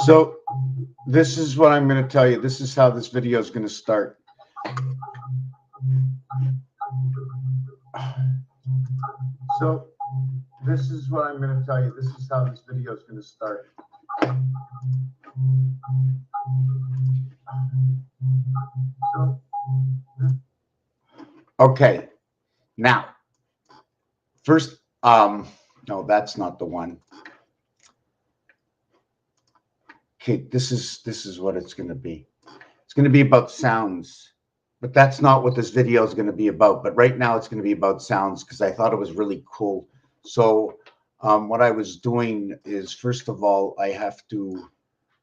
So this is what I'm going to tell you. This is how this video is going to start. So this is what I'm going to tell you. This is how this video is going to start. Okay. Now, first, no, that's not the one. Okay, this is what it's going to be. It's going to be about sounds, but that's not what this video is going to be about. But right now it's going to be about sounds because I thought it was really cool. So what I was doing is, first of all, I have to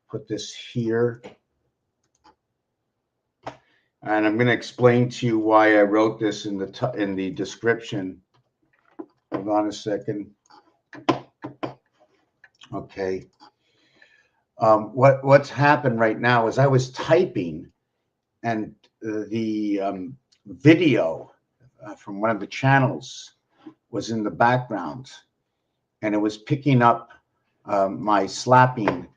put this here. And I'm going to explain to you why I wrote this in the description. Hold on a second. Okay. What's happened right now is I was typing, and the video from one of the channels was in the background, and it was picking up my slapping,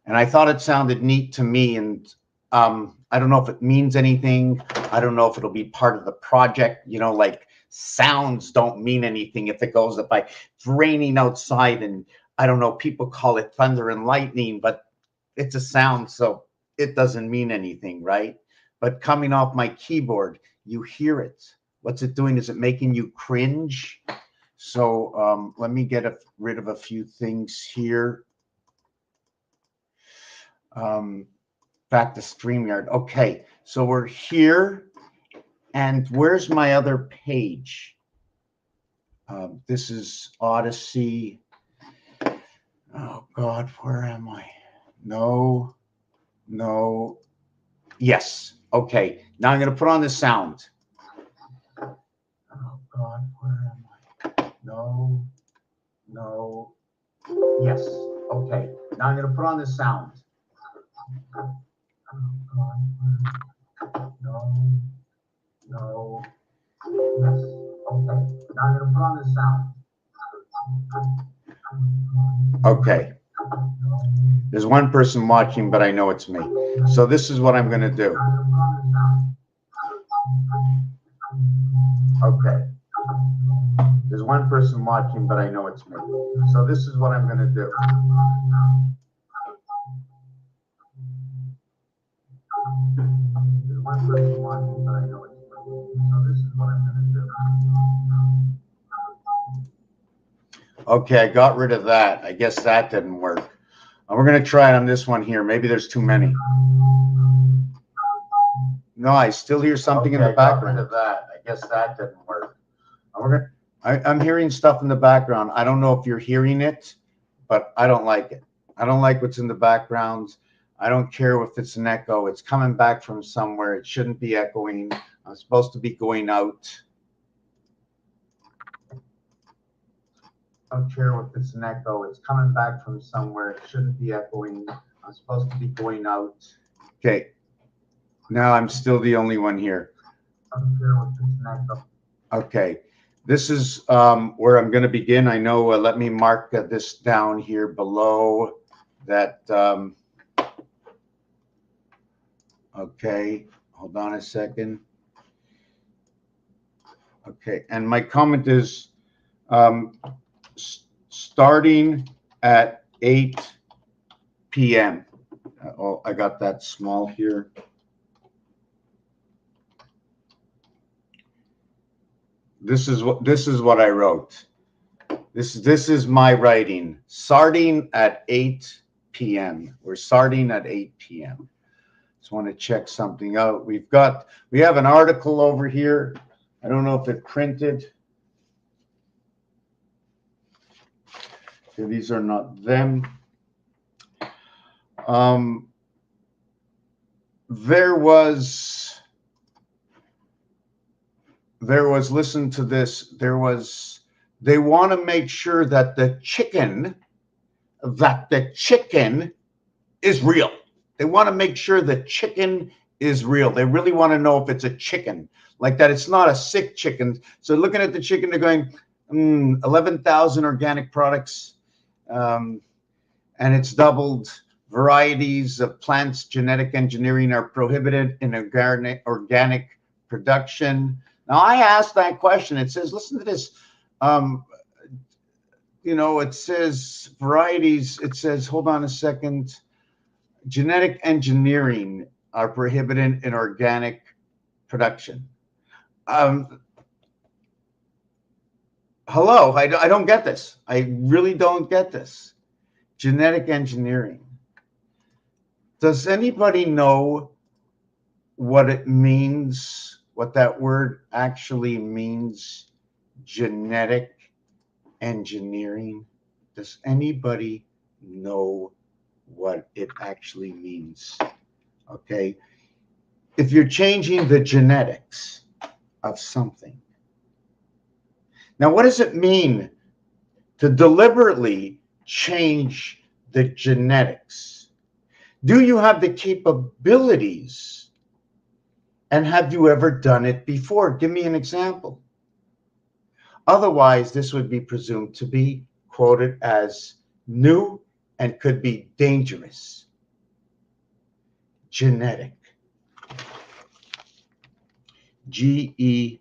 and I thought it sounded neat to me. And I don't know if it means anything. I don't know if it'll be part of the project. You know, like sounds don't mean anything if it goes, if it's raining outside and I don't know, people call it thunder and lightning, but it's a sound, so it doesn't mean anything, right? But coming off my keyboard, you hear it. What's it doing? Is it making you cringe? So let me get rid of a few things here. Back to StreamYard. Okay, so we're here, and where's my other page? This is Odyssey. Oh God, where am I? No. Yes. Okay. Now I'm going to put on the sound. Oh God, where am I? No. Yes. Okay. Now I'm going to put on the sound. Oh God, no. Yes. Okay. Now I'm going to put on the sound. Okay. There's one person watching, but I know it's me. So this is what I'm going to do. Okay. There's one person watching, but I know it's me. So this is what I'm going to do. There's one person watching, but I know it's me. So this is what I'm going to do. Okay, I got rid of that. I guess that didn't work. We're going to try it on this one here. Maybe there's too many. No, I still hear something in the background. I got rid of that. I guess that didn't work. I'm hearing stuff in the background. I don't know if you're hearing it, but I don't like it. I don't like what's in the background. I don't care if it's an echo. It's coming back from somewhere. It shouldn't be echoing. I'm supposed to be going out. I don't care if it's an echo. It's coming back from somewhere. It shouldn't be echoing. I'm supposed to be going out. Okay. Now I'm still the only one here. I don't care if it's an echo. Okay. This is where I'm going to begin. I know. Let me mark this down here below that. Okay. Hold on a second. Okay. And my comment is starting at 8 p.m. Oh, I got that small here. This is what I wrote. This is my writing. Starting at 8 p.m. We're starting at 8 p.m. Just want to check something out. We have an article over here. I don't know if it printed. Okay, these are not them. There was, listen to this. They want to make sure that the chicken is real. They want to make sure the chicken is real. They really want to know if it's a chicken, like that it's not a sick chicken. So looking at the chicken, they're going, 11,000 organic products, and it's doubled varieties of plants, genetic engineering are prohibited in organic production. Now, I asked that question. It says, listen to this. It says varieties. It says, hold on a second. Genetic engineering are prohibited in organic production. Hello, I don't get this. I really don't get this. Genetic engineering. Does anybody know what it means, what that word actually means? Genetic engineering. Does anybody know what it actually means? Okay. If you're changing the genetics of something. Now, what does it mean to deliberately change the genetics? Do you have the capabilities? And have you ever done it before? Give me an example. Otherwise, this would be presumed to be quoted as new and could be dangerous. Genetic. Gen.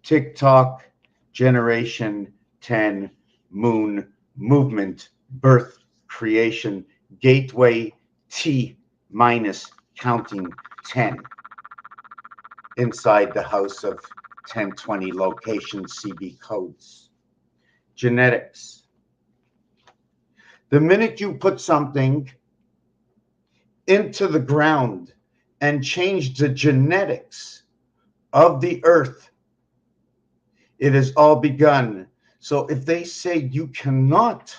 TikTok, Generation 10, Moon, Movement, Birth, Creation, Gateway, T minus counting 10. Inside the house of 1020 location CB codes. Genetics. The minute you put something into the ground and change the genetics of the earth, it has all begun. So if they say you cannot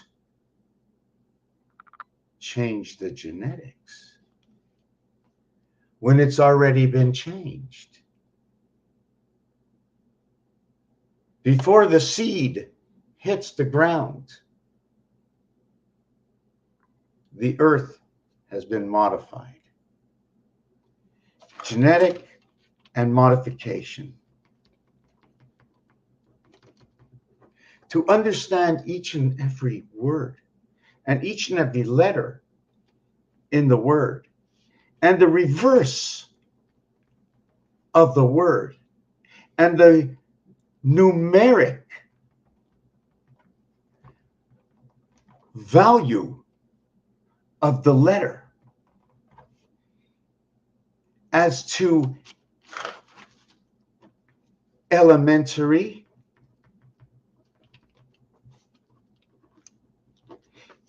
change the genetics when it's already been changed, before the seed hits the ground, the earth has been modified. Genetic and modification. To understand each and every word and each and every letter in the word and the reverse of the word and the numeric value of the letter as to elementary,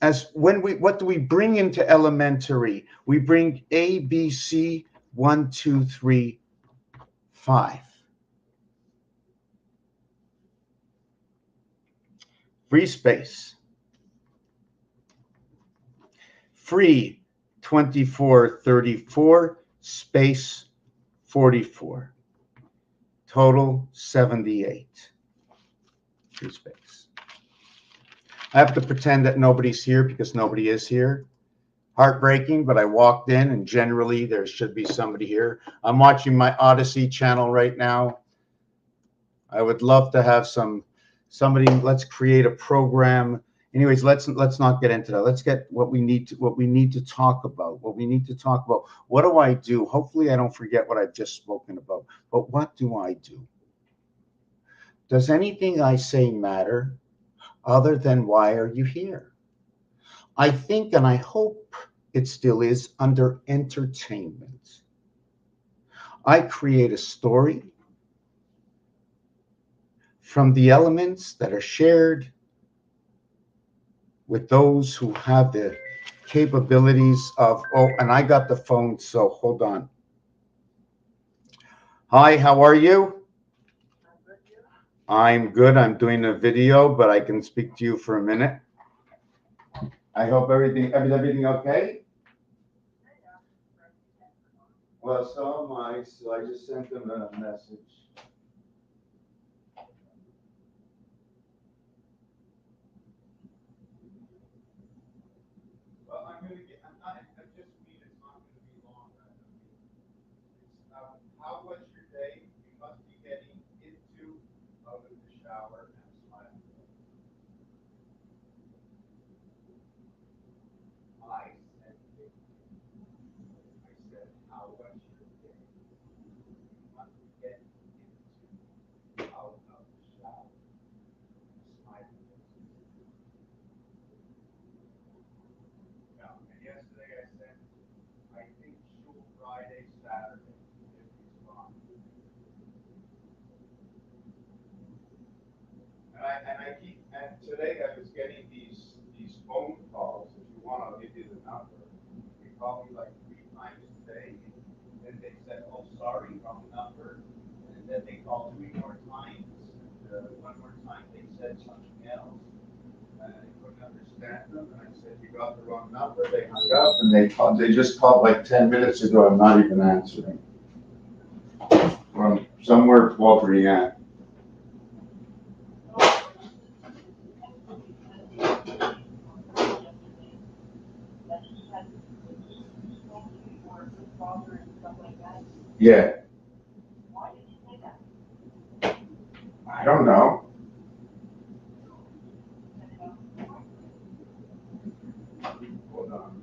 as when what do we bring into elementary? We bring A, B, C, 1, 2, 3, 5. Free space. Free 2434, space 44. Total 78. Free space. I have to pretend that nobody's here because nobody is here. Heartbreaking, but I walked in and generally there should be somebody here. I'm watching my Odyssey channel right now. I would love to have somebody. Let's create a program. Anyways, let's not get into that. Let's get what we need to talk about. What do I do? Hopefully I don't forget what I've just spoken about. But what do I do? Does anything I say matter other than why are you here? I think and I hope it still is under entertainment. I create a story from the elements that are shared with those who have the capabilities of, and I got the phone, so hold on. Hi, how are you? I'm good. I'm doing a video, but I can speak to you for a minute. I hope everything okay? Well, so am I, so I just sent them a message. Well, I'm just mean it's not going to be long. How was your day? You must be getting out of the shower and smiling. and today I was getting these phone calls. If you want, I'll give you the number. They called me like 3 times today. And they said, "Oh, sorry, wrong number." And then they called 3 more times. And one more time they said something else. And I couldn't understand them. And I said, "You got the wrong number." They hung up and they called. They just called like 10 minutes ago. I'm not even answering. From somewhere 12 Brienne. Yeah. I don't know. Hold on.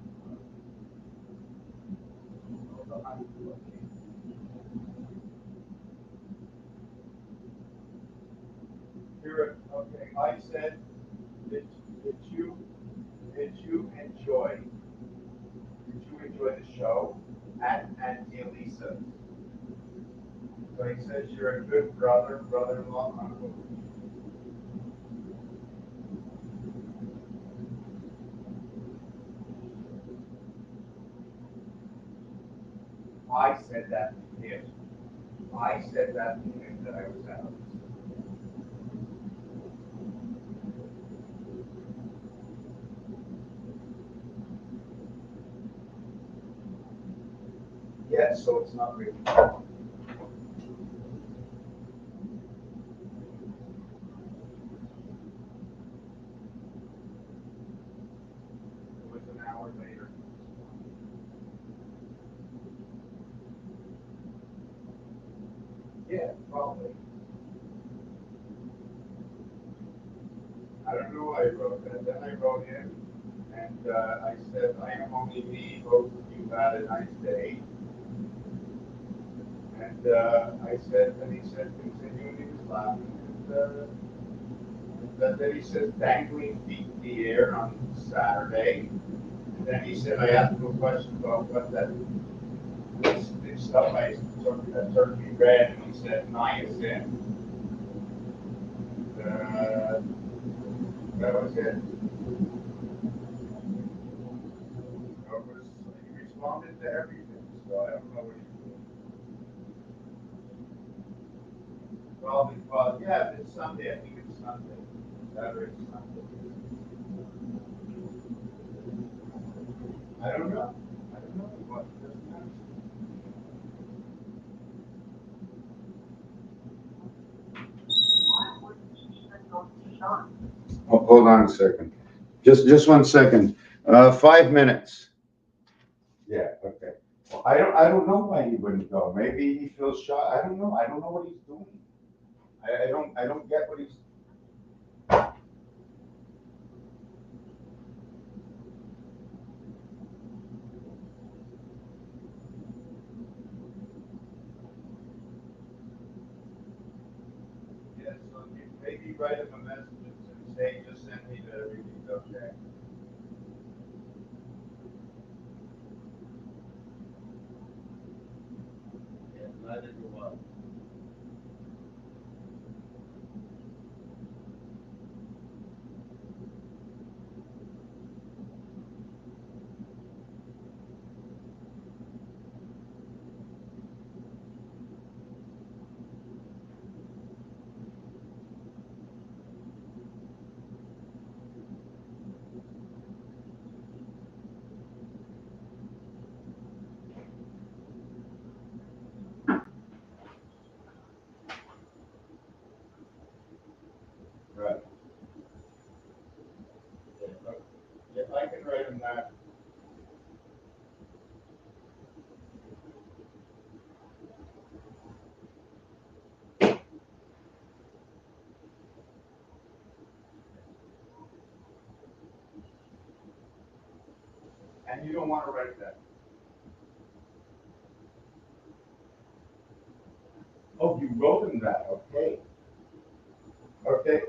Hold on. Here, okay. I said, did you did you enjoy did you enjoy the show? And Elisa. So he says you're a good brother, brother-in-law, uncle. I said that to him. I said that to him that I was out. Yes, so it's not really. It was an hour later. Yeah, probably. I don't know. I wrote that. Then I wrote him, and I said, "I am only me. Both of you had a nice day." And I said, and he said, continue, and he was laughing. Then he said, dangling feet in the air on Saturday. And then he said, I asked him a question about what that this stuff I took that turkey read, and he said, niacin. Uh, that was it. He responded to everything, so I don't know what he's doing. Well, yeah, it's Sunday. I think it's Sunday. Saturday, Sunday. I don't know. I don't know what doesn't matter. Oh, hold on a second. Just 1 second. 5 minutes. Yeah, okay. Well, I don't know why he wouldn't go. Maybe he feels shy. I don't know. I don't know what he's doing. I don't get what he's. Yeah, so you maybe write him a message and say, just send me the everything's okay. Yeah, neither do I. Right. Yeah, but if I can write him that, and you don't want to write that. Oh, you wrote him that. Okay. Okay.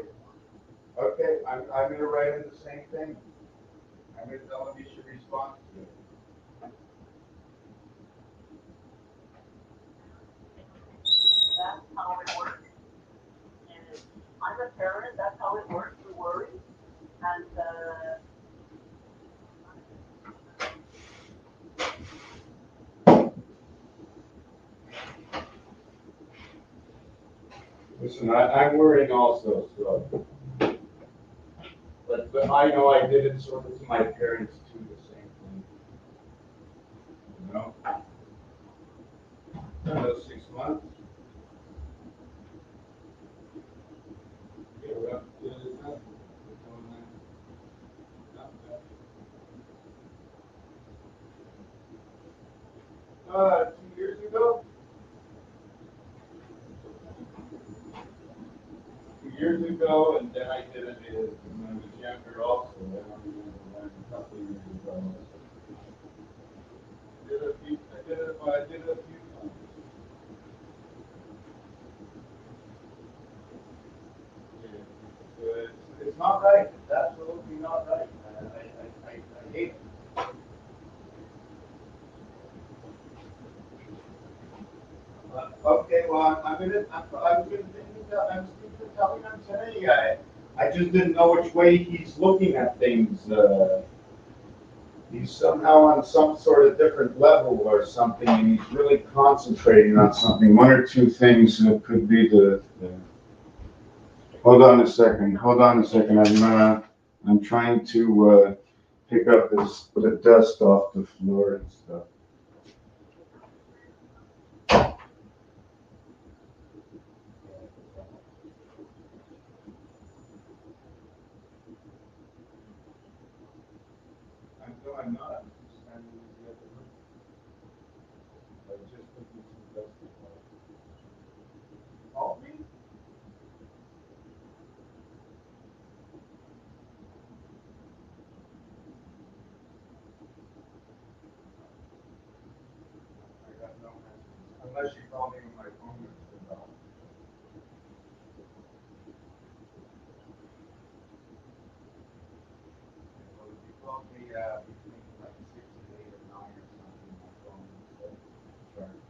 Okay. I'm going to write him the same thing. I'm going to tell him he should respond to it. Listen, I'm worrying also, so. But I know I did it sort of to my parents too, the same thing. You know? Another 6 months. Yeah, well, yeah, it's not- not bad. 2 years ago? 2 years ago, and then I did it when I was younger also. A couple of years ago. I did it a few times. Yeah. It's not right. It's absolutely not right. I hate it. Okay, well, I'm telling him today. I just didn't know which way he's looking at things. He's somehow on some sort of different level or something, and he's really concentrating on something. One or two things that could be the. Hold on a second. Hold on a second. I'm trying to pick up the dust off the floor and stuff. No, I'm not. I'm just standing in the other room. I just picking some dust off. Call me? I got no messages. Unless you call me when my phone is turned off. Well, if you called me between like 6 and 8 or 9 or something, my phone is charged.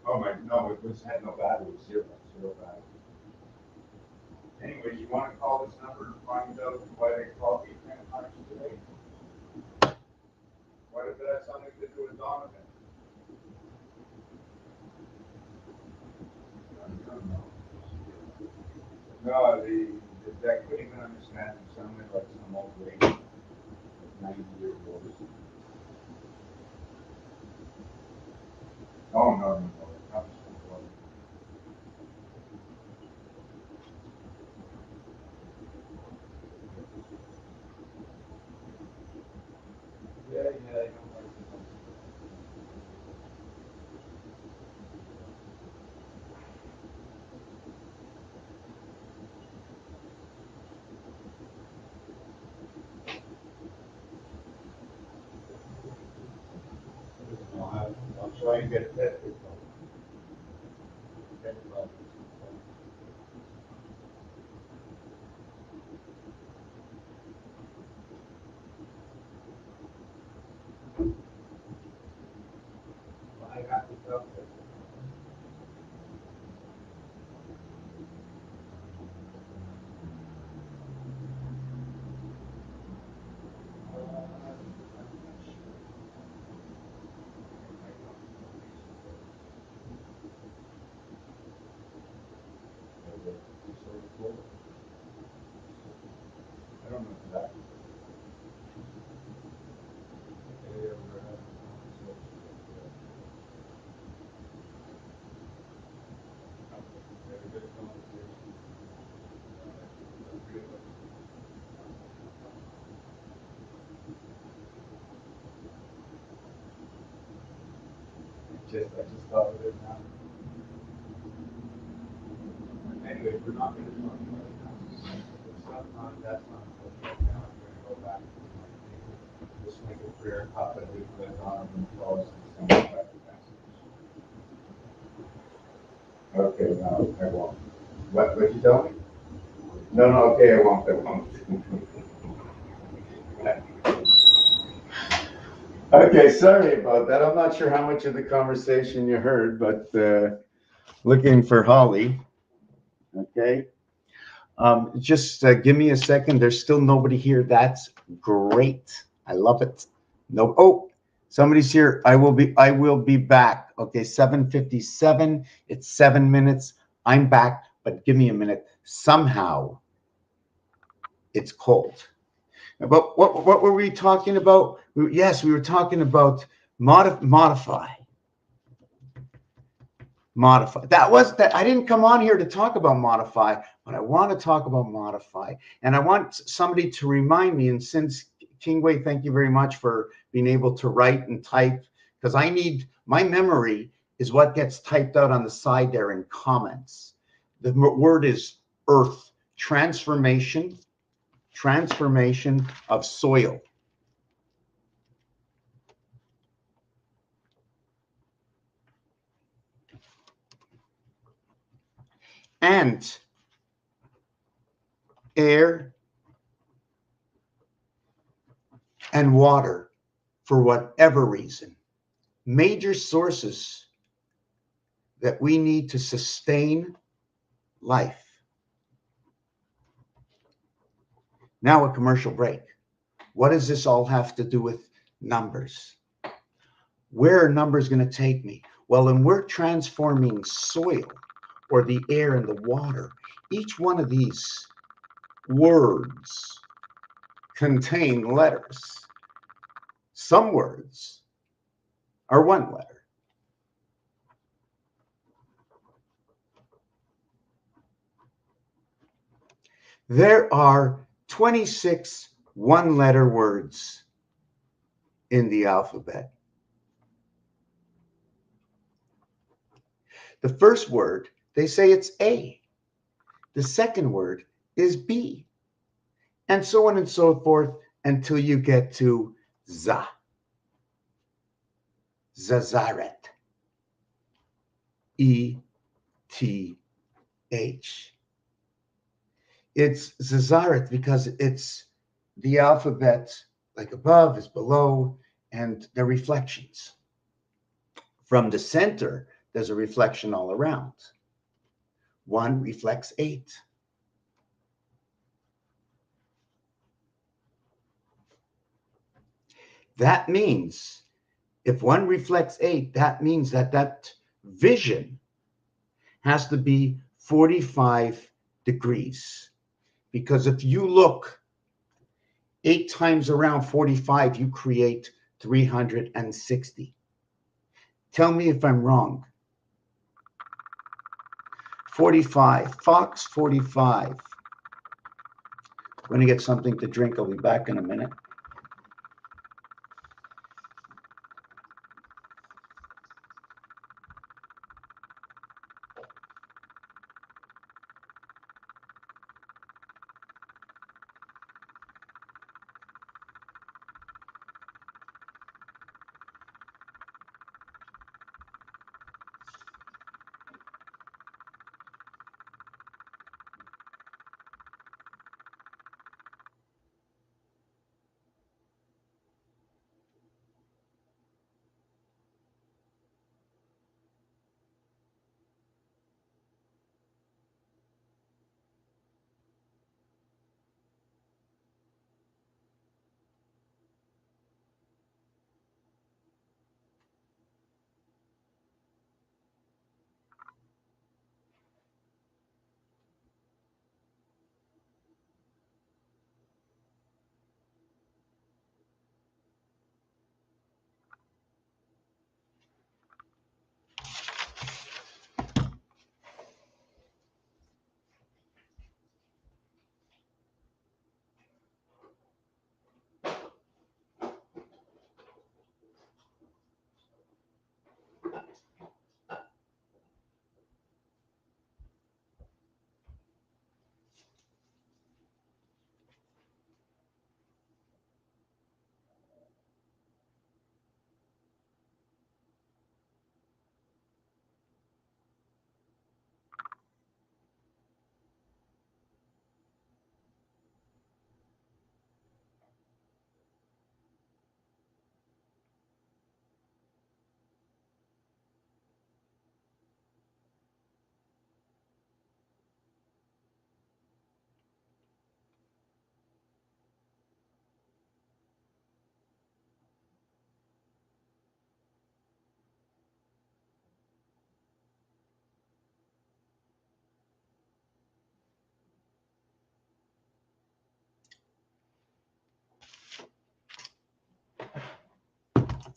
Oh my, no, it was had no battery, zero battery. Anyways, you want to call this number and find out why they called me 10 times today? What if it has something to do with Donovan? No, I couldn't even understand him. Sounded like some old lady, like 90 years old. Oh, no. That was my brother. Yeah, I don't like it. I'll try and get it tested. I have to tell you. I don't know exactly. I just thought of it now. Anyway, we're not going to talk about it now. That's not important. Now I'm going to go back to my thing. Just make a prayer, Papa, do let Donovan falls and send it back to message. Okay, no, I won't. What you tell me? No, okay, I won't. Okay, sorry about that. I'm not sure how much of the conversation you heard, but looking for Holly. Okay. Just give me a second. There's still nobody here. That's great. I love it. No. Oh, Somebody's here. I will be back. Okay, 7:57. It's 7 minutes. I'm back, but give me a minute. Somehow it's cold. But what were we talking about? Yes, we were talking about modify. Modify. That was that. I didn't come on here to talk about modify, but I want to talk about modify. And I want somebody to remind me. And since Kingway, thank you very much for being able to write and type, because I need my memory is what gets typed out on the side there in comments. The word is earth, transformation of soil. And air and water, for whatever reason, major sources that we need to sustain life. Now a commercial break. What does this all have to do with numbers? Where are numbers going to take me? Well, when we're transforming soil or the air and the water, each one of these words contain letters. Some words are one letter. There are 26 one-letter words in the alphabet. The first word, they say it's A. The second word is B. And so on and so forth until you get to za. Zazaret. E-T-H. It's Zazaret because it's the alphabet, like above is below, and the reflections. From the center, there's a reflection all around. 1 reflects 8. That means if 1 reflects 8, that means that that vision has to be 45 degrees. Because if you look 8 times around 45, you create 360. Tell me if I'm wrong. 45, Fox 45. I'm going to get something to drink. I'll be back in a minute.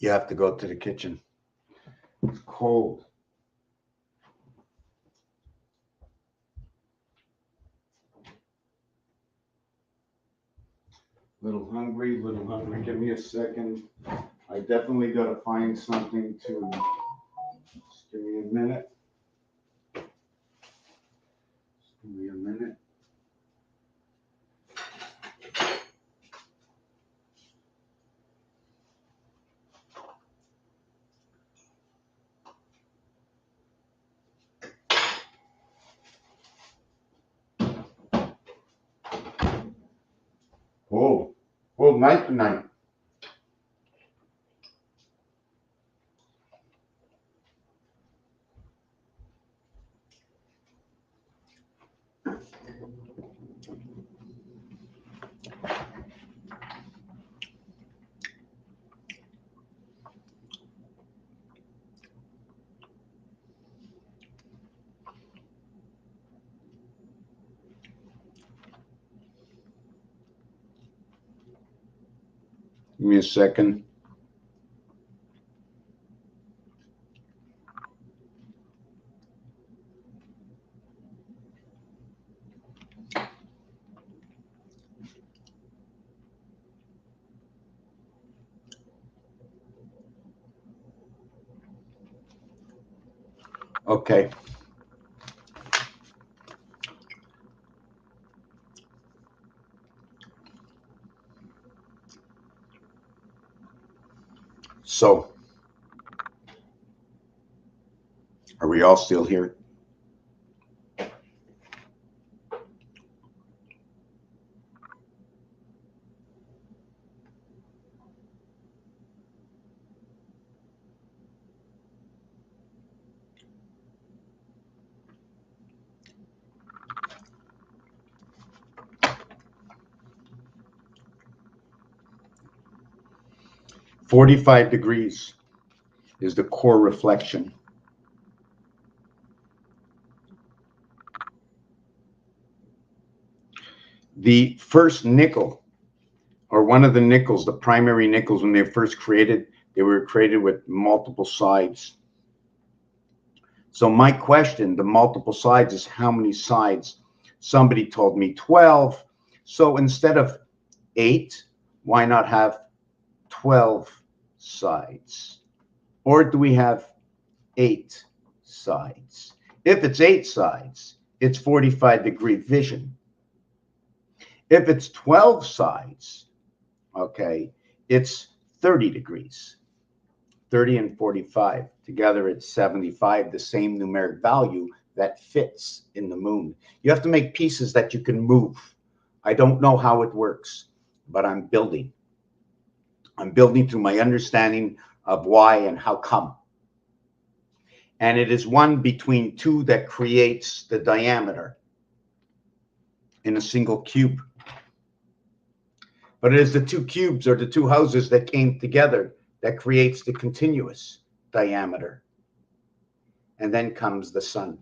You have to go to the kitchen. It's cold. Little hungry. Give me a second. I definitely got to find something to. Just give me a minute. Give me a minute. Oh, night tonight. Give me a second. Okay. So, are we all still here? "45 degrees is the core reflection. The first nickel, or one of the nickels, the primary nickels, when they were first created, they were created with multiple sides. So my question, the multiple sides, is how many sides? Somebody told me 12. So instead of 8, why not have 12 sides? Or do we have 8 sides? If it's 8 sides, it's 45-degree vision. If it's 12 sides, okay, it's 30 degrees. 30 and 45. Together it's 75, the same numeric value that fits in the moon. You have to make pieces that you can move. I don't know how it works, but I'm building. I'm building through my understanding of why and how come. And it is 1 between 2 that creates the diameter in a single cube. But it is the 2 cubes, or the 2 houses that came together, that creates the continuous diameter. And then comes the sun.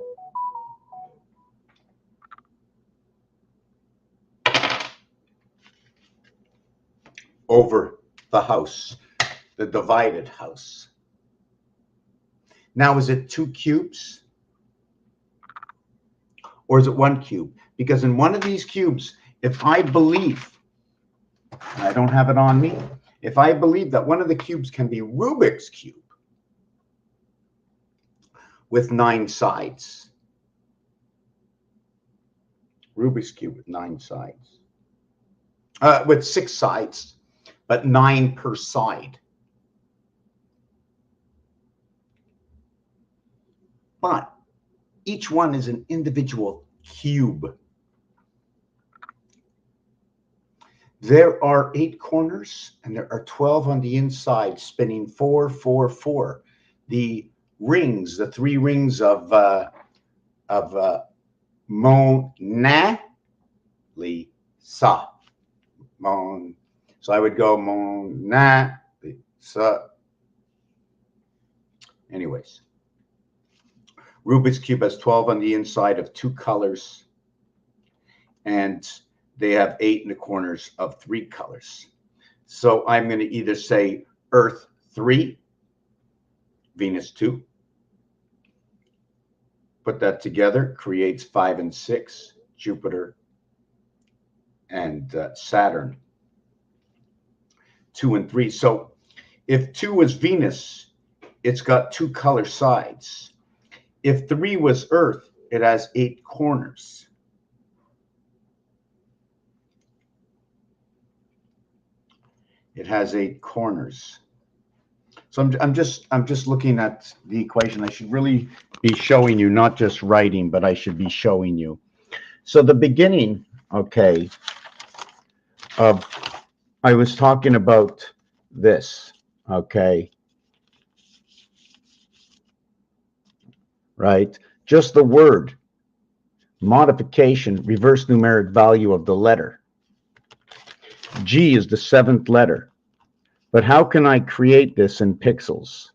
Over the house, the divided house. Now, is it 2 cubes? Or is it 1 cube? Because in one of these cubes, if I believe, and I don't have it on me, if I believe that one of the cubes can be Rubik's Cube with 9 sides. Rubik's Cube with 9 sides. With 6 sides, but 9 per side. But each one is an individual cube. There are 8 corners, and there are 12 on the inside, spinning 4, 4, 4. The rings, the 3 rings of Mona Lisa. So I would go Mona Lisa. Anyways, Rubik's Cube has 12 on the inside of 2 colors, and they have 8 in the corners of 3 colors. So I'm going to either say Earth 3, Venus 2. Put that together, creates 5 and 6, Jupiter and Saturn. 2 and 3. So if 2 was Venus, it's got 2 color sides. If 3 was Earth, it has 8 corners. It has 8 corners. So I'm just looking at the equation. I should really be showing you, not just writing, but I should be showing you. So the beginning, okay, of I was talking about this, okay, right? Just the word modification, reverse numeric value of the letter. G is the 7th letter. But how can I create this in pixels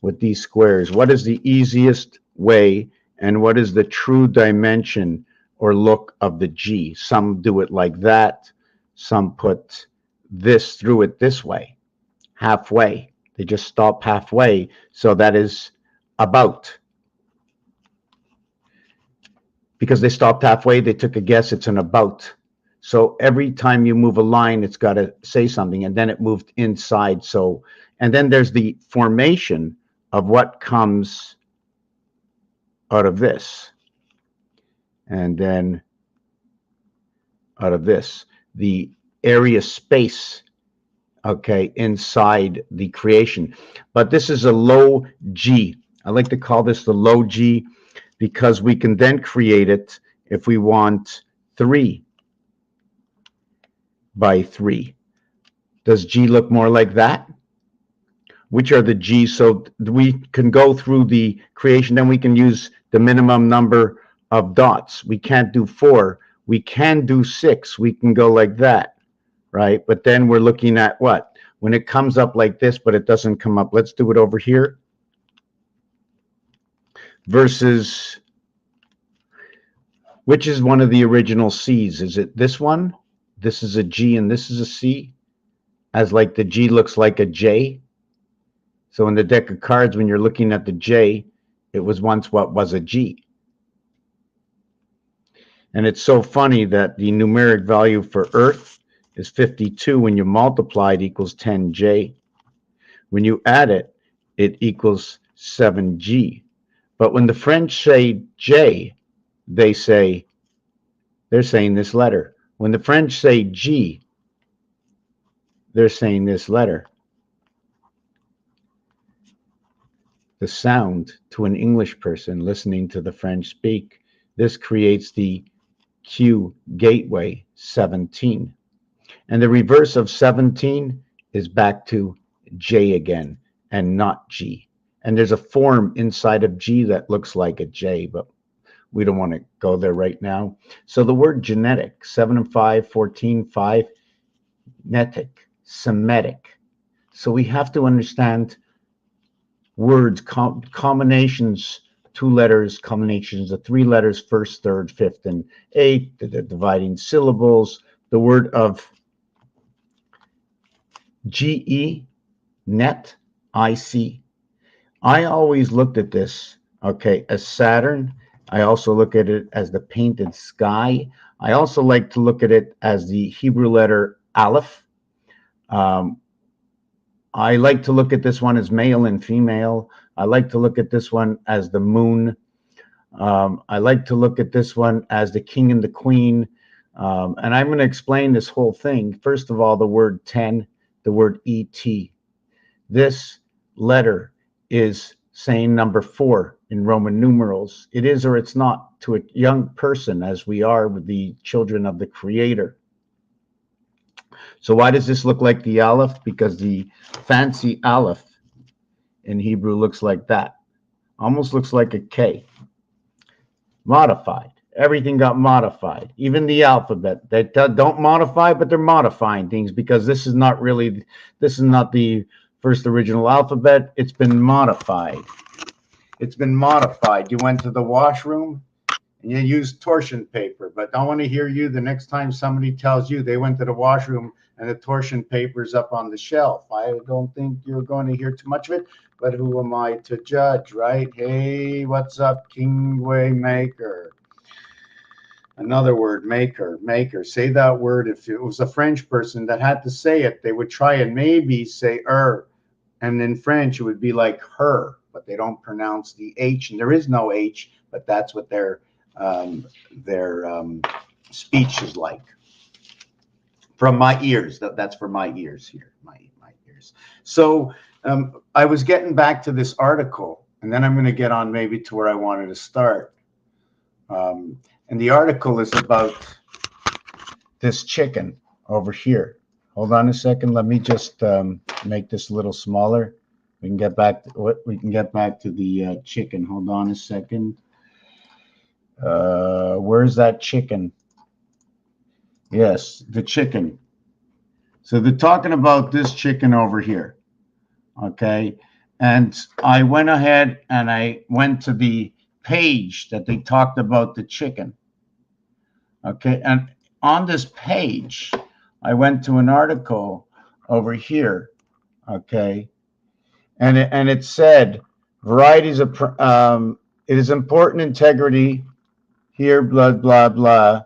with these squares? What is the easiest way, and what is the true dimension or look of the G? Some do it like that. Some put this through it this way, halfway. They just stop halfway. So that is about. Because they stopped halfway, they took a guess, it's an about. So every time you move a line, it's got to say something, and then it moved inside. So, and then there's the formation of what comes out of this. And then out of this, the area space, okay, inside the creation. But this is a low G. I like to call this the low G because we can then create it if we want 3 by 3. Does G look more like that? Which are the G's? So we can go through the creation, then we can use the minimum number of dots. We can't do 4. We can do 6. We can go like that, right? But then we're looking at what? When it comes up like this, but it doesn't come up. Let's do it over here. Versus, which is one of the original C's? Is it this one? This is a G and this is a C, as like the G looks like a J. So in the deck of cards, when you're looking at the J, it was once what was a G. And it's so funny that the numeric value for Earth is 52. When you multiply it, equals 10J. When you add it, it equals 7G. But when the French say J, they're saying this letter. When the French say G, they're saying this letter. The sound to an English person listening to the French speak, this creates the Q gateway 17. And the reverse of 17 is back to J again and not G. And there's a form inside of G that looks like a J, but we don't want to go there right now. So the word genetic, 7 and 5, 14, 5, netic, Semitic. So we have to understand words, combinations, 2 letters, combinations of 3 letters, first, third, fifth, and eighth, the dividing syllables, the word of GE, net, IC. I always looked at this, okay, as Saturn. I also look at it as the painted sky. I also like to look at it as the Hebrew letter Aleph. I like to look at this one as male and female. I like to look at this one as the moon. I like to look at this one as the king and the queen. And I'm going to explain this whole thing. First of all, the word 10, the word ET. This letter is saying number 4 in Roman numerals. It is or it's not to a young person, as we are with the children of the Creator. So why does this look like the Aleph? Because the fancy Aleph in Hebrew looks like that. Almost looks like a K. Modified. Everything got modified. Even the alphabet. They don't modify, but they're modifying things because this is not the first original alphabet. It's been modified. It's been modified. You went to the washroom and you use torsion paper. But I want to hear you the next time somebody tells you they went to the washroom and the torsion paper's up on the shelf. I don't think you're going to hear too much of it, but who am I to judge, right? Hey, what's up, Kingway Maker? Another word, maker, maker. Say that word. If it was a French person that had to say it, they would try and maybe say and in French it would be like her, but they don't pronounce the H, and there is no H, but that's what their speech is like. From my ears, that's for my ears here, my ears. So I was getting back to this article, and then I'm going to get on maybe to where I wanted to start. And the article is about this chicken over here. Hold on a second. Let me just make this a little smaller. We can get back to the chicken. Hold on a second. Where's that chicken? Yes, the chicken. So they're talking about this chicken over here. Okay. And I went ahead and I went to the page that they talked about the chicken. Okay. And on this page, I went to an article over here. Okay. And it said varieties of it is important integrity here, blah, blah, blah.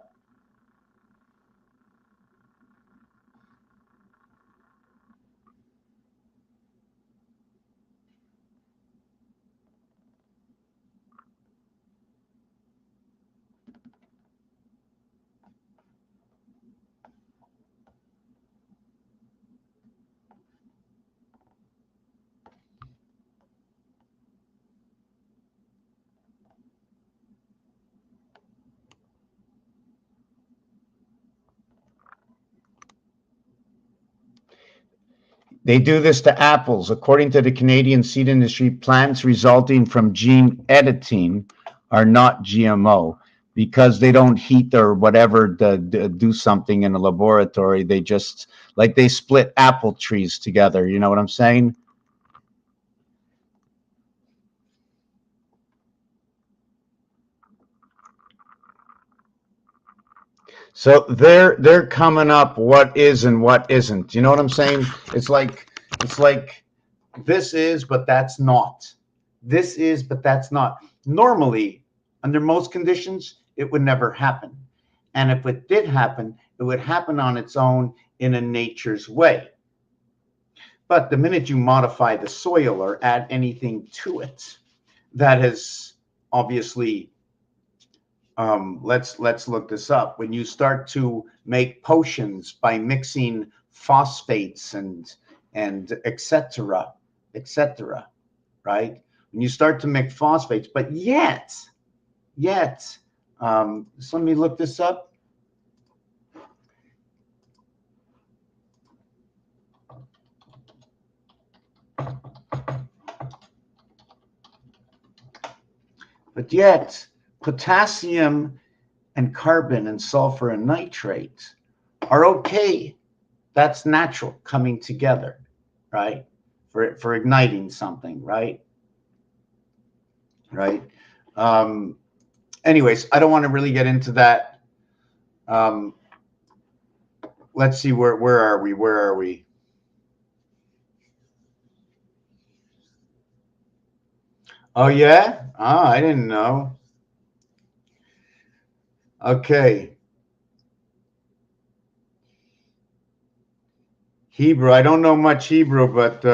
They do this to apples. According to the Canadian seed industry, plants resulting from gene editing are not GMO because they don't heat or whatever to do something in a laboratory. They just, like, they split apple trees together. You know what I'm saying? So they're coming up what is and what isn't. You know what I'm saying? It's like this is, but that's not. This is, but that's not. Normally, under most conditions, it would never happen. And if it did happen, it would happen on its own in a nature's way. But the minute you modify the soil or add anything to it, that is obviously, let's look this up. When you start to make potions by mixing phosphates and etc., right? When you start to mix phosphates, but yet, so let me look this up. But yet, potassium and carbon and sulfur and nitrate are okay. That's natural coming together, right? For igniting something, right? Right. Anyways, I don't want to really get into that. Let's see, where are we? Where are we? Oh yeah? Ah, I didn't know. Okay. Hebrew. I don't know much Hebrew, but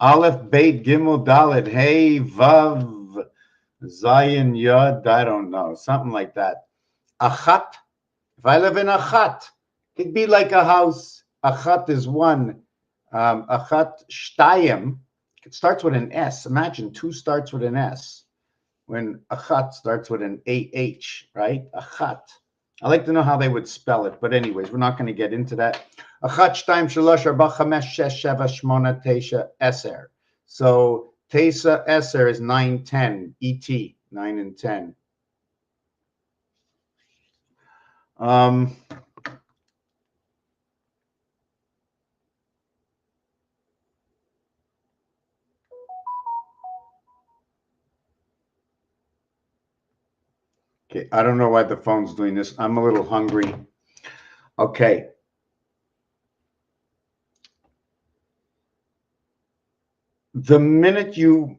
Aleph, Beit, Gimel, Dalet, Hey, Vav, Zayin, Yod. I don't know. Something like that. Achat. If I live in Achat, it'd be like a house. Achat is one. Achat Shtayim. It starts with an S. Imagine two starts with an S. When Achat starts with an AH, right? Achat. I like to know how they would spell it, but anyways, we're not going to get into that. Achat, Shtayim, Shalosh, Arba, Chamesh, Shesh, Sheva, Shmona, Tesha, Eser. So Tesa Eser is 9, 10. ET, 9 and 10. Okay, I don't know why the phone's doing this. I'm a little hungry. Okay. The minute you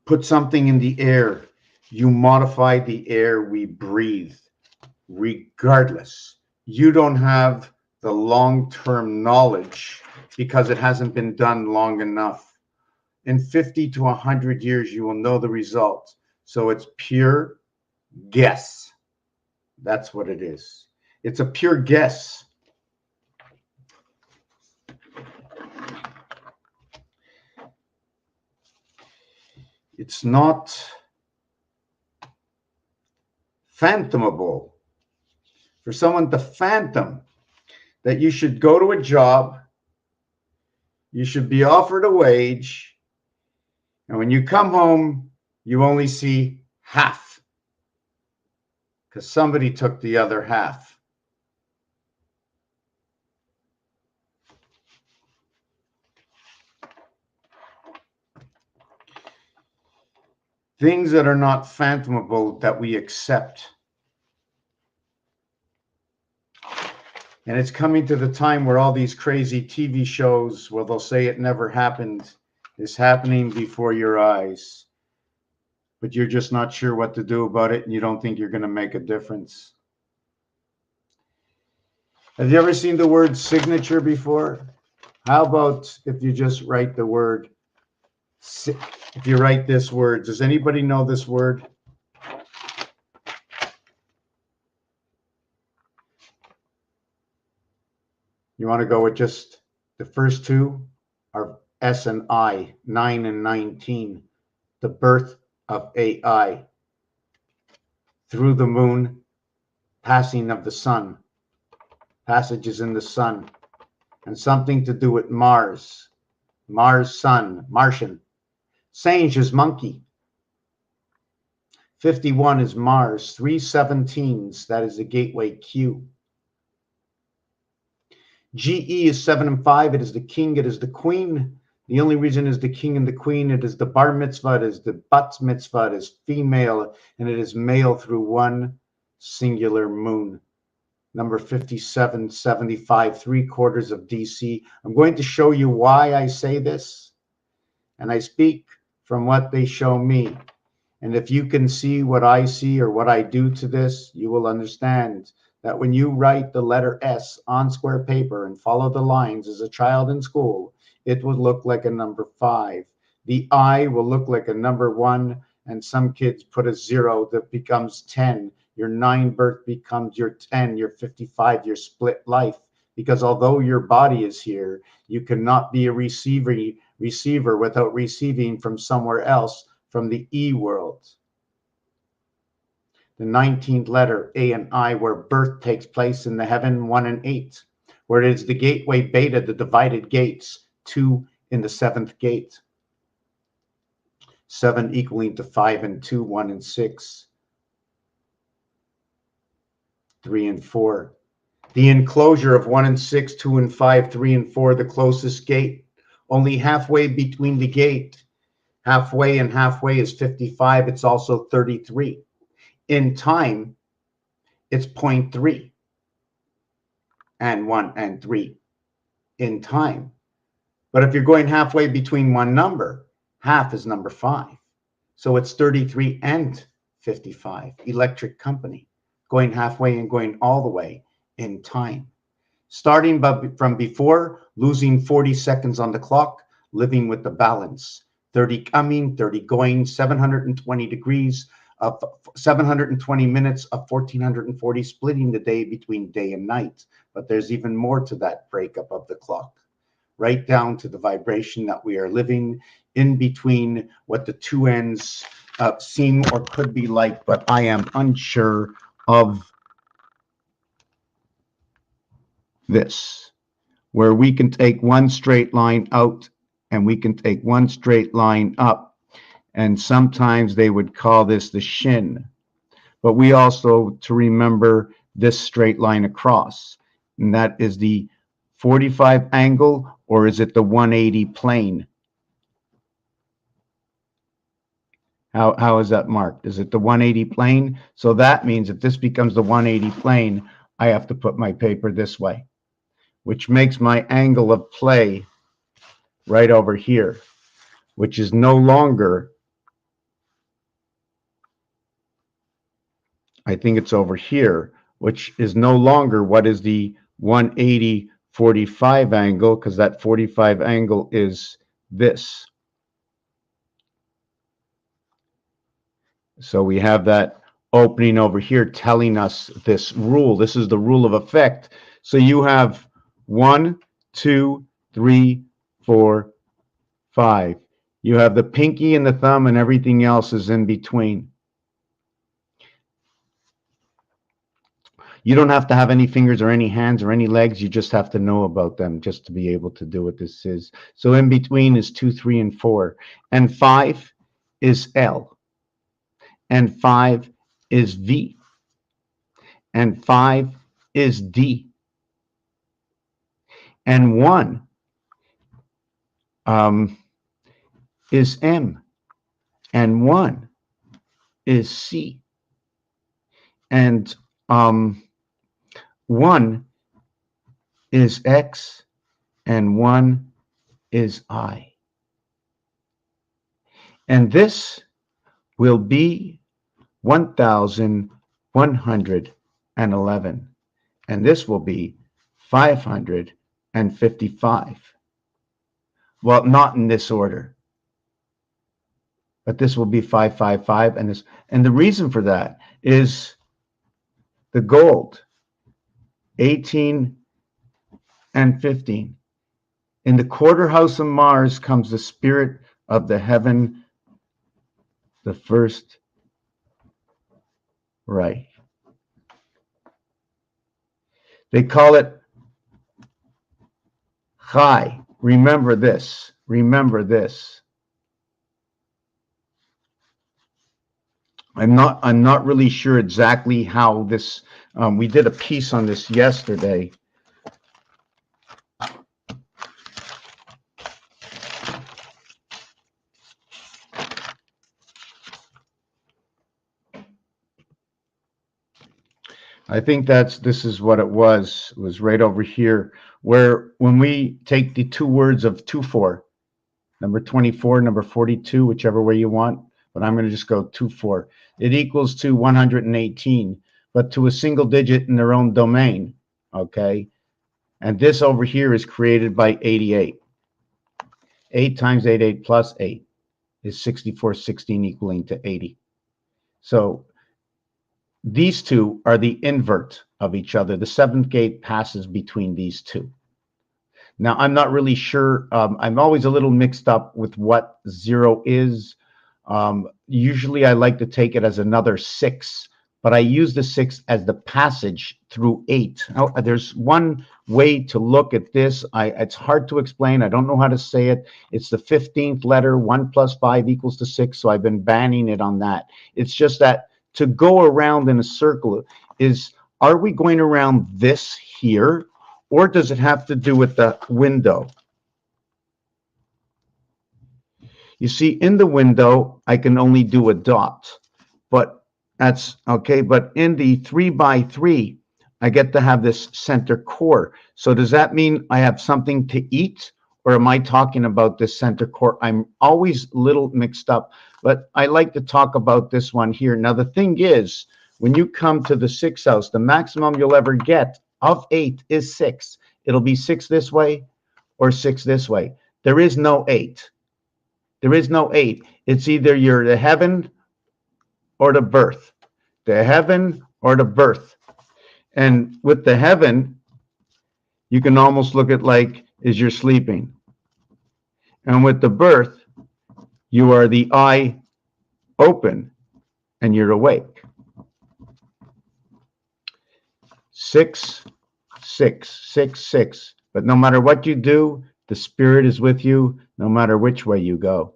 put something in the air, you modify the air we breathe, regardless. You don't have the long-term knowledge because it hasn't been done long enough. In 50 to 100 years, you will know the results. So it's pure guess. That's what it is. It's a pure guess. It's not phantomable. For someone to phantom that you should go to a job, you should be offered a wage, and when you come home, you only see half because somebody took the other half. Things that are not phantomable that we accept. And it's coming to the time where all these crazy TV shows where they'll say it never happened is happening before your eyes. But you're just not sure what to do about it and you don't think you're going to make a difference. Have you ever seen the word signature before? How about if you just write the word, if you write this word, does anybody know this word? You want to go with just the first two are S and I, 9 and 19, the birth of AI, through the moon, passing of the sun, passages in the sun, and something to do with Mars, Mars, sun, Martian. Sange is monkey. 51 is Mars, 3 17s, that is the gateway Q. GE is 7 and 5, it is the king, it is the queen. The only reason is the king and the queen, it is the bar mitzvah, it is the bat mitzvah, it is female, and it is male through one singular moon. Number 57, 75, 3/4 of DC. I'm going to show you why I say this, and I speak from what they show me. And if you can see what I see or what I do to this, you will understand that when you write the letter S on square paper and follow the lines as a child in school, it would look like a number 5. The I will look like a number 1, and some kids put a 0 that becomes 10. Your 9 birth becomes your 10, your 55, your split life. Because although your body is here, you cannot be a receiver without receiving from somewhere else, from the E world. The 19th letter, A and I, where birth takes place in the heaven, 1 and 8, where it is the gateway beta, the divided gates, 2 in the 7th gate. 7 equaling to 5 and 2, 1 and 6, 3 and 4. The enclosure of 1 and 6, 2 and 5, 3 and 4, the closest gate. Only halfway between the gate. Halfway and halfway is 55. It's also 33. In time, it's 0.3 and 1 and 3 in time. But if you're going halfway between one number, half is number 5. So it's 33 and 55. Electric company, going halfway and going all the way in time. Starting from before, losing 40 seconds on the clock, living with the balance. 30 coming, 30 going, 720 degrees of 720 minutes of 1440, splitting the day between day and night. But there's even more to that breakup of the clock, right down to the vibration that we are living in between what the two ends seem or could be like, but I am unsure of this, where we can take one straight line out and we can take one straight line up. And sometimes they would call this the shin. But we also to remember this straight line across, and that is the 45 angle, or is it the 180 plane? How is that marked? Is it the 180 plane? So that means if this becomes the 180 plane, I have to put my paper this way, which makes my angle of play right over here, which is no longer, I think it's over here, which is no longer what is the 180 45 angle, because that 45 angle is this. So we have that opening over here telling us this rule. This is the rule of effect. So you have 1, 2, 3, 4, 5. You have the pinky and the thumb, and everything else is in between. You don't have to have any fingers or any hands or any legs. You just have to know about them just to be able to do what this is. So in between is 2, 3, and 4. And 5 is L. And 5 is V. And 5 is D. And 1 is M. And 1 is C. And 1 is X. And 1 is I. And this will be 1,111. And this will be 555. Well, not in this order, but this will be 555. And this, and the reason for that is the gold, 18 and 15. In the quarter house of Mars comes the spirit of the heaven, the first Reich. They call it Chai. Remember this. Remember this. I'm not really sure exactly how this. We did a piece on this yesterday. I think this is what it was. It was right over here, where when we take the two words of 2-4, number 24, number 42, whichever way you want, but I'm going to just go 2-4. It equals to 118, but to a single digit in their own domain, okay? And this over here is created by 88. 8 times 88 plus 8 is 64, 16 equaling to 80. So these two are the invert of each other. The seventh gate passes between these two. Now, I'm not really sure. I'm always a little mixed up with what 0 is. Usually, I like to take it as another 6, but I use the 6 as the passage through 8. Now, there's one way to look at this. It's hard to explain. I don't know how to say it. It's the 15th letter. 1 plus 5 equals to 6, so I've been banning it on that. It's just that to go around in a circle is, are we going around this here, or does it have to do with the window? You see, in the window, I can only do a dot, but that's okay. But in the 3x3, I get to have this center core. So does that mean I have something to eat, or am I talking about this center core? I'm always a little mixed up, but I like to talk about this one here. Now, the thing is, when you come to the 6th house, the maximum you'll ever get of 8 is 6. It'll be 6 this way or 6 this way. There is no 8. There is no 8. It's either you're the heaven or the birth. The heaven or the birth. And with the heaven, you can almost look at like as you're sleeping. And with the birth, you are the eye open and you're awake. 6, 6, 6, 6. But no matter what you do, the spirit is with you no matter which way you go.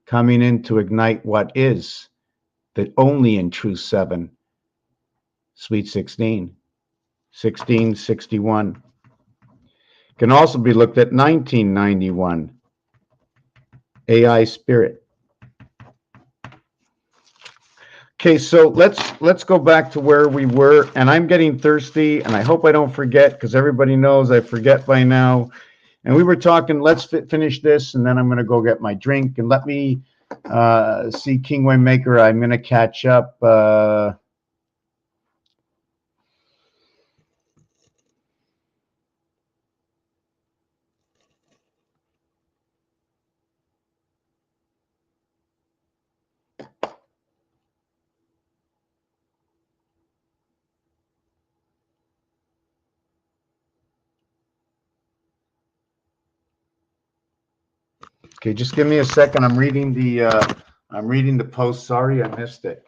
Coming in to ignite what is the only and true 7. Sweet 16. 1661. Can also be looked at 1991. AI spirit. Okay, so let's go back to where we were, and I'm getting thirsty, and I hope I don't forget because everybody knows I forget by now. And we were talking, let's finish this, and then I'm going to go get my drink. And let me see King Waymaker. I'm going to catch up. Okay, just give me a second. I'm reading the post. Sorry, I missed it.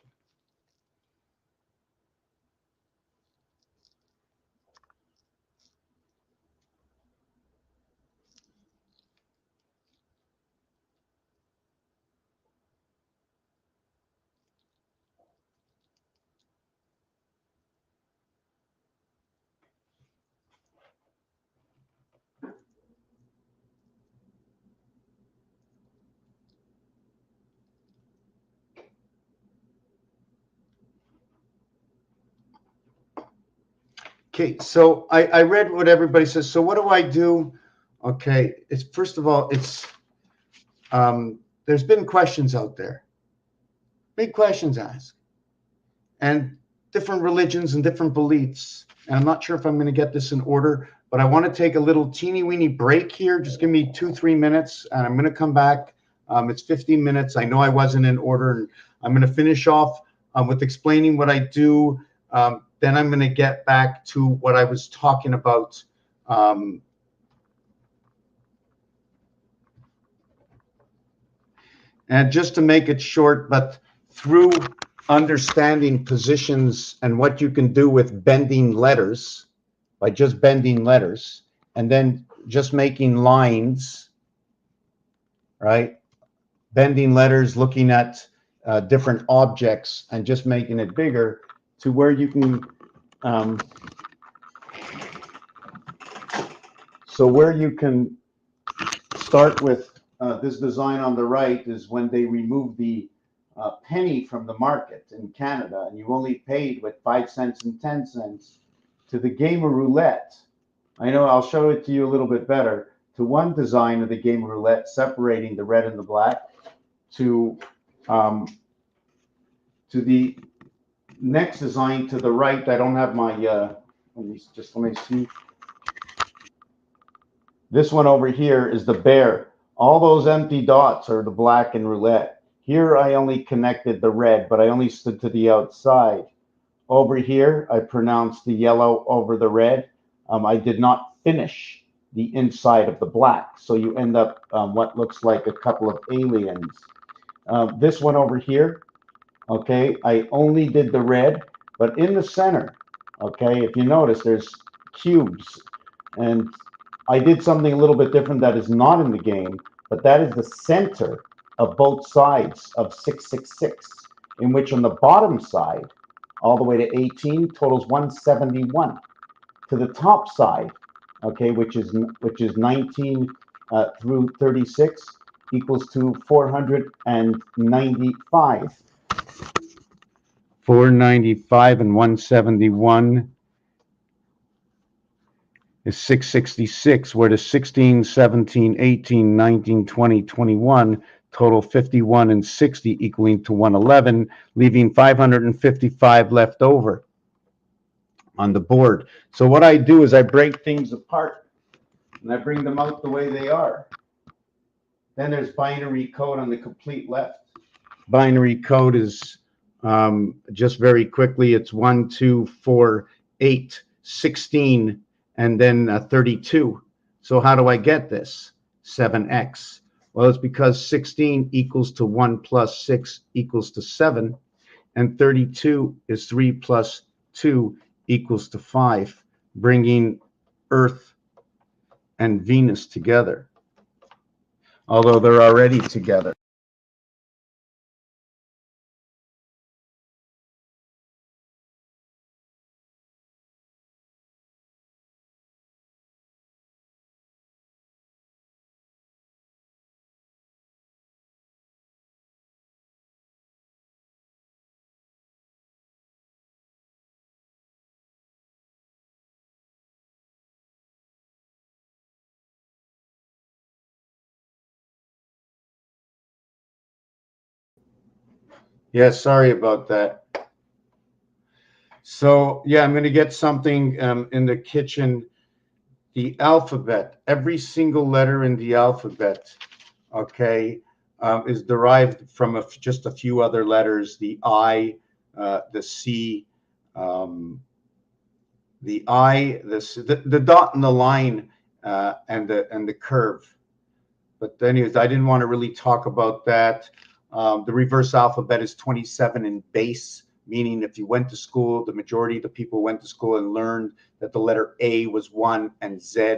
Okay, so I read what everybody says. So what do I do? Okay, it's first of all, it's there's been questions out there, big questions asked, and different religions and different beliefs. And I'm not sure if I'm going to get this in order, but I want to take a little teeny weeny break here. Just give me 2-3 minutes, and I'm going to come back. It's 15 minutes. I know I wasn't in order, and I'm going to finish off with explaining what I do. Then I'm going to get back to what I was talking about. And just to make it short, but through understanding positions and what you can do with bending letters, by just bending letters, and then just making lines, right? Bending letters, looking at different objects and just making it bigger to where you can, so where you can start with this design on the right is when they removed the penny from the market in Canada, and you only paid with 5 cents and 10 cents to the game of roulette. I know, I'll show it to you a little bit better. To one design of the game of roulette, separating the red and the black, to the next design to the right. I don't have my. Let me see. This one over here is the bear. All those empty dots are the black in roulette. Here I only connected the red, but I only stood to the outside. Over here, I pronounced the yellow over the red. I did not finish the inside of the black, so you end up what looks like a couple of aliens. This one over here, okay, I only did the red, but in the center, okay, if you notice, there's cubes, and I did something a little bit different that is not in the game, but that is the center of both sides of 666, in which on the bottom side, all the way to 18, totals 171. To the top side, okay, which is 19 through 36, equals to 495. 495 and 171 is 666, where the 16, 17, 18, 19, 20, 21 total 51 and 60 equaling to 111, leaving 555 left over on the board. So what I do is I break things apart and I bring them out the way they are. Then there's binary code on the complete left. Binary code is just very quickly, it's 1, 2, 4, 8, 16, and then 32. So how do I get this? 7x. Well, it's because 16 equals to 1 plus 6 equals to 7, and 32 is 3 plus 2 equals to 5, bringing Earth and Venus together, although they're already together. Yeah, sorry about that. So yeah, I'm going to get something in the kitchen. The alphabet, every single letter in the alphabet, okay, is derived from just a few other letters. The I, the C, um, the I, the dot and the line, and the curve. But anyways, I didn't want to really talk about that. The reverse alphabet is 27 in base, meaning if you went to school, the majority of the people went to school and learned that the letter A was 1 and Z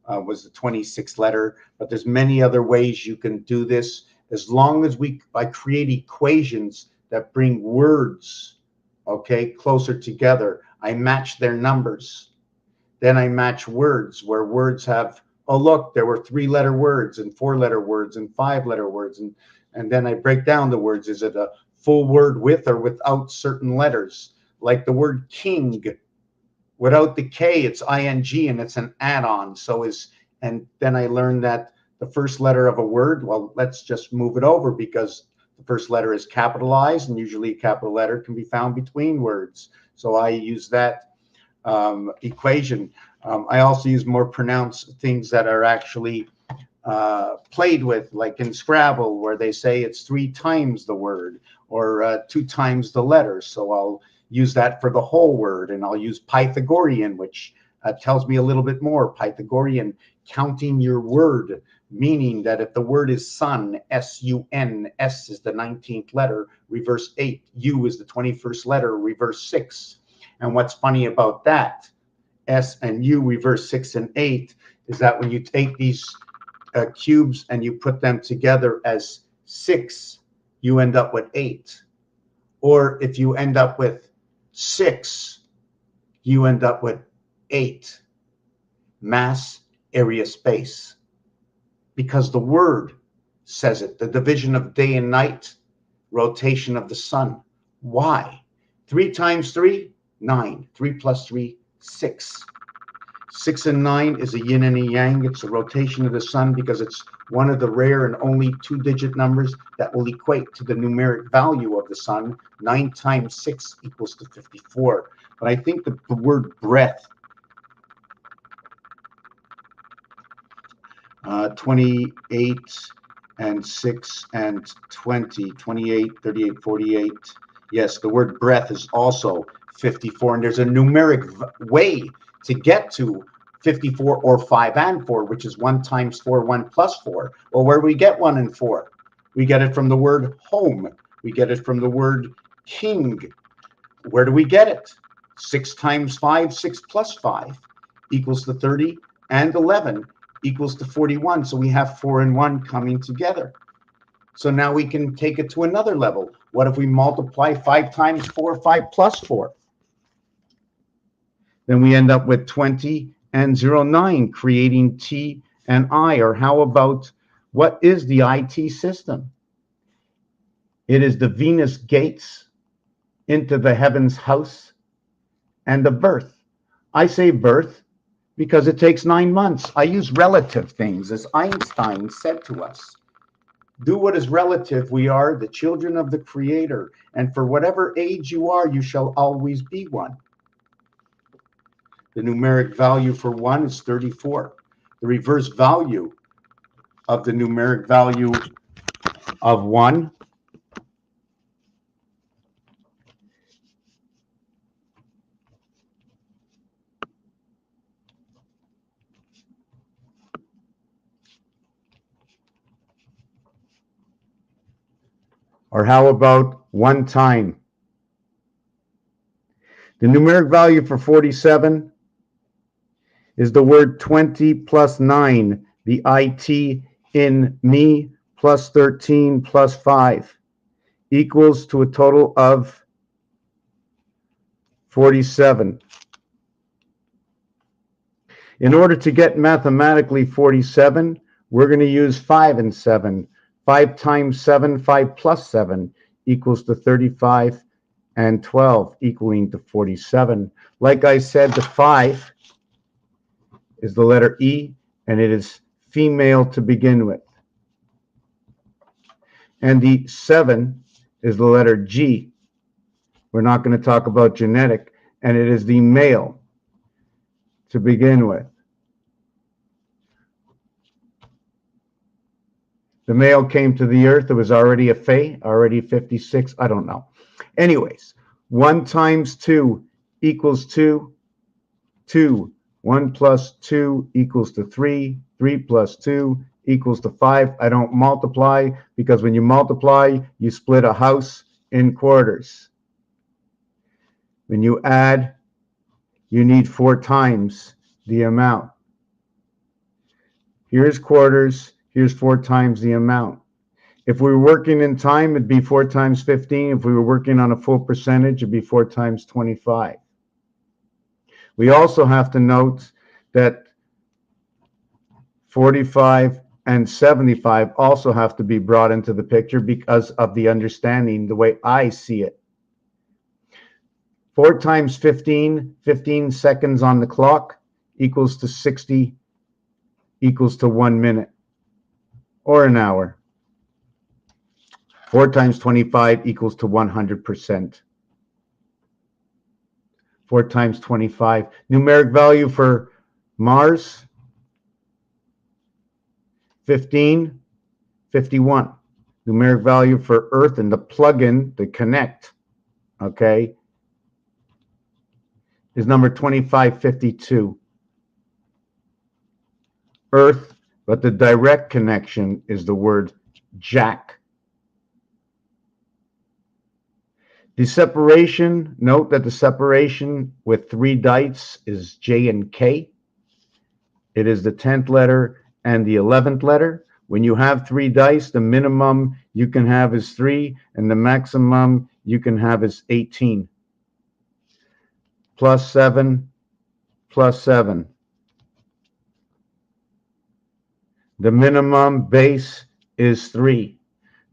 was the 26th letter. But there's many other ways you can do this, as long as I create equations that bring words, okay, closer together. I match their numbers. Then I match words where words have, oh, look, there were 3-letter words and 4-letter words and 5-letter words. And then I break down the words. Is it a full word with or without certain letters? Like the word king, without the K, it's ing, and it's an add-on. And then I learned that the first letter of a word, well, let's just move it over because the first letter is capitalized, and usually a capital letter can be found between words. So I use that equation. I also use more pronounced things that are actually played with, like in Scrabble, where they say it's 3 times the word or 2 times the letter. So I'll use that for the whole word, and I'll use Pythagorean, which tells me a little bit more. Pythagorean, counting your word, meaning that if the word is sun, S-U-N, S is the 19th letter, reverse 8, U is the 21st letter, reverse 6. And what's funny about that, S and U, reverse 6 and 8, is that when you take these cubes and you put them together as 6, you end up with 8. Or if you end up with 6, you end up with 8. Mass, area, space. Because the word says it. The division of day and night, rotation of the sun. Why? 3 times 3? 9. 3 plus 3, 6. 6 and 9 is a yin and a yang. It's a rotation of the sun because it's one of the rare and only 2-digit numbers that will equate to the numeric value of the sun. 9 times 6 equals to 54. But I think the word breath, 28 and 6 and 20, 28, 38, 48. Yes, the word breath is also 54, and there's a numeric way to get to 54 or 5 and 4, which is 1 times 4, 1 plus 4. Well, where do we get 1 and 4? We get it from the word home. We get it from the word king. Where do we get it? 6 times 5, 6 plus 5 equals to 30, and 11 equals to 41. So we have 4 and 1 coming together. So now we can take it to another level. What if we multiply 5 times 4, 5 plus 4? Then we end up with 20 and 09, creating T and I. Or how about, what is the IT system? It is the Venus gates into the heavens house and the birth. I say birth because it takes 9 months. I use relative things, as Einstein said to us. Do what is relative. We are the children of the Creator, and for whatever age you are, you shall always be one. The numeric value for 1 is 34. The reverse value of the numeric value of 1 or how about 1 time? The numeric value for 47 is the word 20 plus 9, the IT in me, plus 13 plus 5, equals to a total of 47. In order to get mathematically 47, we're going to use 5 and 7. 5 times 7, 5 plus 7 equals to 35, and 12 equaling to 47. Like I said, the 5 is the letter E, and it is female to begin with. And the 7 is the letter G. We're not going to talk about genetic, and it is the male to begin with. The male came to the earth. It was already a Fae, already 56. I don't know. Anyways, 1 times 2 equals 2. 2. 1 plus 2 equals to 3. 3 plus 2 equals to 5. I don't multiply because when you multiply, you split a house in quarters. When you add, you need 4 times the amount. Here's quarters. Here's 4 times the amount. If we were working in time, it'd be 4 times 15. If we were working on a full percentage, it'd be 4 times 25. We also have to note that 45 and 75 also have to be brought into the picture because of the understanding, the way I see it. 4 times 15, 15 seconds on the clock equals to 60, equals to 1 minute or an hour. 4 times 25 equals to 100%. 4 times 25. Numeric value for Mars, 15, 51. Numeric value for Earth and the plug-in, the connect, okay, is number 2552. Earth, but the direct connection is the word Jack. The separation, note that the separation with 3 dice is J and K. It is the 10th letter and the 11th letter. When you have 3 dice, the minimum you can have is 3, and the maximum you can have is 18. Plus 7, plus 7. The minimum base is 3.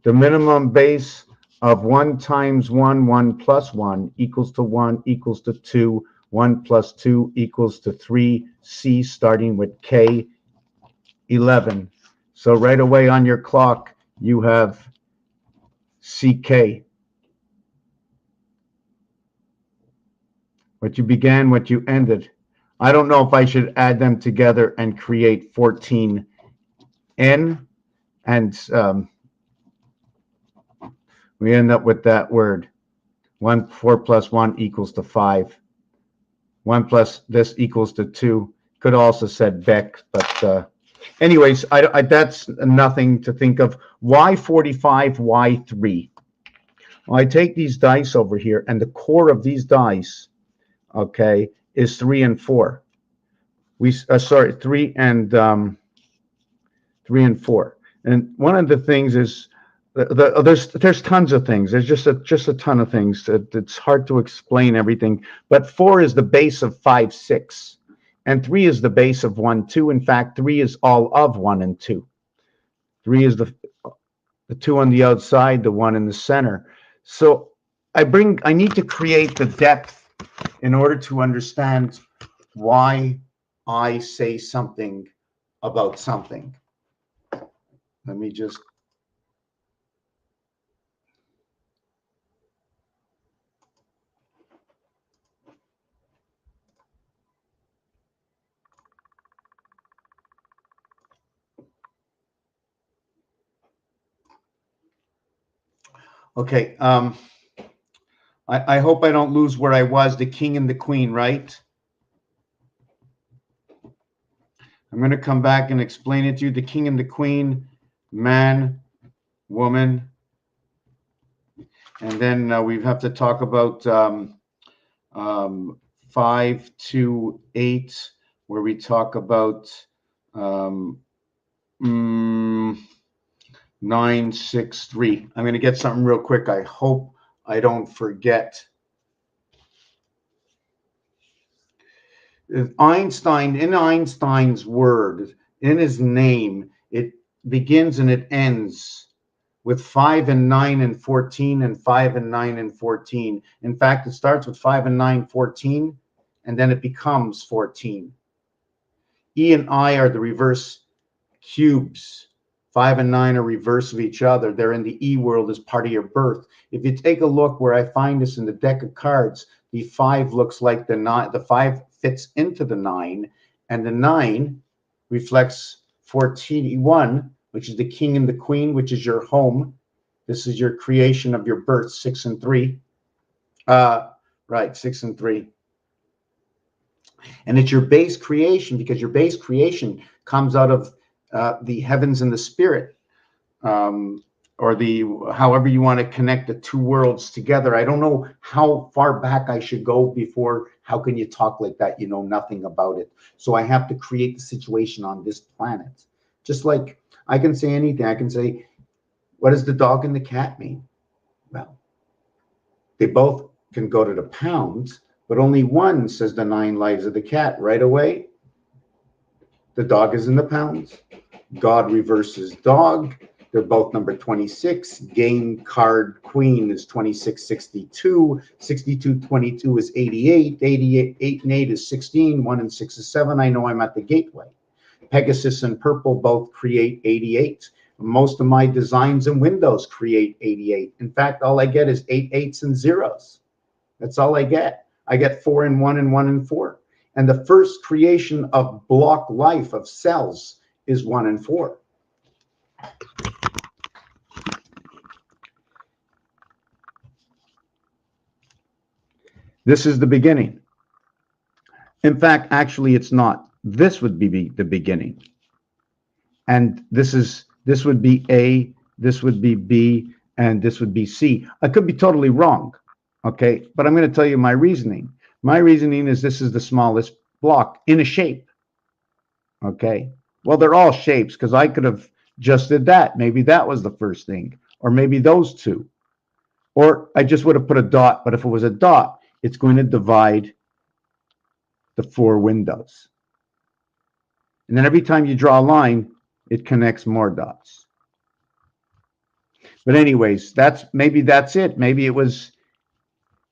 The minimum base of 1 times 1, 1 plus 1 equals to 1 equals to 2. 1 plus 2 equals to 3. C starting with K, 11. So right away on your clock, you have CK. What you began, what you ended. I don't know if I should add them together and create 14N, and we end up with that word. 4 plus 1 equals to 5. 1 plus this equals to 2. Could also said Beck, but anyways, that's nothing to think of. Why 45? Why 3? Well, I take these dice over here, and the core of these dice, okay, is 3 and 4. Sorry, 3 and 4. And one of the things is there's tons of things. There's just a ton of things. It's hard to explain everything. But 4 is the base of 5, 6, and 3 is the base of 1, 2. In fact, 3 is all of 1 and 2. 3 is the 2 on the outside, the 1 in the center. So I need to create the depth in order to understand why I say something about something. Let me just okay. I hope I don't lose where I was, the king and the queen, right? I'm going to come back and explain it to you. The king and the queen, man, woman. And then we have to talk about 5 to 8, where we talk about 9, 6, 3. I'm going to get something real quick. I hope I don't forget. Einstein, in Einstein's word, in his name, it begins and it ends with 5 and 9 and 14 and 5 and 9 and 14. In fact, it starts with 5 and 9, 14, and then it becomes 14. E and I are the reverse cubes 5 and 9 are reverse of each other. They're in the E world as part of your birth. If you take a look where I find this in the deck of cards, the 5 looks like the 9. The 5 fits into the 9, and the 9 reflects 41, which is the king and the queen, which is your home. This is your creation of your birth, 6 and 3. Right, 6 and 3. And it's your base creation, because your base creation comes out of the heavens and the spirit, or the however you want to connect the two worlds together. I don't know how far back I should go before. How can you talk like that? You know nothing about it. So I have to create the situation on this planet. Just like I can say anything. I can say, what does the dog and the cat mean? Well, they both can go to the pounds, but only one says the 9 lives of the cat right away. The dog is in the pounds. God reverses dog. They're both number 26. Game card queen is 2662. 6222 is 88. 8 and 8 is 16. 1 and 6 is 7. I know I'm at the gateway. Pegasus and purple both create 88. Most of my designs and windows create 88. In fact, all I get is 8 8s and 0s. That's all I get. I get 4 and 1 and 1 and 4. And the first creation of block life of cells is 1 and 4. This is the beginning. In fact, actually, it's not. This would be the beginning. And this would be A, this would be B, and this would be C. I could be totally wrong, okay? But I'm going to tell you my reasoning. My reasoning is this is the smallest block in a shape, okay? Well, they're all shapes, because I could have just did that. Maybe that was the first thing, or maybe those two. Or I just would have put a dot, but if it was a dot, it's going to divide the 4 windows. And then every time you draw a line, it connects more dots. But anyways, maybe that's it. Maybe it was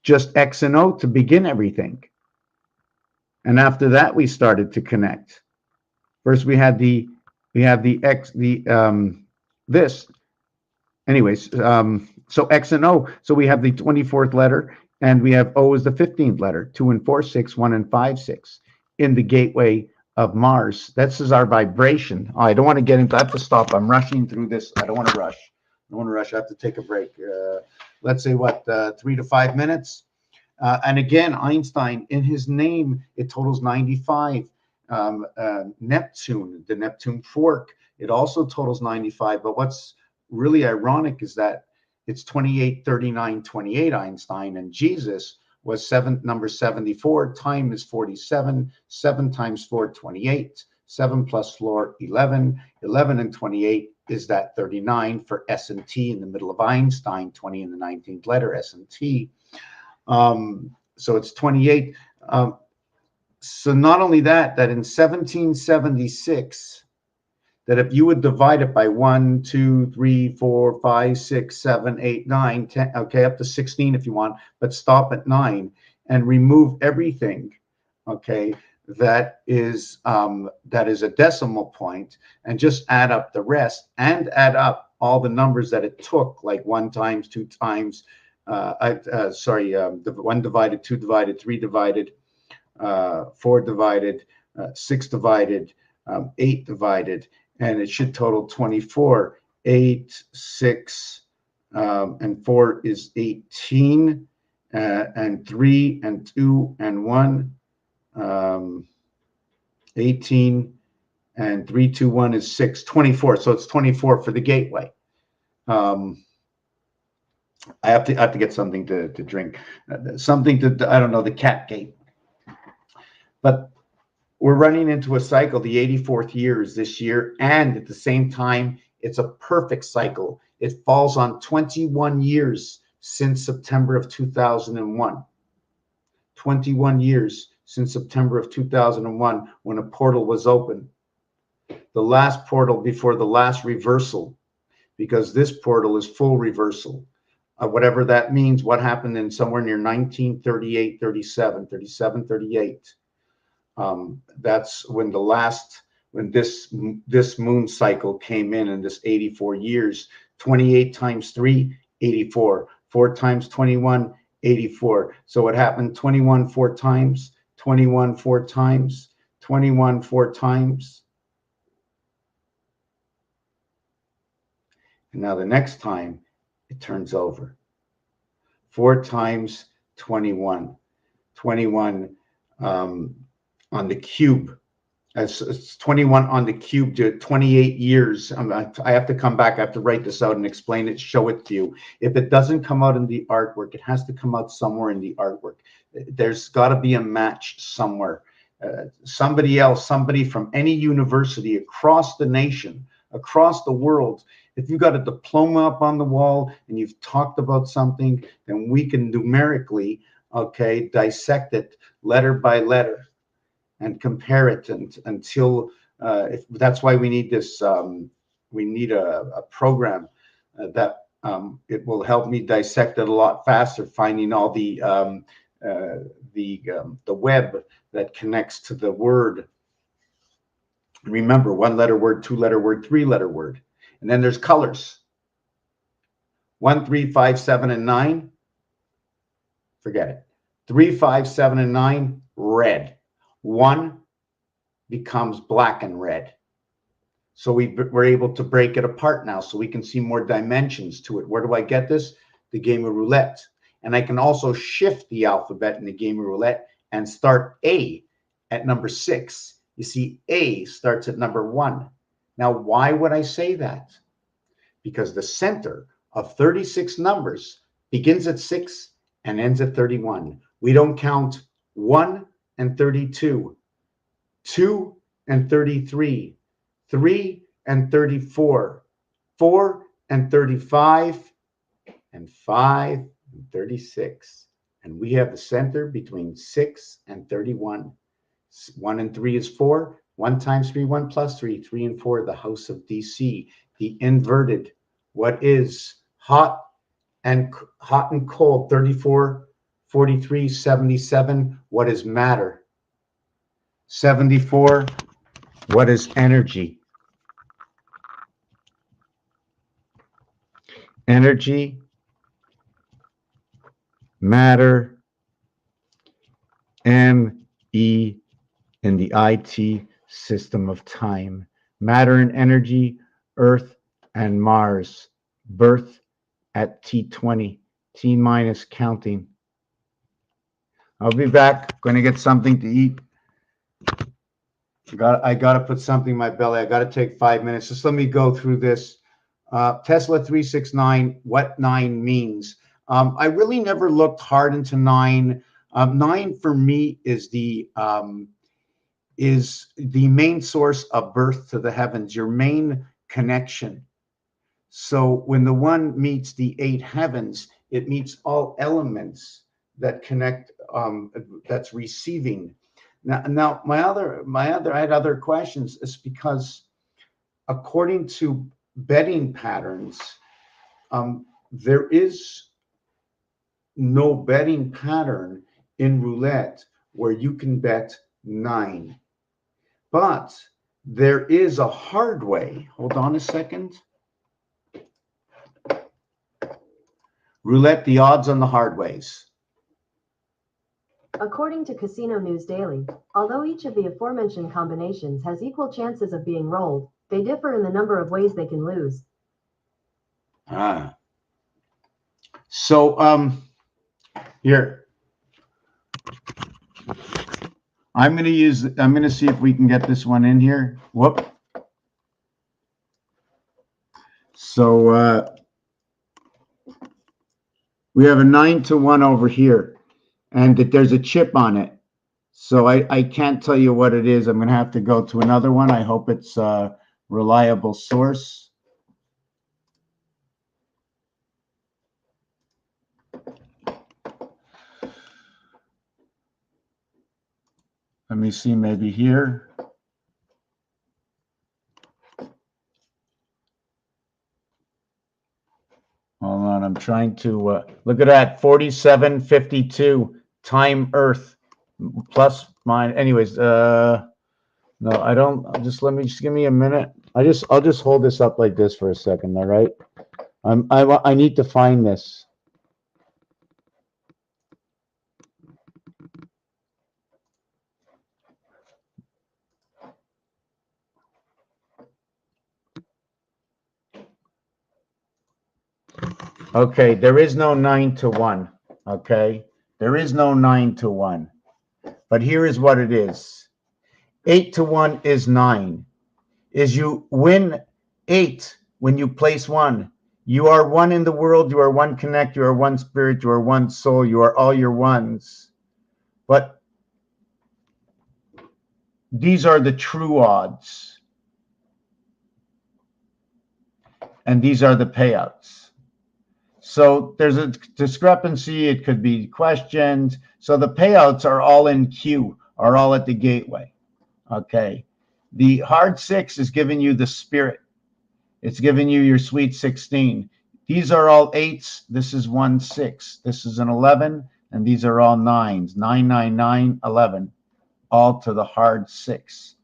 just X and O to begin everything. And after that, we started to connect. First, we had the X, this. Anyways, so X and O. So we have the 24th letter, and we have O as the 15th letter. 2 and 4, 6, 1 and 5, 6 in the gateway of Mars. This is our vibration. Oh, I don't want to get into. I have to stop. I'm rushing through this. I don't want to rush. I don't want to rush. I have to take a break. Let's say 3 to 5 minutes. And again, Einstein, in his name, it totals 95. Neptune, the Neptune fork, it also totals 95. But what's really ironic is that it's 28, 39, 28 Einstein, and Jesus was number 74. Time is 47. 7 times 4, 28. 7 plus 4, 11. 11 and 28 is that 39 for S and T in the middle of Einstein, 20 in the 19th letter, S and T. So it's 28. So not only that in 1776, that if you would divide it by 1, 2, 3, 4, 5, 6, 7, 8, 9, 10, okay, up to 16 if you want, but stop at 9 and remove everything, okay, that is a decimal point, and just add up the rest and add up all the numbers that it took, like 1 times, 2 times, the 1 divided, 2 divided, 3 divided, 4 divided, 6 divided, 8 divided, and it should total 24. 8, 6, and 4 is 18, and 3 and 2 and 1, 18, and 3, 2, 1 is 6, 24. So it's 24 for the gateway. I have to get something to drink, something to, I don't know, the cat gate. But we're running into a cycle, the 84th year is this year, and at the same time, it's a perfect cycle. It falls on 21 years since September of 2001. 21 years since September of 2001, when a portal was open. The last portal before the last reversal, because this portal is full reversal. Whatever that means, what happened in somewhere near 1938, 37, 38. That's when the last when this moon cycle came in this 84 years. 28 times 3, 84. 4 times 21, 84. So what happened? 21 4 times, 21 4 times, 21 4 times. And now the next time it turns over. 4 times 21. 21 on the cube. It's 21 on the cube to 28 years. I have to come back. I have to write this out and explain it, show it to you. If it doesn't come out in the artwork, it has to come out somewhere in the artwork. There's got to be a match somewhere. Somebody else, somebody from any university across the nation, across the world, if you've got a diploma up on the wall and you've talked about something, then we can numerically, okay, dissect it letter by letter and compare it until that's why we need this. We need a program that it will help me dissect it a lot faster, finding all the web that connects to the word. Remember, 1-letter word, 2-letter word, 3-letter word, and then there's colors. 1, 3, 5, 7, and 9. Forget it. 3, 5, 7, and 9. Red. 1 becomes black and red. So we're able to break it apart now so we can see more dimensions to it. Where do I get this? The game of roulette. And I can also shift the alphabet in the game of roulette and start A at number 6. You see, A starts at number 1. Now, why would I say that? Because the center of 36 numbers begins at 6 and ends at 31. We don't count 1 and 32, 2 and 33, 3 and 34, 4 and 35, and 5 and 36. And we have the center between 6 and 31. 1 and 3 is 4. 1 times 3, 1 plus 3, 3 and 4, the house of DC. The inverted, what is hot and cold, 34, 43, 77, what is matter? 74, what is energy? Energy, matter, M-E in the IT system of time. Matter and energy, Earth and Mars. Birth at T20, T minus counting. I'll be back. Going to get something to eat. I got to put something in my belly. I got to take 5 minutes. Just let me go through this. Tesla 369, what 9 means. I really never looked hard into 9. 9 for me is the main source of birth to the heavens, your main connection. So when the 1 meets the 8 heavens, it meets all elements that connect, that's receiving. Now I had other questions. It's because according to betting patterns, there is no betting pattern in roulette where you can bet 9. But there is a hard way. Hold on a second. Roulette, the odds on the hard ways. According to Casino News Daily, although each of the aforementioned combinations has equal chances of being rolled, they differ in the number of ways they can lose. So here. I'm going to see if we can get this one in here. Whoop. So we have a 9-1 over here, and there's a chip on it. So I can't tell you what it is. I'm going to have to go to another one. I hope it's a reliable source. Let me see, maybe here. Hold on, I'm trying to look at that. 4752 time Earth plus mine. Anyways, No, I don't. Just give me a minute. I'll just hold this up like this for a second. All right. I need to find this. Okay, there is no 9 to 1. Okay, there is no 9 to 1. But here is what it is. 8 to 1 is 9. Is you win 8 when you place 1. You are one in the world. You are one connect. You are one spirit. You are one soul. You are all your ones. But these are the true odds. And these are the payouts. So there's a discrepancy. It could be questioned. So the payouts are all in queue, are all at the gateway. Okay. The hard 6 is giving you the spirit. It's giving you your sweet 16. These are all 8s. This is 1 6. This is an 11. And these are all 9s. 9 9 9 11. All to the hard 6.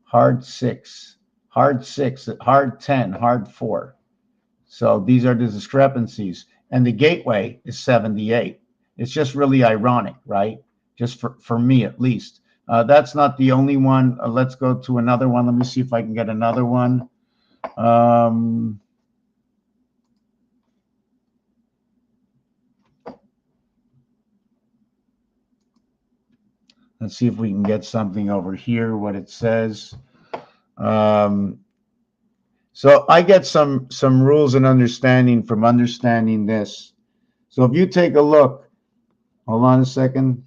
Hard 6. Hard 6. Hard 10. Hard 4. So these are the discrepancies. And the gateway is 78. It's just really ironic, right? Just for me, at least. That's not the only one. Let's go to another one. Let me see if I can get another one. Let's see if we can get something over here, what it says. So I get some rules and understanding from understanding this. So if you take a look, hold on a second.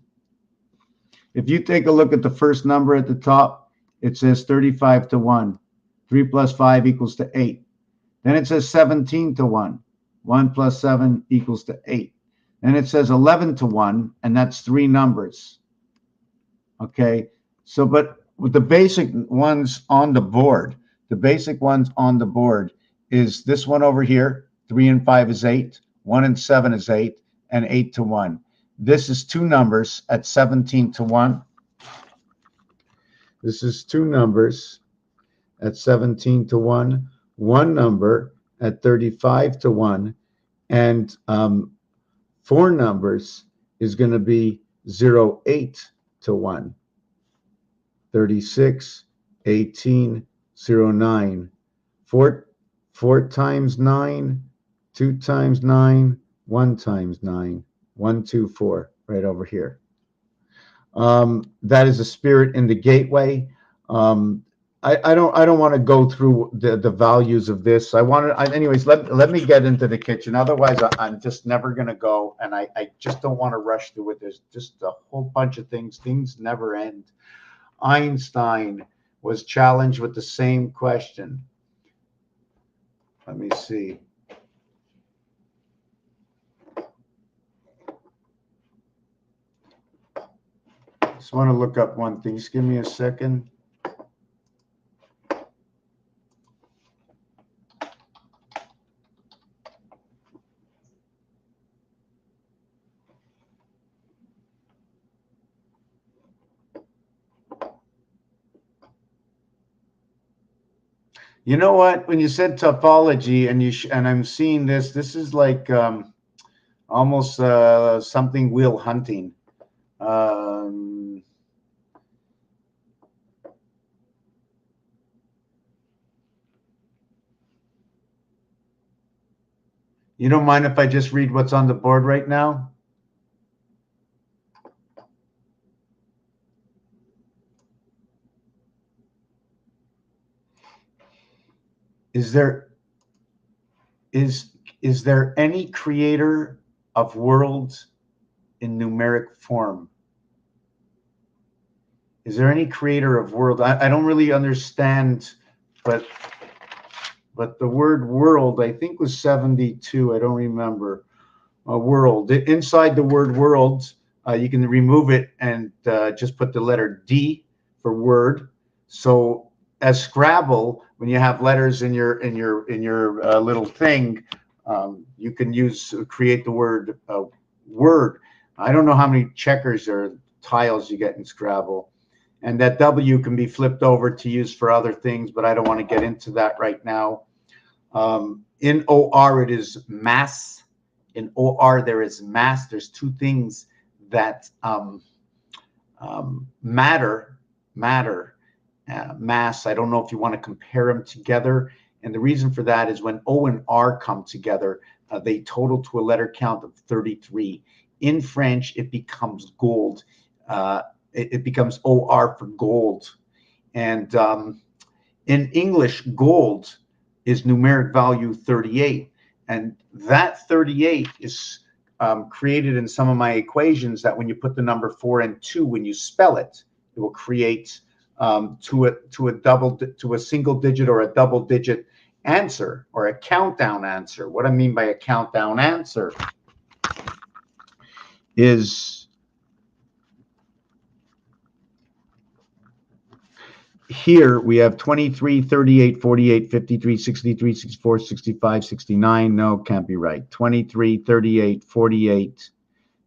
If you take a look at the first number at the top, it says 35 to 1. 3 plus 5 equals to 8. Then it says 17 to 1. 1 plus 7 equals to 8. Then it says 11 to 1, and that's 3 numbers. Okay, so but with the basic ones on the board, is this one over here. 3 and 5 is 8. 1 and 7 is 8, and 8 to 1. This is 2 numbers at 17 to 1. This is 2 numbers at 17 to 1. 1 number at 35 to 1, and 4 numbers is going to be 0, 8 to 1. 36, 18, 0, 9. 4 times 9, 2 times 9, 1 times 9. 1, 2, 4, right over here. That is a spirit in the gateway. I don't want to go through the values of this. Anyways, let me get into the kitchen. Otherwise, I'm just never going to go, and I just don't want to rush through it. There's just a whole bunch of things. Things never end. Einstein was challenged with the same question. Let me see. Just want to look up one thing. Just give me a second. You know what? When you said topology, and I'm seeing this, this is like almost something wheel hunting. You don't mind if I just read what's on the board right now? Is there any creator of worlds in numeric form? Is there any creator of world? I don't really understand, but the word world, I think, was 72. I don't remember. A world. Inside the word world, you can remove it and just put the letter D for word. So as Scrabble, when you have letters in your little thing, you can create the word word. I don't know how many checkers or tiles you get in Scrabble. And that W can be flipped over to use for other things, but I don't want to get into that right now. In OR, it is mass. In OR, there is mass. There's two things that matter. Mass. I don't know if you want to compare them together. And the reason for that is when O and R come together, they total to a letter count of 33. In French, it becomes gold. It becomes OR for gold. And in English, gold is numeric value 38. And that 38 is created in some of my equations that when you put the number 4 and 2, when you spell it, it will create to a single digit or a double digit answer or a countdown answer. What I mean by a countdown answer is here we have 23, 38, 48, 53, 63, 64, 65, 69. No, can't be right. 23, 38, 48,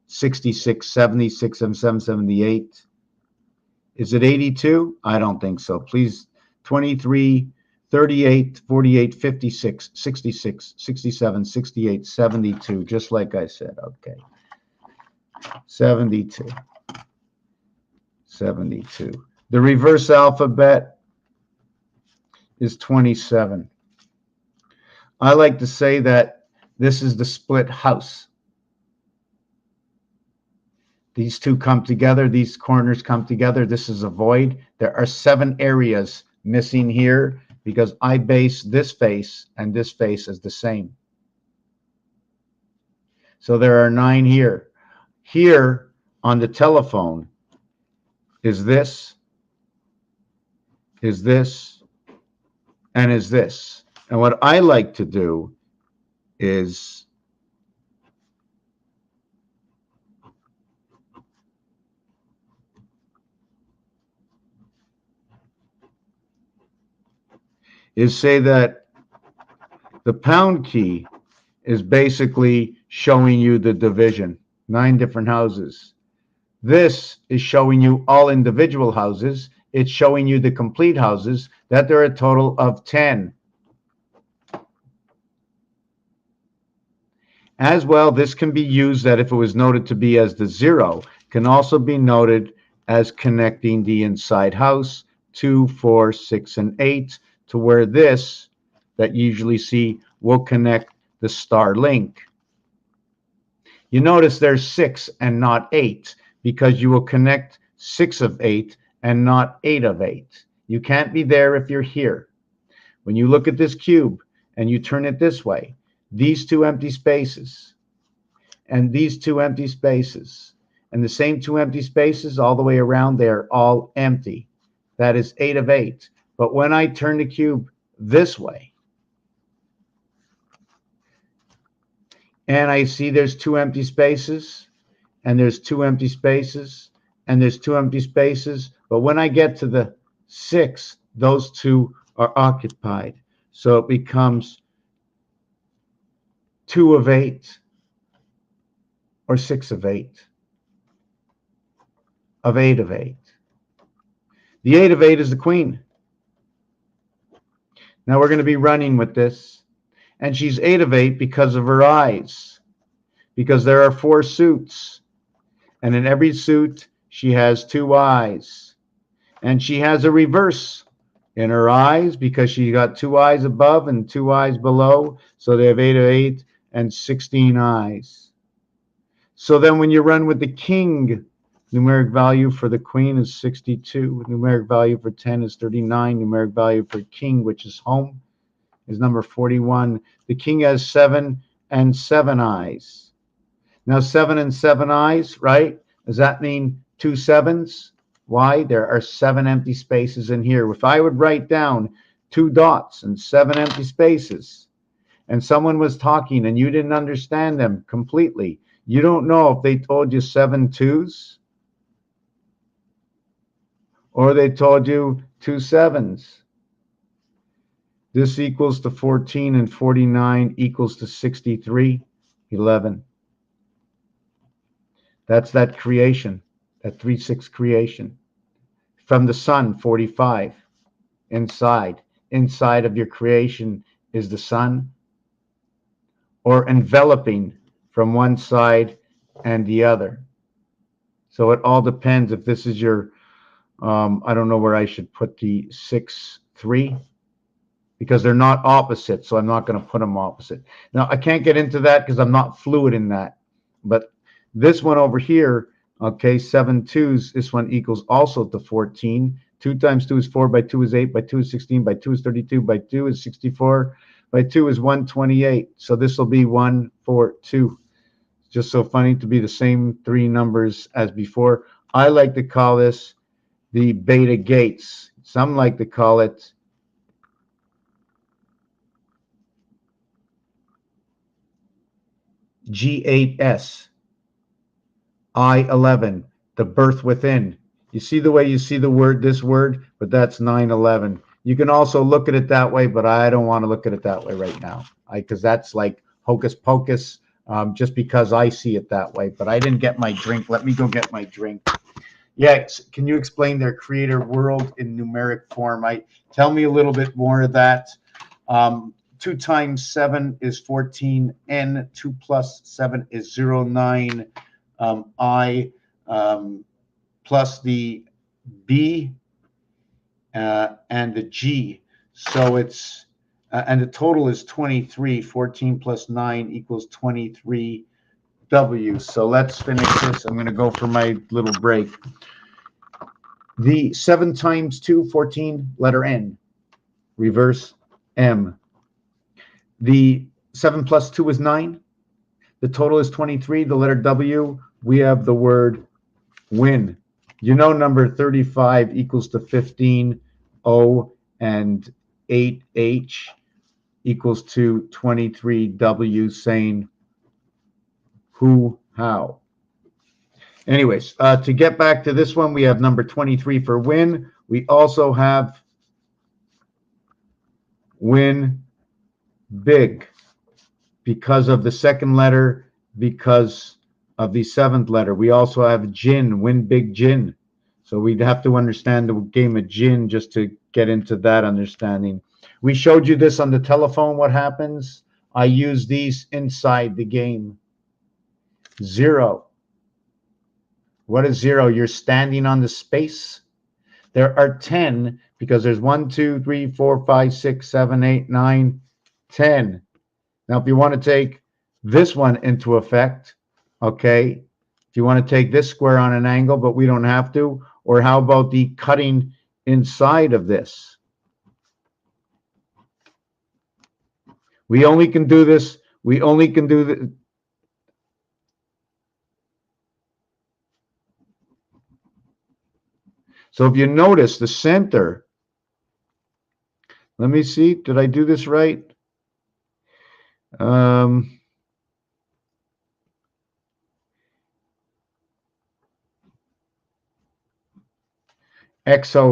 66, 76, 77, 78. Is it 82? I don't think so. Please, 23, 38, 48, 56, 66, 67, 68, 72, just like I said. Okay. 72. 72. The reverse alphabet is 27. I like to say that this is the split house. These two come together. These corners come together. This is a void. There are 7 areas missing here because I base this face and this face as the same. So there are 9 here. Here on the telephone is this, and is this. And what I like to do is say that the pound key is basically showing you the division, 9 different houses. This is showing you all individual houses. It's showing you the complete houses, that there are a total of 10. As well, this can be used that if it was noted to be as the 0, can also be noted as connecting the inside house, 2, 4, 6, and 8, to where this, that you usually see, will connect the star link. You notice there's 6 and not 8, because you will connect 6 of 8 and not 8 of 8. You can't be there if you're here. When you look at this cube and you turn it this way, these 2 empty spaces and these 2 empty spaces and the same 2 empty spaces all the way around, they're all empty. That is 8 of 8. But when I turn the cube this way and I see there's 2 empty spaces and there's 2 empty spaces and there's 2 empty spaces, but when I get to the 6, those 2 are occupied. So it becomes 2 of 8 or 6 of 8 of 8 of 8. The 8 of 8 is the queen. Now we're going to be running with this. And she's 8 of 8 because of her eyes. Because there are 4 suits. And in every suit, she has 2 eyes. And she has a reverse in her eyes because she got 2 eyes above and 2 eyes below. So they have 8 of 8 and 16 eyes. So then when you run with the king, numeric value for the queen is 62. Numeric value for 10 is 39. Numeric value for king, which is home, is number 41. The king has 7 and 7 eyes. Now 7 and 7 eyes, right? Does that mean 2 7s? Why? There are 7 empty spaces in here. If I would write down 2 dots and 7 empty spaces, and someone was talking and you didn't understand them completely, you don't know if they told you 7 2s or they told you 2 7s. This equals to 14 and 49 equals to 63, 11. That's that creation, that 3-6 creation. from the sun, 45. Inside of your creation is the sun, or enveloping from one side and the other. So it all depends if this is your, I don't know where I should put the 6, 3, because they're not opposite, so I'm not going to put them opposite. Now, I can't get into that because I'm not fluid in that. But this one over here, okay, 7 2s, this one equals also to 14. 2 times 2 is 4, by 2 is 8, by 2 is 16, by 2 is 32, by 2 is 64, by 2 is 128. So this will be 1, 4, 2. Just so funny to be the same 3 numbers as before. I like to call this the beta gates. Some like to call it G8S, I11, the birth within. You see the way you see the word, this word, but that's 9/11. You can also look at it that way, but I don't want to look at it that way right now, because that's like hocus pocus, just because I see it that way. But I didn't get my drink. Let me go get my drink. Yeah, can you explain their creator world in numeric form? Tell me a little bit more of that. 2 times 7 is 14. N 2 plus 7 is 0, 9. I plus the B and the G. So it's and the total is 23. 14 plus 9 equals 23 W. So let's finish this. I'm going to go for my little break. The 7 times 2, 14, letter N. Reverse M. The 7 plus 2 is 9. The total is 23. The letter W, we have the word win. You know number 35 equals to 15. O and 8H equals to 23W, saying who, how. Anyways, to get back to this one, we have number 23 for win. We also have win big because of the second letter, because of the 7th letter. We also have gin, win big gin. So we'd have to understand the game of gin just to get into that understanding. We showed you this on the telephone, what happens. I use these inside the game. 0. What is 0? You're standing on the space. There are 10 because there's 1, 2, 3, 4, 5, 6, 7, 8, 9, 10. Now, if you want to take this one into effect, okay, if you want to take this square on an angle, but we don't have to, or how about the cutting inside of this? We only can do this. We only can do this. So if you notice the center, let me see, did I do this right? XO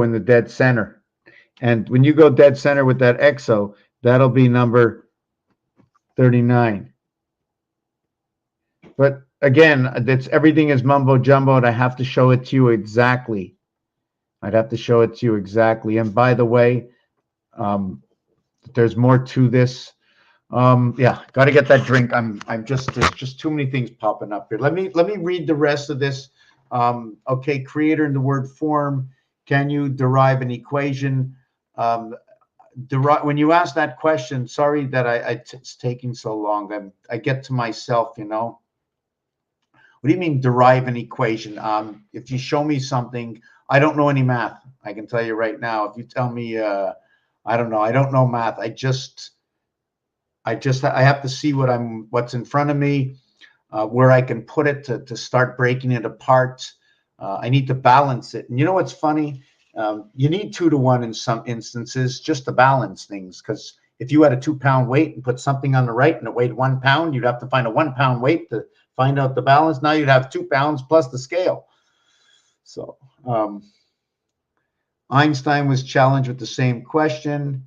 in the dead center. And when you go dead center with that XO, that'll be number 39. But again, everything is mumbo jumbo, and I have to show it to you exactly. I'd have to show it to you exactly. And by the way, there's more to this. Yeah, got to get that drink. There's just too many things popping up here. Let me read the rest of this. Okay, creator in the word form. Can you derive an equation? When you ask that question, sorry that it's taking so long. I get to myself, you know. What do you mean derive an equation? If you show me something, I don't know any math. I can tell you right now. If you tell me, I don't know. I don't know math. I have to see what's in front of me, where I can put it to start breaking it apart. I need to balance it. And you know what's funny? You need 2 to 1 in some instances just to balance things. Because if you had a 2-pound weight and put something on the right and it weighed 1 pound, you'd have to find a 1-pound weight to find out the balance. Now you'd have 2 pounds plus the scale. So Einstein was challenged with the same question.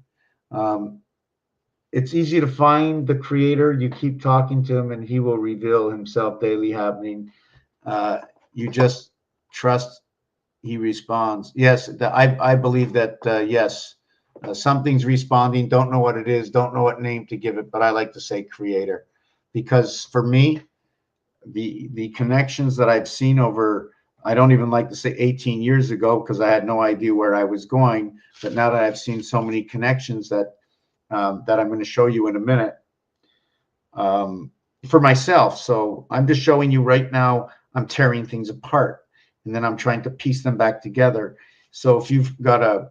It's easy to find the creator. You keep talking to him and he will reveal himself daily happening. You just trust He responds. Yes, I believe that, yes, something's responding. Don't know what it is. Don't know what name to give it, but I like to say creator, because for me, the connections that I've seen over, I don't even like to say 18 years ago because I had no idea where I was going. But now that I've seen so many connections that I'm going to show you in a minute, for myself. So I'm just showing you right now, I'm tearing things apart and then I'm trying to piece them back together. So if you've got a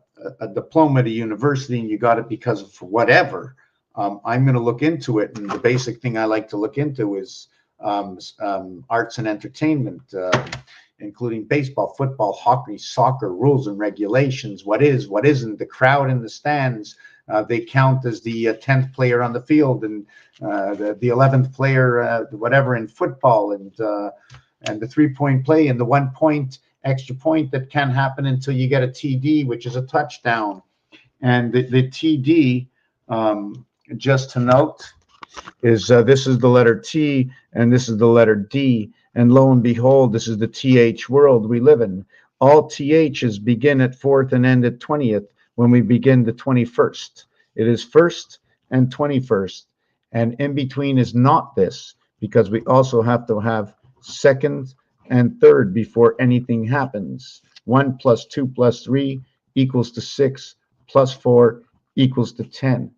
diploma at a university and you got it because of whatever, I'm going to look into it. And the basic thing I like to look into is arts and entertainment, including baseball, football, hockey, soccer, rules and regulations. What is, what isn't, the crowd in the stands. They count as the 10th player on the field and the 11th player, whatever, in football, and the 3-point play and the 1 point extra point that can happen until you get a TD, which is a touchdown. And the TD, just to note, is this is the letter T and this is the letter D. And lo and behold, this is the TH world we live in. All THs begin at 4th and end at 20th when we begin the 21st. It is 1st and 21st. And in between is not this, because we also have to have 2nd and 3rd before anything happens. 1 plus 2 plus 3 equals to 6 plus 4 equals to 10.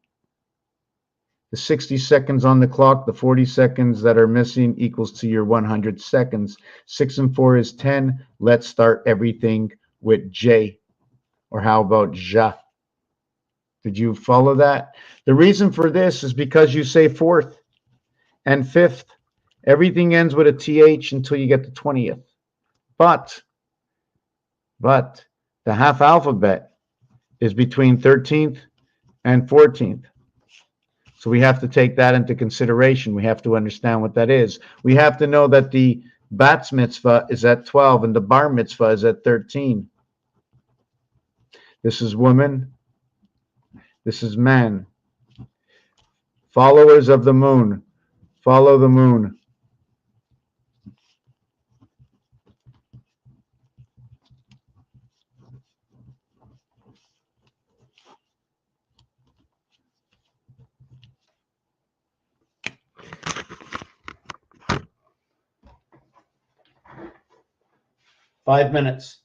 The 60 seconds on the clock, the 40 seconds that are missing equals to your 100 seconds. 6 and 4 is 10. Let's start everything with J. Or how about Ja? Did you follow that? The reason for this is because you say 4th and 5th. Everything ends with a TH until you get to 20th. But the half alphabet is between 13th and 14th. So we have to take that into consideration. We have to understand what that is. We have to know that the Bat mitzvah is at 12 and the Bar mitzvah is at 13. This is woman. This is man. Followers of the moon. Follow the moon. Five minutes.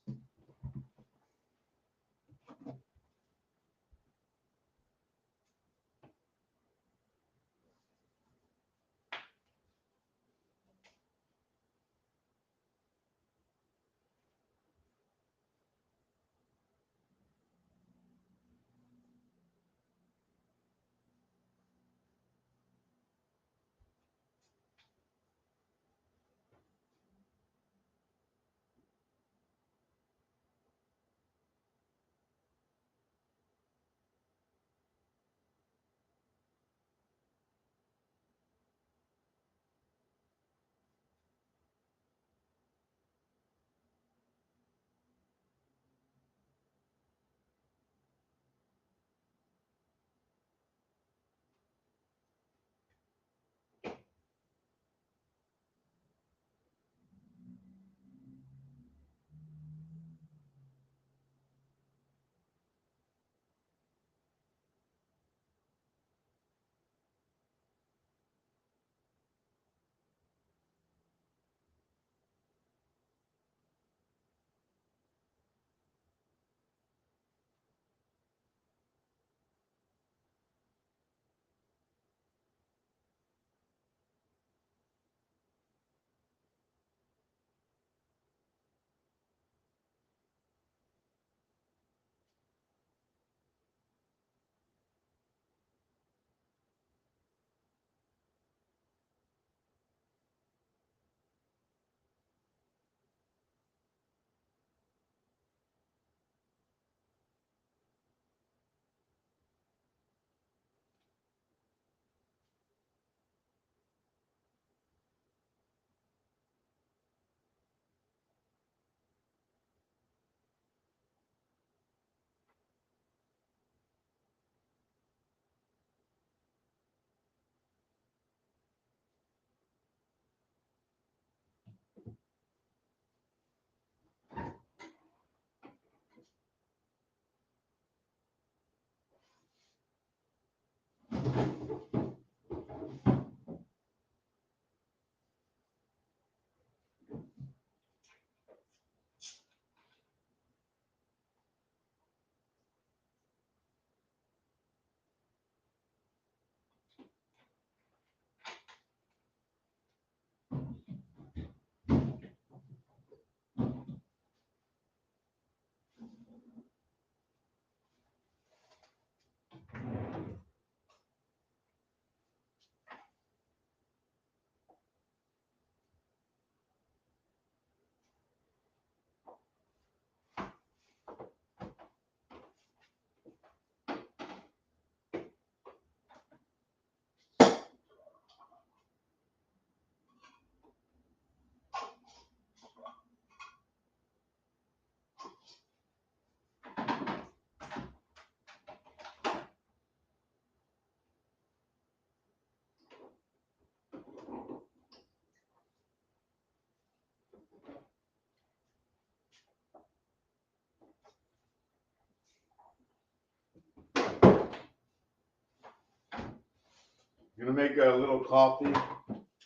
I'm gonna make a little coffee.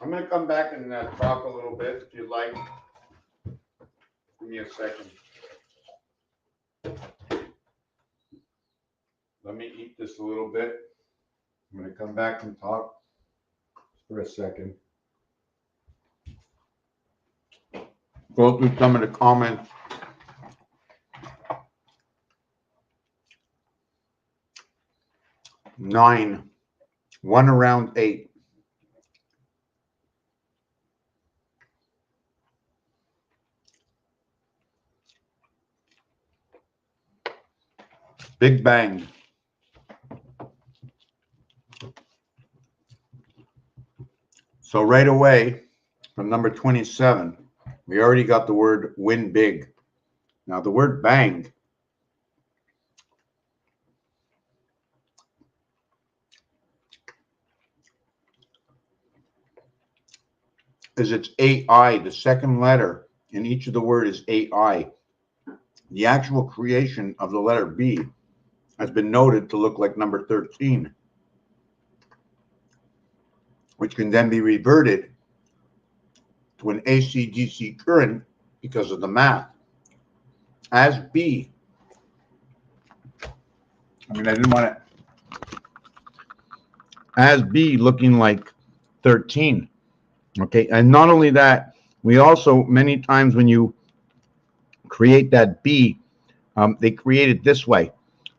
I'm gonna come back and talk a little bit if you'd like. Give me a second. Let me eat this a little bit. I'm gonna come back and talk for a second. Go through some of the comments. Nine, one around 8. Big Bang. So right away, from number 27, we already got the word win big. Now the word bang is its AI. The second letter in each of the word is AI. The actual creation of the letter B has been noted to look like number 13, which can then be reverted to an AC/DC current because of the math. As B, I didn't want it. As B looking like 13. Okay, and not only that, we also, many times when you create that B, they create it this way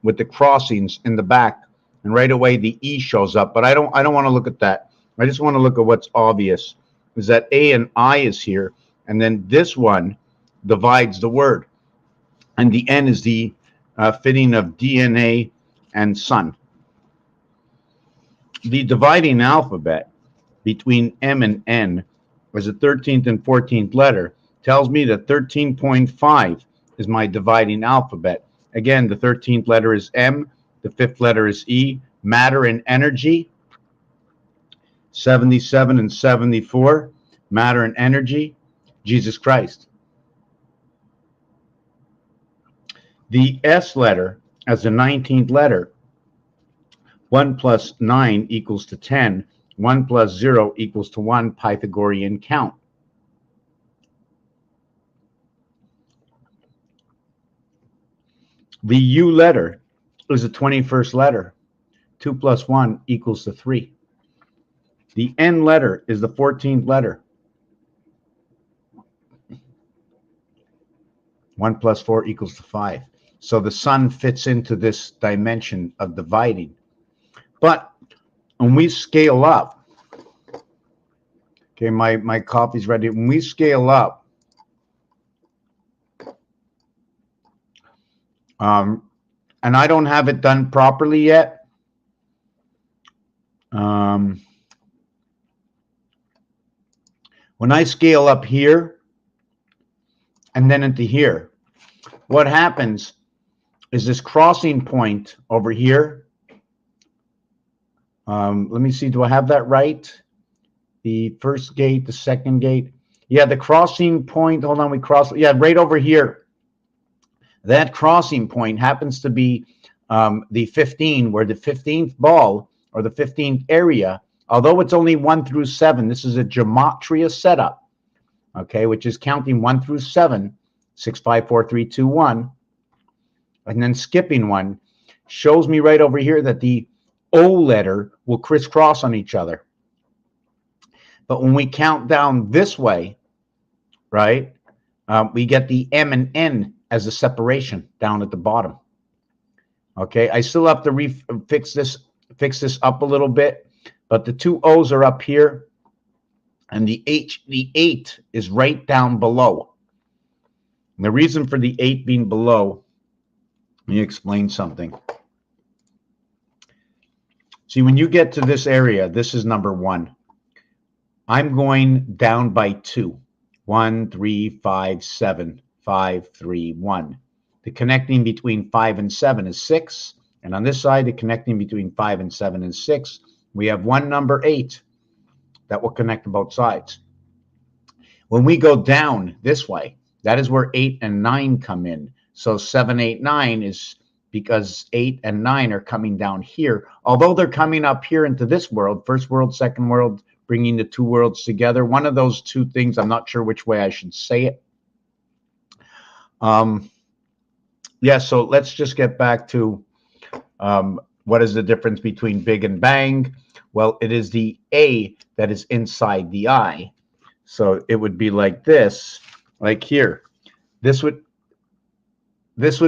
with the crossings in the back, and right away the E shows up. But I don't want to look at that. I just want to look at what's obvious, is that A and I is here, and then this one divides the word, and the N is the fitting of DNA and sun. The dividing alphabet between M and N as the 13th and 14th letter tells me that 13.5 is my dividing alphabet. Again, the 13th letter is M, the 5th letter is E. Matter and energy, 77 and 74. Matter and energy, Jesus Christ. The S letter as the 19th letter, 1 plus 9 equals to 10. 1 plus 0 equals to 1, Pythagorean count. The U letter is the 21st letter. 2 plus 1 equals to 3. The N letter is the 14th letter. 1 plus 4 equals to 5. So the sun fits into this dimension of dividing. But when we scale up, okay, my coffee's ready. When we scale up, and I don't have it done properly yet. When I scale up here and then into here, what happens is this crossing point over here. Let me see, do I have that right? The first gate, the second gate. Yeah, the crossing point, hold on, we cross, yeah, right over here. That crossing point happens to be the 15, where the 15th ball or the 15th area, although it's only 1 through 7, this is a gematria setup, okay, which is counting 1 through 7, 6, 5, 4, 3, 2, 1, and then skipping 1, shows me right over here that the O letter will crisscross on each other. But when we count down this way, right, we get the M and N as a separation down at the bottom. Okay, I still have to fix this up a little bit, but the 2 O's are up here, and the 8 is right down below. And the reason for the 8 being below, let me explain something. See, when you get to this area, this is number 1. I'm going down by 2. 1, 3, 5, 7, 5, 3, 1. The connecting between 5 and 7 is 6. And on this side, the connecting between 5 and 7 is 6. We have one number 8 that will connect to both sides. When we go down this way, that is where 8 and 9 come in. So 7, 8, 9 is because 8 and 9 are coming down here. Although they're coming up here into this world, first world, second world, bringing the two worlds together. One of those two things, I'm not sure which way I should say it. Yeah, so let's just get back to what is the difference between big and bang? Well, it is the A that is inside the I. So it would be like this, like here. This would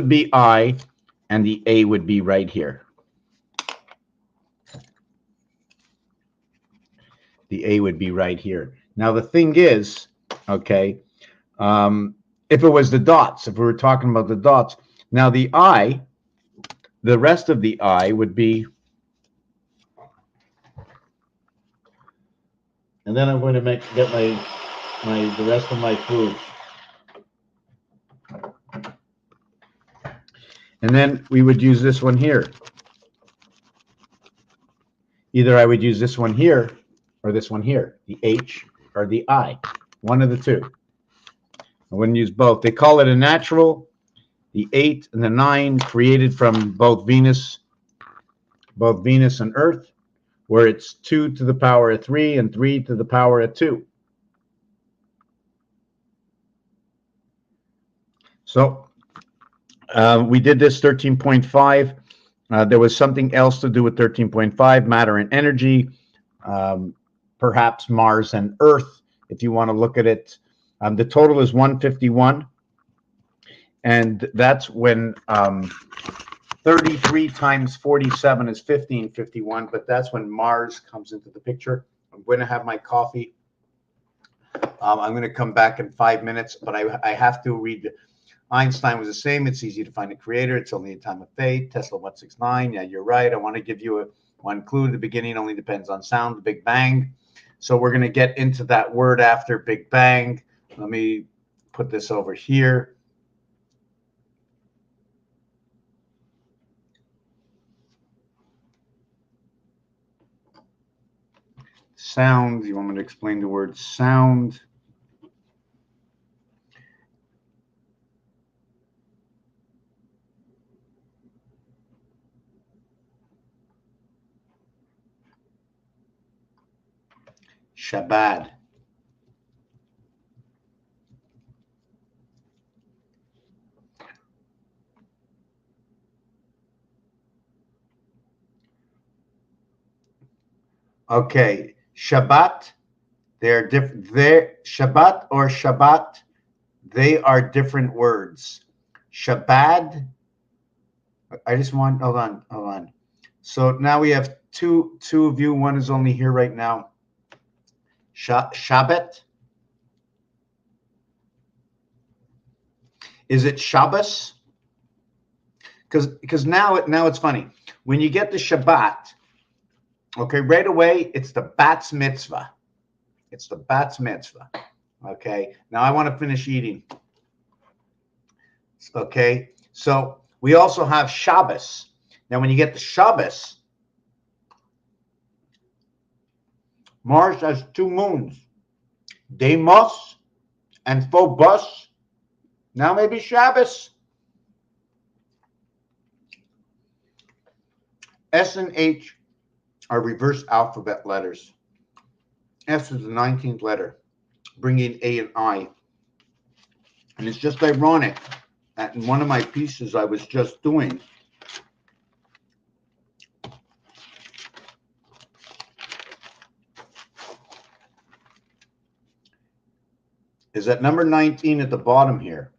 be I, and the A would be right here. The A would be right here. Now the thing is, okay, if it was the dots, if we were talking about the dots, now the I, the rest of the I would be, and then I'm going to get the rest of my food. And then we would use this one here. Either I would use this one here or this one here, the H or the I, one of the two. I wouldn't use both. They call it a natural, the 8 and the 9 created from both Venus and Earth, where it's 2 to the power of 3 and 3 to the power of 2. So we did this 13.5. There was something else to do with 13.5, matter and energy, perhaps Mars and Earth, if you want to look at it. The total is 151. And that's when 33 times 47 is 1551, but that's when Mars comes into the picture. I'm going to have my coffee. I'm going to come back in 5 minutes, but I have to read. Einstein was the same. It's easy to find a creator. It's only a time of fate. Tesla 169. Yeah, you're right. I want to give you one clue. The beginning only depends on sound. The Big Bang. So we're going to get into that word after Big Bang. Let me put this over here. Sound. You want me to explain the word sound? Shabbat. Okay, Shabbat. They're different. Shabbat or Shabbat. They are different words. Shabbat. I just want. Hold on. So now we have two of you. One is only here right now. Shabbat. Is it Shabbos? Because now it's funny. When you get the Shabbat, okay, right away it's the Bat's Mitzvah. It's the Bat's Mitzvah. Okay. Now I want to finish eating. Okay. So we also have Shabbos. Now when you get the Shabbos, Mars has two moons, Deimos and Phobos. Now maybe Shabbos. S and H are reverse alphabet letters. S is the 19th letter, bringing A and I. And it's just ironic that in one of my pieces I was just doing, is that number 19 at the bottom here.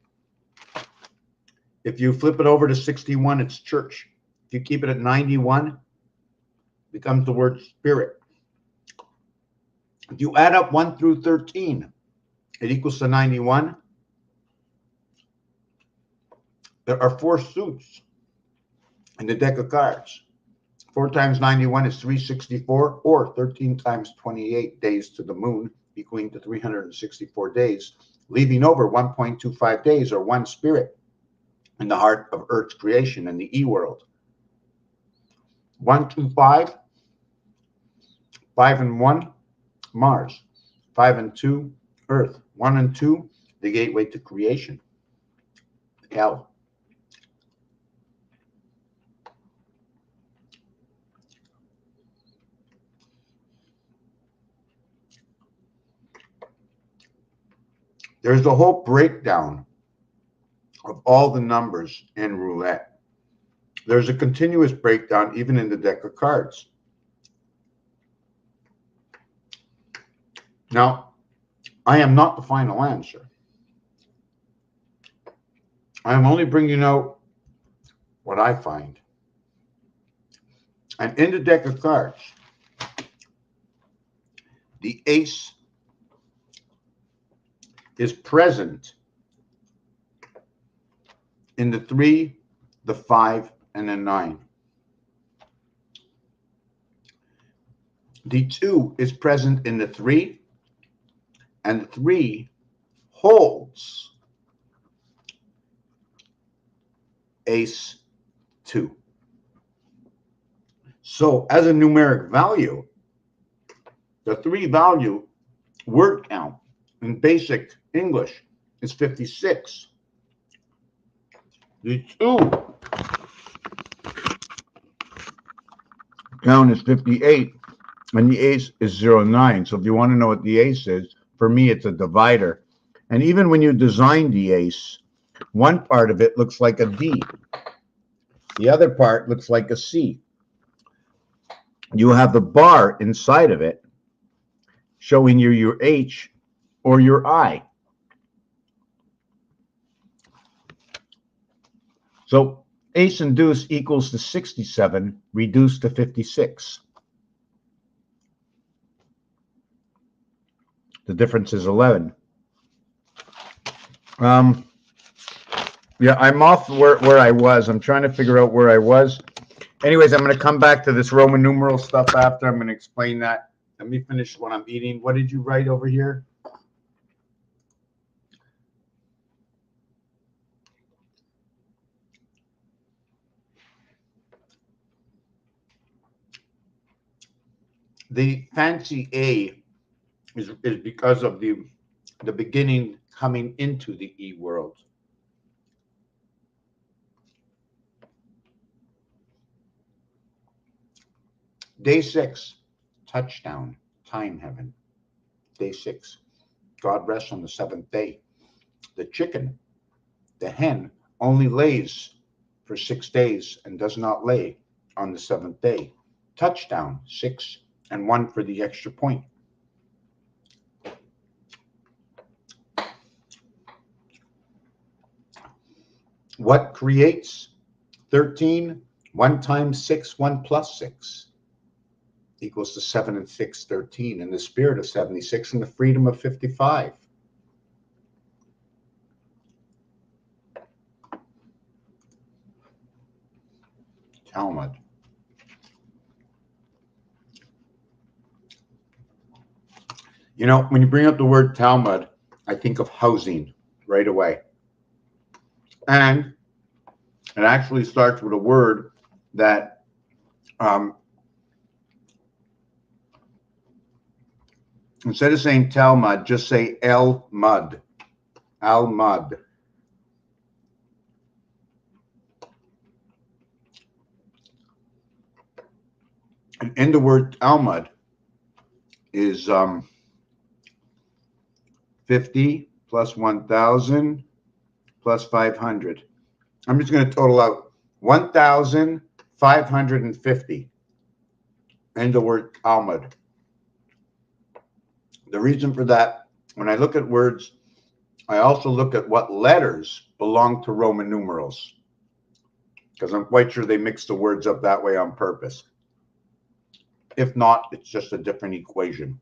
If you flip it over to 61, it's church. If you keep it at 91, it becomes the word spirit. If you add up 1 through 13, it equals to 91. There are 4 suits in the deck of cards. 4 times 91 is 364, or 13 times 28 days to the moon, equaling to 364 days, leaving over 1.25 days, or 1 spirit, in the heart of Earth's creation in the E world. 1, 2, 5. 5 and 1, Mars. 5 and 2, earth. 1 and 2, the gateway to creation. Hell. There's the whole breakdown of all the numbers in roulette. There's a continuous breakdown even in the deck of cards. Now, I am not the final answer. I am only bringing out what I find. And in the deck of cards, the ace is present in the 3, the 5, and the 9. The 2 is present in the 3, and the 3 holds ace 2. So as a numeric value, the 3 value word count in basic English is 56. The 2 count is 58, and the ace is 09. So if you want to know what the ace is, for me, it's a divider. And even when you design the ace, one part of it looks like a D. The other part looks like a C. You have the bar inside of it showing you your H or your I. So ace and deuce equals to 67 reduced to 56. The difference is 11. Yeah, I'm off where I was. I'm trying to figure out where I was. Anyways, I'm going to come back to this Roman numeral stuff after. I'm going to explain that. Let me finish what I'm eating. What did you write over here? The fancy A is because of the beginning coming into the E world. Day 6, touchdown, time heaven. Day 6, God rests on the 7th day. The chicken, the hen, only lays for 6 days and does not lay on the 7th day. Touchdown, 6 and 1 for the extra point. What creates 13? 1 times 6, 1 plus 6 equals to 7 and 6, 13. In the spirit of 76 and the freedom of 55. Talmud. You know, when you bring up the word Talmud, I think of housing right away. And it actually starts with a word that instead of saying Talmud, just say El-Mud. Al-Mud. And in the word Talmud is 50 plus 1,000 plus 500. I'm just going to total out 1,550 in the word Talmud. The reason for that, when I look at words, I also look at what letters belong to Roman numerals, because I'm quite sure they mix the words up that way on purpose. If not, it's just a different equation.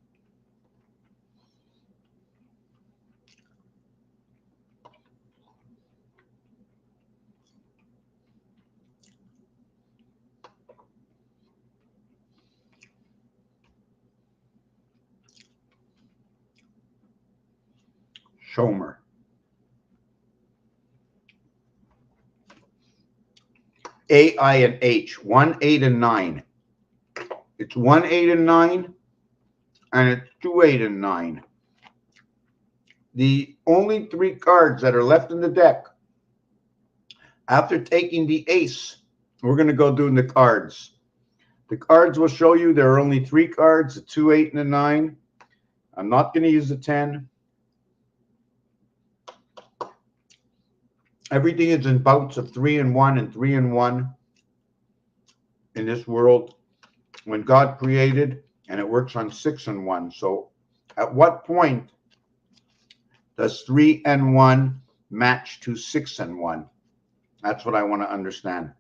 Shomer. A, I, and H. 1, 8, and 9. It's 1, 8, and 9, and it's 2, 8, and 9. the only 3 cards that are left in the deck. After taking the ace, we're going to go doing the cards. The cards will show you there are only 3 cards, a 2, 8, and a 9. I'm not going to use the 10. Everything is in bouts of 3 and 1 and 3 and 1 in this world when God created, and it works on 6 and 1. So at what point does 3 and 1 match to 6 and 1? That's what I want to understand.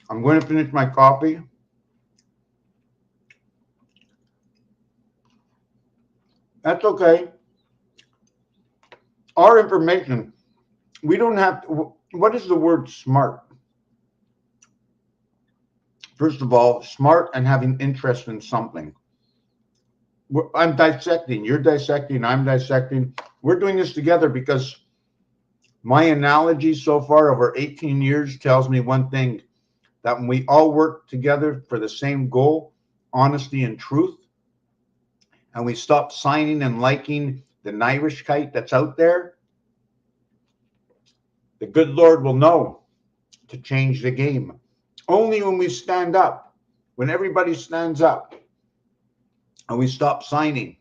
I'm going to finish my coffee. That's okay. Our information, we don't have to, what is the word smart? First of all, smart and having interest in something. I'm dissecting, you're dissecting, I'm dissecting. We're doing this together because my analogy so far over 18 years tells me one thing, that when we all work together for the same goal, honesty and truth, and we stop signing and liking the Irishkite that's out there, the good Lord will know to change the game. Only when we stand up, when everybody stands up, and we stop signing,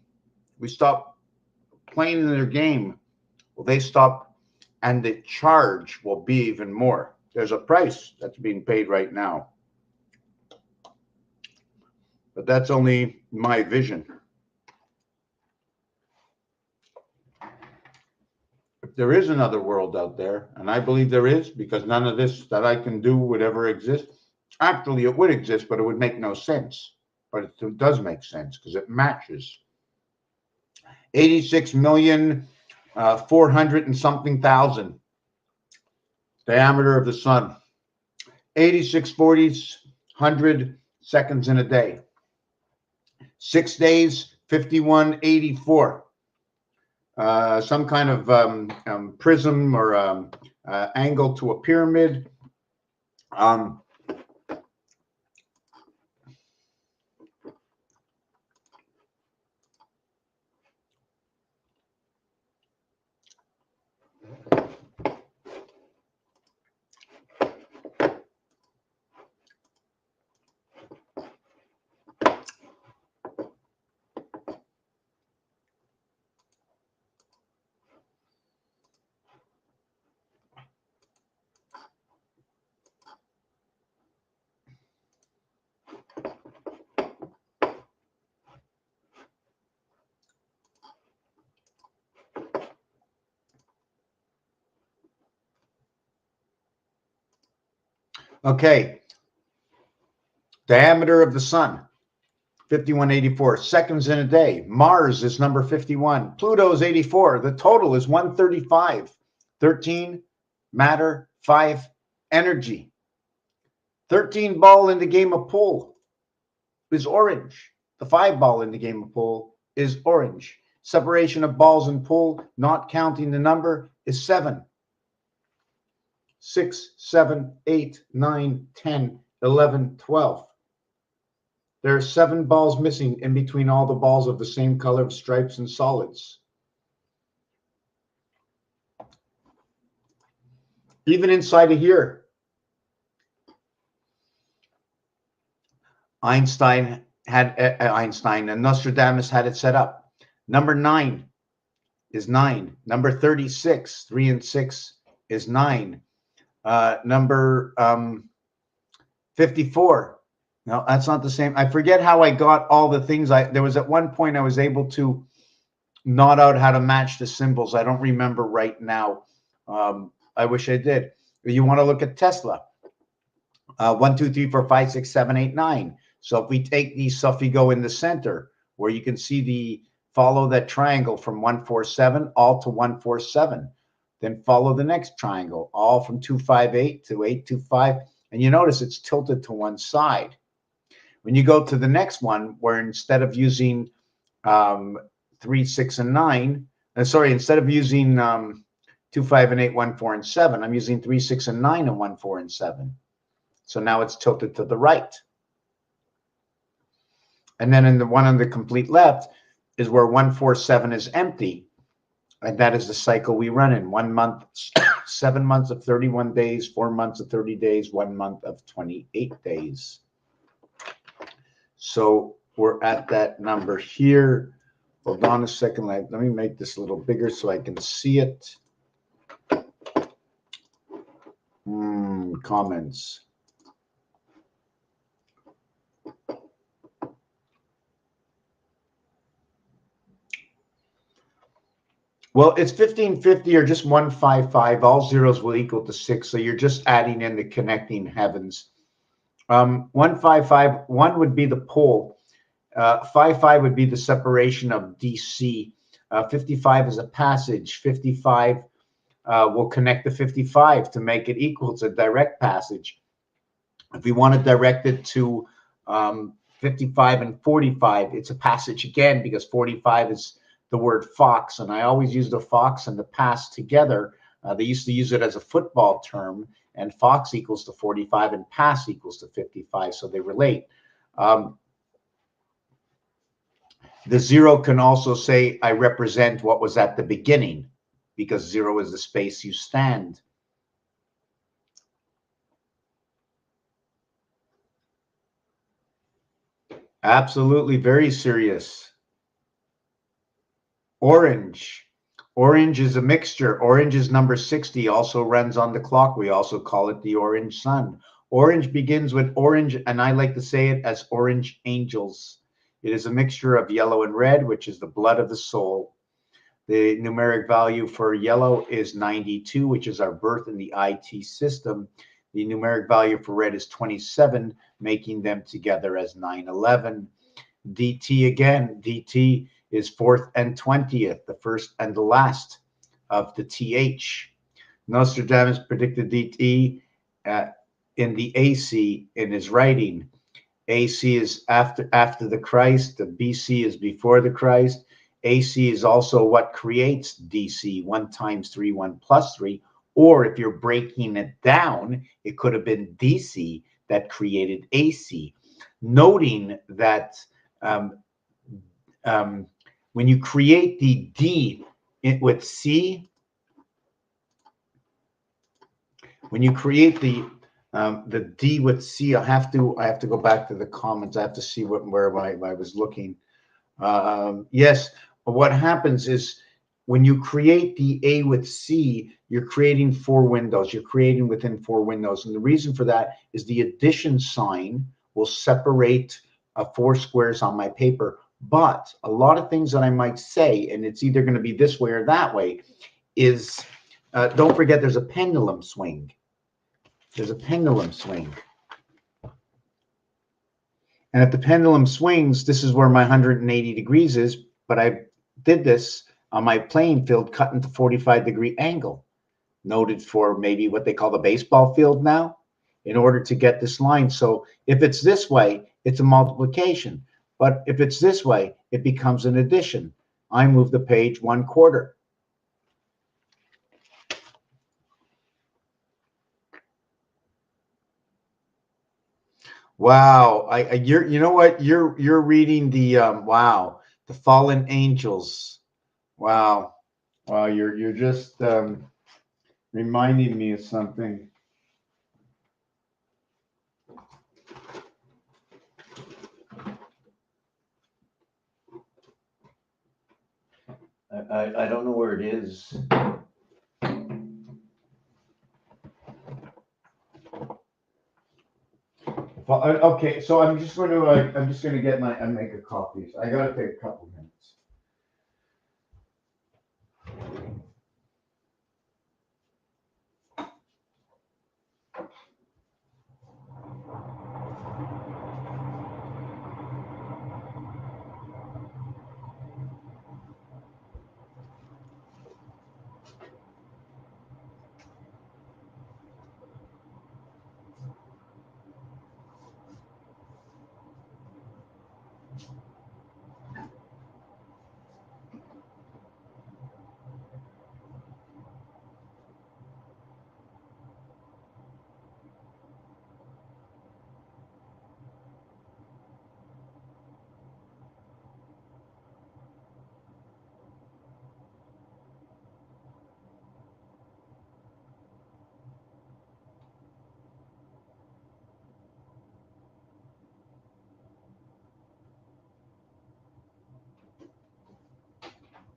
we stop playing in their game, will they stop, and the charge will be even more. There's a price that's being paid right now. But that's only my vision. If there is another world out there, and I believe there is, because none of this that I can do would ever exist. Actually, it would exist, but it would make no sense. But it does make sense because it matches. 86,400,000 and something thousand. Diameter of the sun. 86/40, 100 seconds in a day. 6 days, 51/84. Some kind of prism or angle to a pyramid. Okay. Diameter of the sun, 51/84. Seconds in a day. Mars is number 51. Pluto is 84. The total is 135. 13, matter. 5, energy. 13 ball in the game of pool is orange. The 5 ball in the game of pool is orange. Separation of balls in pool, not counting the number, is 7. 6, 7, 8, 9, 10, 11, 12. There are 7 balls missing in between all the balls of the same color of stripes and solids. Even inside of here, Einstein and Nostradamus had it set up. Number 9 is 9. Number 36, 3 and 6 is 9. Number 54. No, that's not the same. I forget how I got all the things. There was at one point I was able to knot out how to match the symbols. I don't remember right now. I wish I did. You want to look at Tesla. 1, 2, 3, 4, 5, 6, 7, 8, 9. So if we take the suffigo in the center, where you can see follow that triangle from 147 all to 147. Then follow the next triangle, all from 258 to 825. And you notice it's tilted to one side. When you go to the next one, where instead of using 3, 6, and 9, instead of using 2, 5, and 8, 1, 4, and 7, I'm using 3, 6, and 9, and 1, 4, and 7. So now it's tilted to the right. And then in the one on the complete left is where 147 is empty. And that is the cycle we run in. 1 month, 7 months of 31 days, 4 months of 30 days, 1 month of 28 days. So we're at that number here. Hold on a second. Let me make this a little bigger so I can see it. Comments. Well, it's 1550 or just 155. All zeros will equal to 6. So you're just adding in the connecting heavens. 155, 1 would be the pole. 55 would be the separation of DC. 55 is a passage. 55 will connect the 55 to make it equal to direct passage. If we want to direct it to 55 and 45, it's a passage again, because 45 is the word fox, and I always use the fox and the pass together. They used to use it as a football term, and fox equals to 45 and pass equals to 55, so they relate. The 0 can also say, I represent what was at the beginning, because 0 is the space you stand. Absolutely, very serious. Orange. Orange is a mixture. Orange is number 60, also runs on the clock. We also call it the orange sun. Orange begins with orange, and I like to say it as orange angels. It is a mixture of yellow and red, which is the blood of the soul. The numeric value for yellow is 92, which is our birth in the IT system. The numeric value for red is 27, making them together as 911. DT again, DT is 4th and 20th, the first and the last of the TH. Nostradamus predicted DT in the AC in his writing. AC is after the Christ, the BC is before the Christ. AC is also what creates DC, 1 times 3, 1 plus 3. Or if you're breaking it down, it could have been DC that created AC. Noting that when you create the D with C, when you create the D with C, I have to go back to the comments. I have to see where I was looking. Yes, what happens is when you create the A with C, you're creating 4 windows. You're creating within 4 windows, and the reason for that is the addition sign will separate 4 squares on my paper. But a lot of things that I might say, and it's either going to be this way or that way, is don't forget there's a pendulum swing. There's a pendulum swing. And if the pendulum swings, this is where my 180 degrees is, but I did this on my playing field cut into 45-degree angle, noted for maybe what they call the baseball field now, in order to get this line. So if it's this way, it's a multiplication. But if it's this way, it becomes an addition. I move the page 1/4. Wow, you know what? You're reading the wow, the fallen angels. Wow, wow, you're just reminding me of something. I don't know where it is. Okay, so I'm just going to get I make a copy. I gotta take a couple minutes.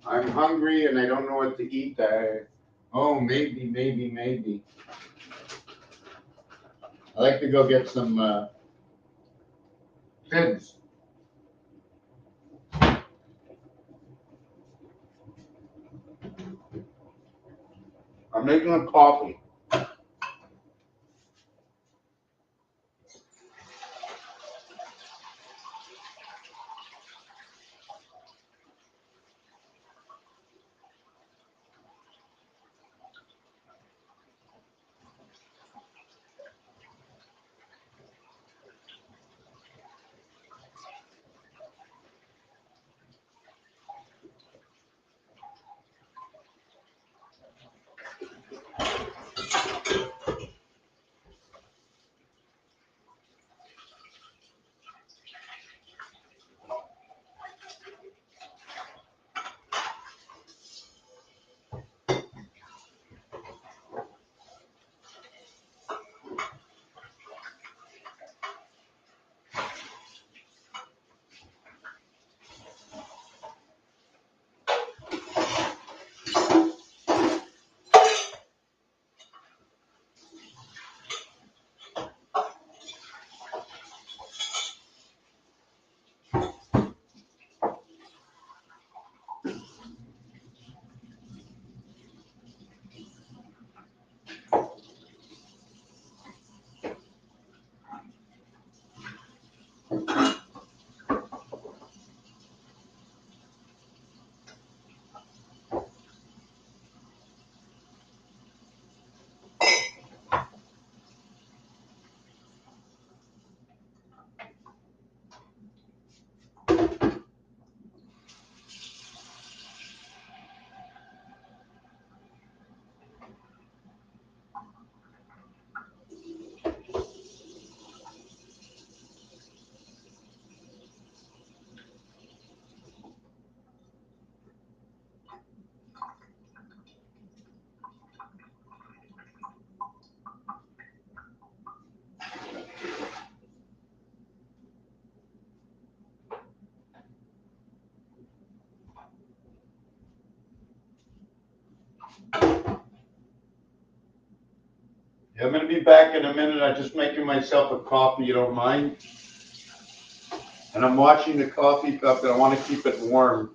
I'm hungry and I don't know what to eat. Oh, maybe. I like to go get some ribs. I'm making a coffee. Yeah, I'm gonna be back in a minute. I'm just making myself a coffee, you don't mind? And I'm watching the coffee cup and I want to keep it warm.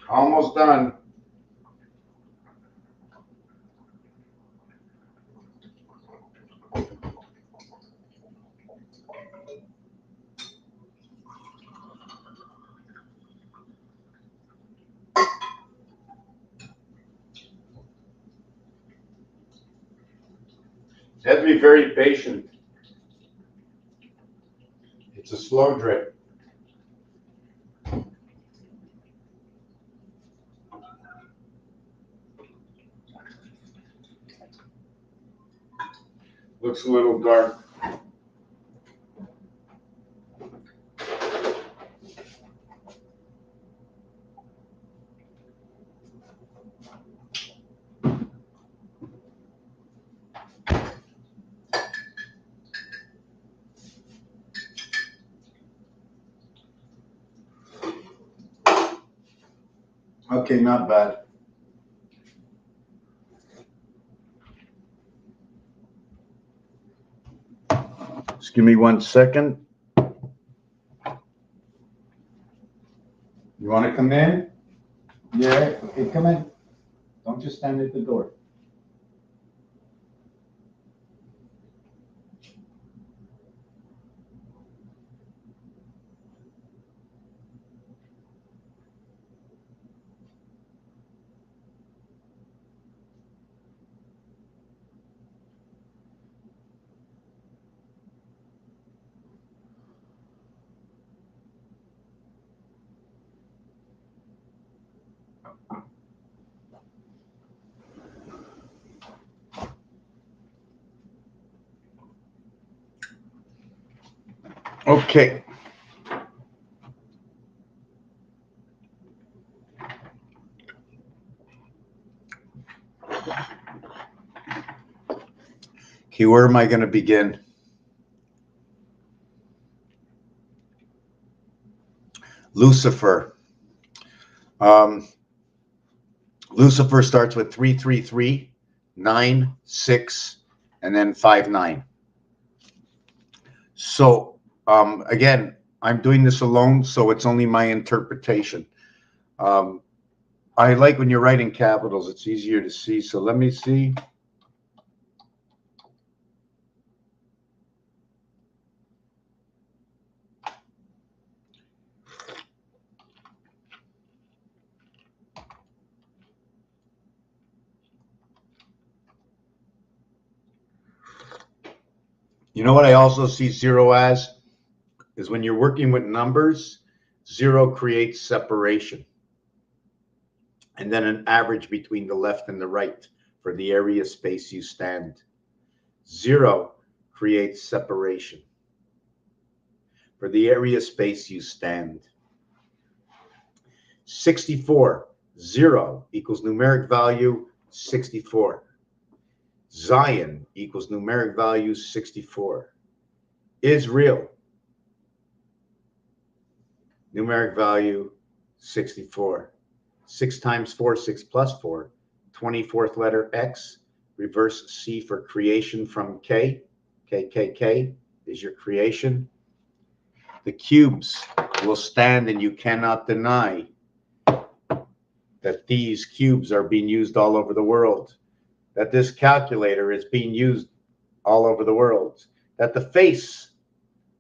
Almost done. You have to be very patient. It's a slow drip. Looks a little dark. Okay, not bad. Just give me 1 second. You want to come in? Yeah, okay, come in. Don't just stand at the door. Okay. Okay, where am I going to begin? Lucifer. Lucifer starts with 333, 9, 6, and then 5, 9. So again, I'm doing this alone, so it's only my interpretation. I like when you're writing capitals, it's easier to see. So let me see. You know what I also see zero as? Is when you're working with numbers, zero creates separation. And then an average between the left and the right for the area space you stand. Zero creates separation for the area space you stand. 64, 0 equals numeric value 64. Zion equals numeric value 64. Israel, numeric value 64. 6 times 4, 6 plus 4. 24th letter X, reverse C for creation from K. K is your creation. The cubes will stand, and you cannot deny that these cubes are being used all over the world, that this calculator is being used all over the world, that the face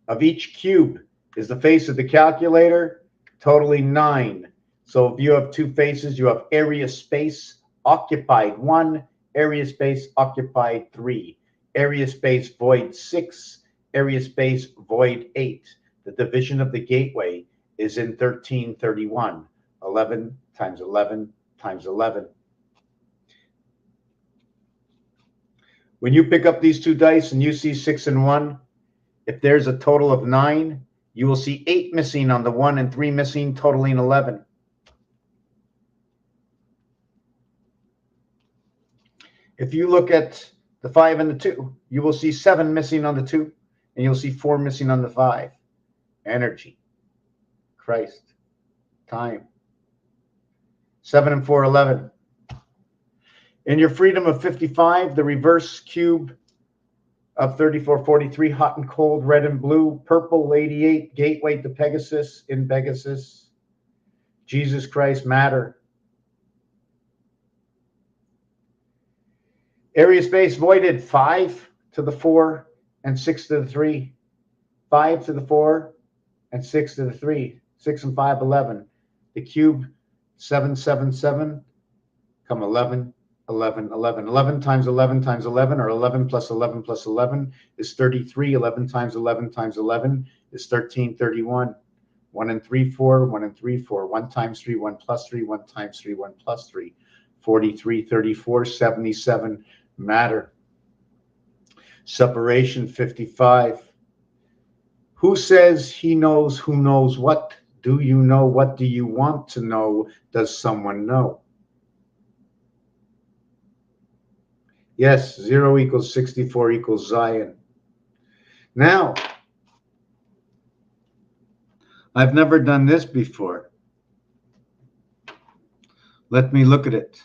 of each cube is the face of the calculator, totaling 9. So if you have two faces, you have area space occupied 1, area space occupied 3, area space void 6, area space void 8. The division of the gateway is in 1331. 11 times 11 times 11. When you pick up these two dice and you see 6 and 1, if there's a total of 9, you will see 8 missing on the 1 and 3 missing, totaling 11. If you look at the 5 and the 2, you will see 7 missing on the 2, and you'll see 4 missing on the 5. Energy, Christ, time. 7 and 4, 11. In your freedom of 55, the reverse cube of 34, 43, hot and cold, red and blue, purple, 88, gateway to Pegasus, in Pegasus, Jesus Christ, matter. Area space voided, 5 to the 4 and 6 to the 3. 5 to the 4 and 6 to the 3. 6 and 5, 11. The cube, 7, 7, 7, come 11, 11, 11. 11 times 11 times 11, or 11 plus 11 plus 11 is 33. 11 times 11 times 11 is 1331. 1 and 3, 4, 1 and 3, 4. 1 times 3, 1 plus 3, 1 times 3, 1 plus 3. 43, 34, 77, matter. Separation, 55. Who says he knows who knows what? Do you know? What do you want to know? Does someone know? Yes, 0 equals 64 equals Zion. Now, I've never done this before. Let me look at it.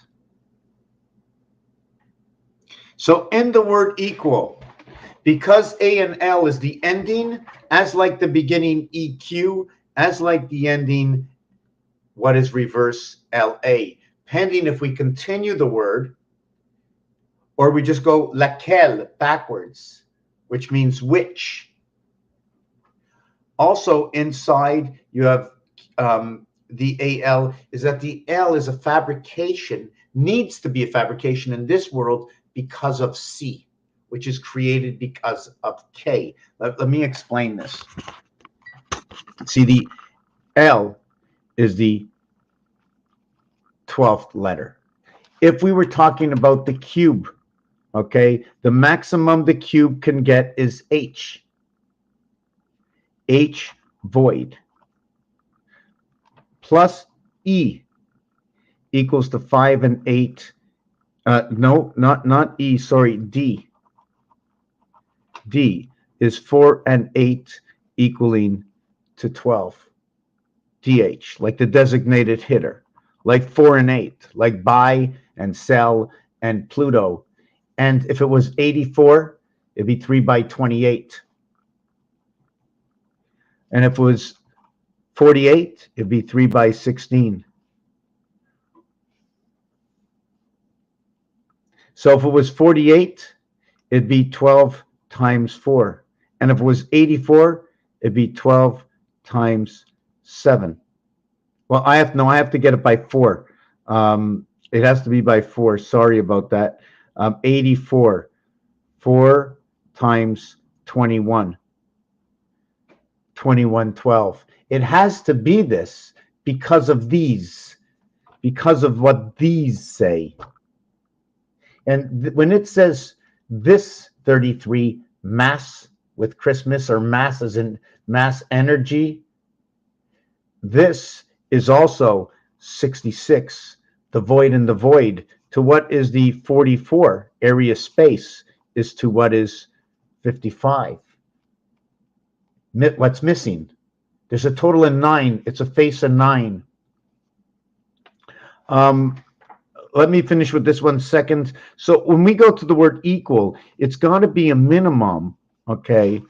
So in the word equal, because A and L is the ending, as like the beginning EQ, as like the ending, what is reverse LA? Pending if we continue the word, or we just go laquelle backwards, which means which. Also inside you have the AL, is that the L is a fabrication, needs to be a fabrication in this world because of C, which is created because of K. Let me explain this. See, the L is the 12th letter. If we were talking about the cube, okay, the maximum the cube can get is H. H void plus E equals to 5 and 8. No, not E, sorry, D. D is 4 and 8 equaling to 12. DH, like the designated hitter, like 4 and 8, like buy and sell and Pluto. And if it was 84, it'd be 3 by 28. And if it was 48, it'd be 3 by 16. So if it was 48, it'd be 12 times 4. And if it was 84, it'd be 12 times 7. Well, I have to get it by 4. It has to be by 4. Sorry about that. 84. 4 times 21. 2112. It has to be this because of these, because of what these say. And when it says this 33 mass with Christmas, or mass as in mass energy, this is also 66, the void in the void, to what is the 44 area space is to what is 55. What's missing? There's a total of 9. It's a face of 9. Let me finish with this 1 second. So when we go to the word equal, it's got to be a minimum, okay?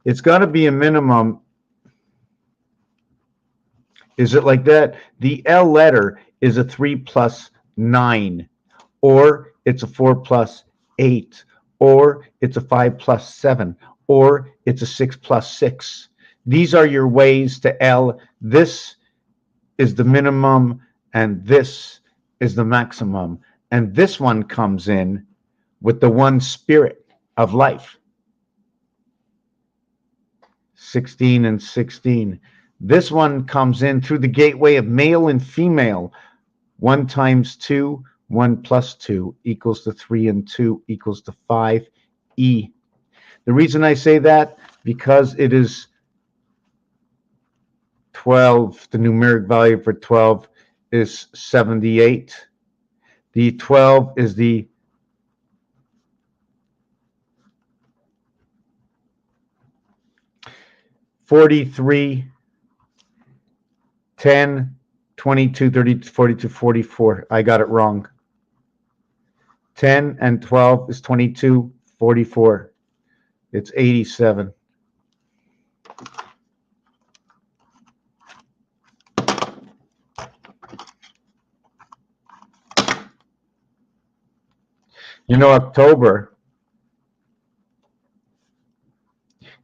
It's got to be a minimum. Is it like that? The L letter is a 3 plus 9, or it's a 4 plus 8, or it's a 5 plus 7, or it's a 6 plus 6. These are your ways to L. This is the minimum, and this is the maximum. And this one comes in with the one spirit of life. 16 and 16. This one comes in through the gateway of male and female. 1 times 2, 1 plus 2 equals to 3, and 2 equals to 5. E. The reason I say that, because it is 12, the numeric value for 12 is 78. The 12 is the $43, 10, 22, 30, 42, 44. I got it wrong. 10 and 12 is 22, 44. It's 87. You know, October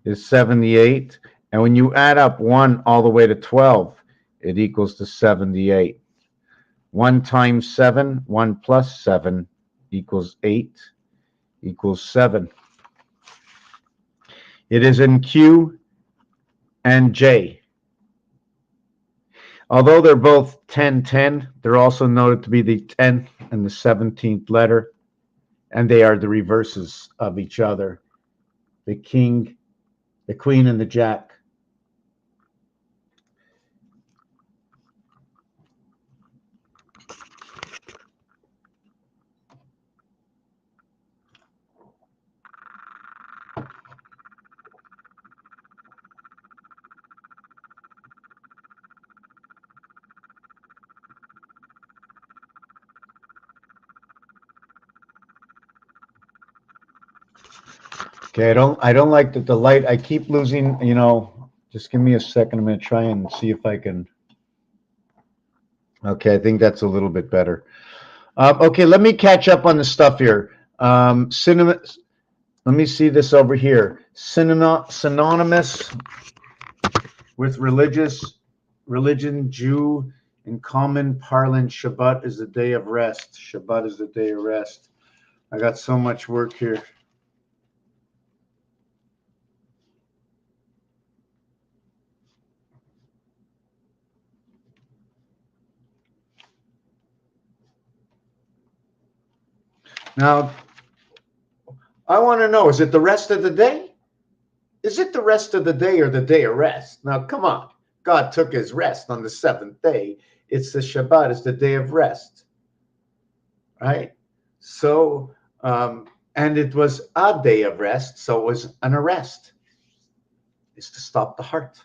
is 78. And when you add up 1 all the way to 12, it equals to 78. 1 times 7, 1 plus 7 equals 8, equals 7. It is in Q and J. Although they're both 10, 10, they're also noted to be the 10th and the 17th letter, and they are the reverses of each other. The king, the queen, and the jack. Okay, I don't like the light. I keep losing, you know, just give me a second. I'm going to try and see if I can. Okay, I think that's a little bit better. Okay, let me catch up on the stuff here. Cinema, let me see this over here. Synonymous with religion, Jew, in common parlance, Shabbat is the day of rest. Shabbat is the day of rest. I got so much work here. Now, I want to know, is it the rest of the day? Is it the rest of the day or the day of rest? Now, come on. God took his rest on the seventh day. It's the Shabbat, it's the day of rest, right? So, and it was a day of rest, so it was an arrest. It's to stop the heart.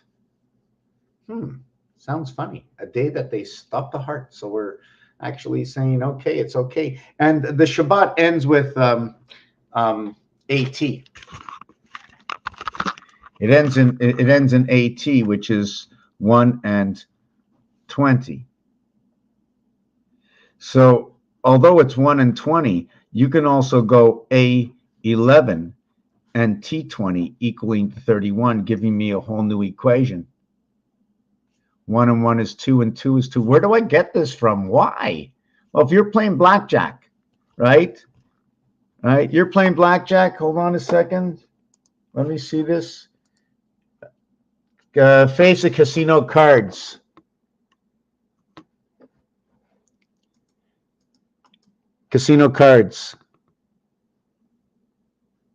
Sounds funny. A day that they stop the heart. So we're actually saying, okay, it's okay. And the Shabbat ends with AT. It ends in AT, which is 1 and 20. So although it's 1 and 20, you can also go A11 and T20 equaling 31, giving me a whole new equation. 1 and 1 is 2 and 2 is 2. Where do I get this from? Why? Well, if you're playing blackjack, right? Right? You're playing blackjack. Hold on a second. Let me see this. Face of casino cards. Casino cards.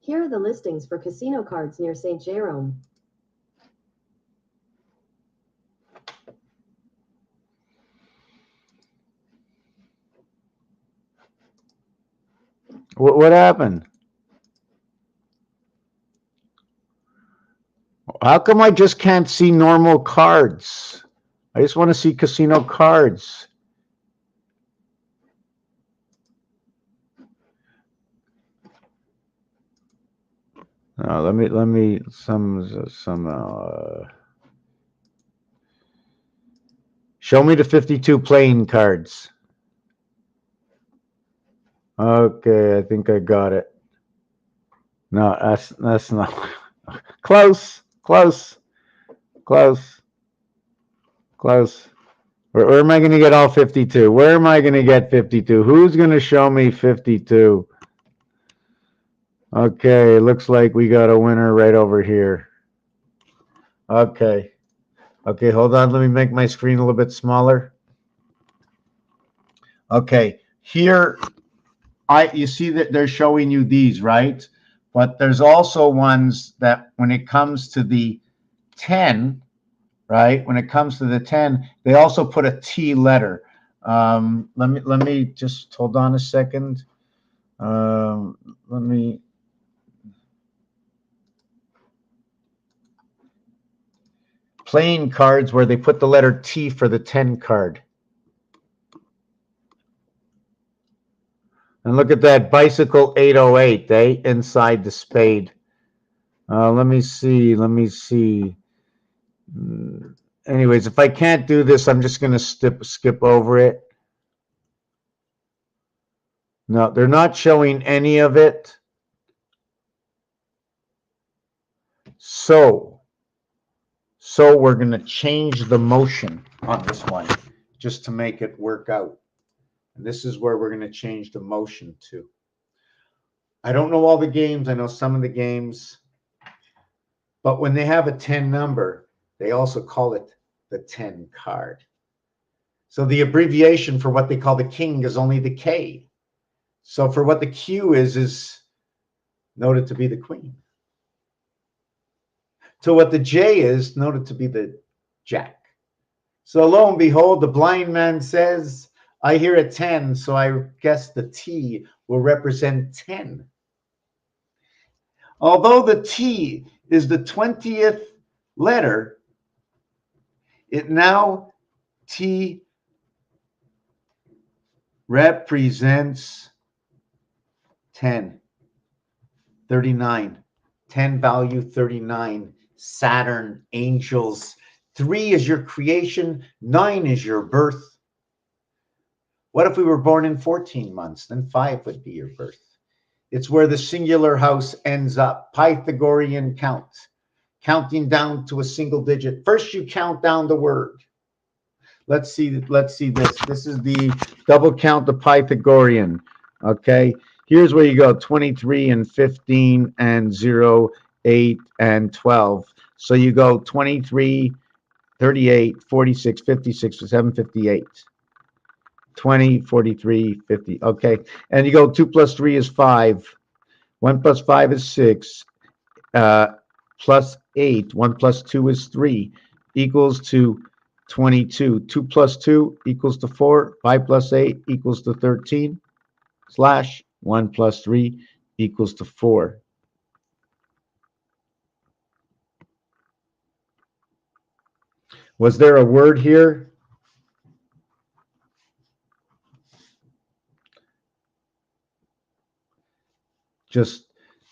Here are the listings for casino cards near St. Jerome. What happened? How come I just can't see normal cards? I just want to see casino cards. Let me show me the 52 playing cards. Okay, I think I got it. No, that's not close. Where am I going to get all 52? Where am I going to get 52? Who's going to show me 52? Okay, looks like we got a winner right over here. Okay, hold on. Let me make my screen a little bit smaller. Okay, here, you see that they're showing you these, right? But there's also ones that when it comes to the 10, right? When it comes to the 10, they also put a T letter. Let me just hold on a second. Playing cards where they put the letter T for the 10 card. And look at that, bicycle 808, inside the spade. Let me see. Anyways, if I can't do this, I'm just going to skip over it. No, they're not showing any of it. So we're going to change the motion on this one just to make it work out. And this is where we're going to change the motion to. I don't know all the games. I know some of the games. But when they have a 10 number, they also call it the 10 card. So the abbreviation for what they call the king is only the K. So for what the Q is noted to be the queen. To what the J is noted to be the jack. So lo and behold, the blind man says, I hear a 10, so I guess the T will represent 10. Although the T is the 20th letter, it now T represents 10, 39, 10 value 39, Saturn, angels. 3 is your creation, 9 is your birth. What if we were born in 14 months? Then 5 would be your birth. It's where the singular house ends up. Pythagorean count, counting down to a single digit. First, you count down the word. Let's see this. This is the double count, the Pythagorean. Okay, here's where you go: 23 and 15 and 0, 8 and 12. So you go 23, 38, 46, 56, 57, 58. 20, 43, 50. Okay, and you go 2 plus 3 is 5. 1 plus 5 is 6. Plus 8. 1 plus 2 is 3. Equals to 22. 2 plus 2 equals to 4. 5 plus 8 equals to 13. Slash 1 plus 3 equals to 4. Was there a word here? Just,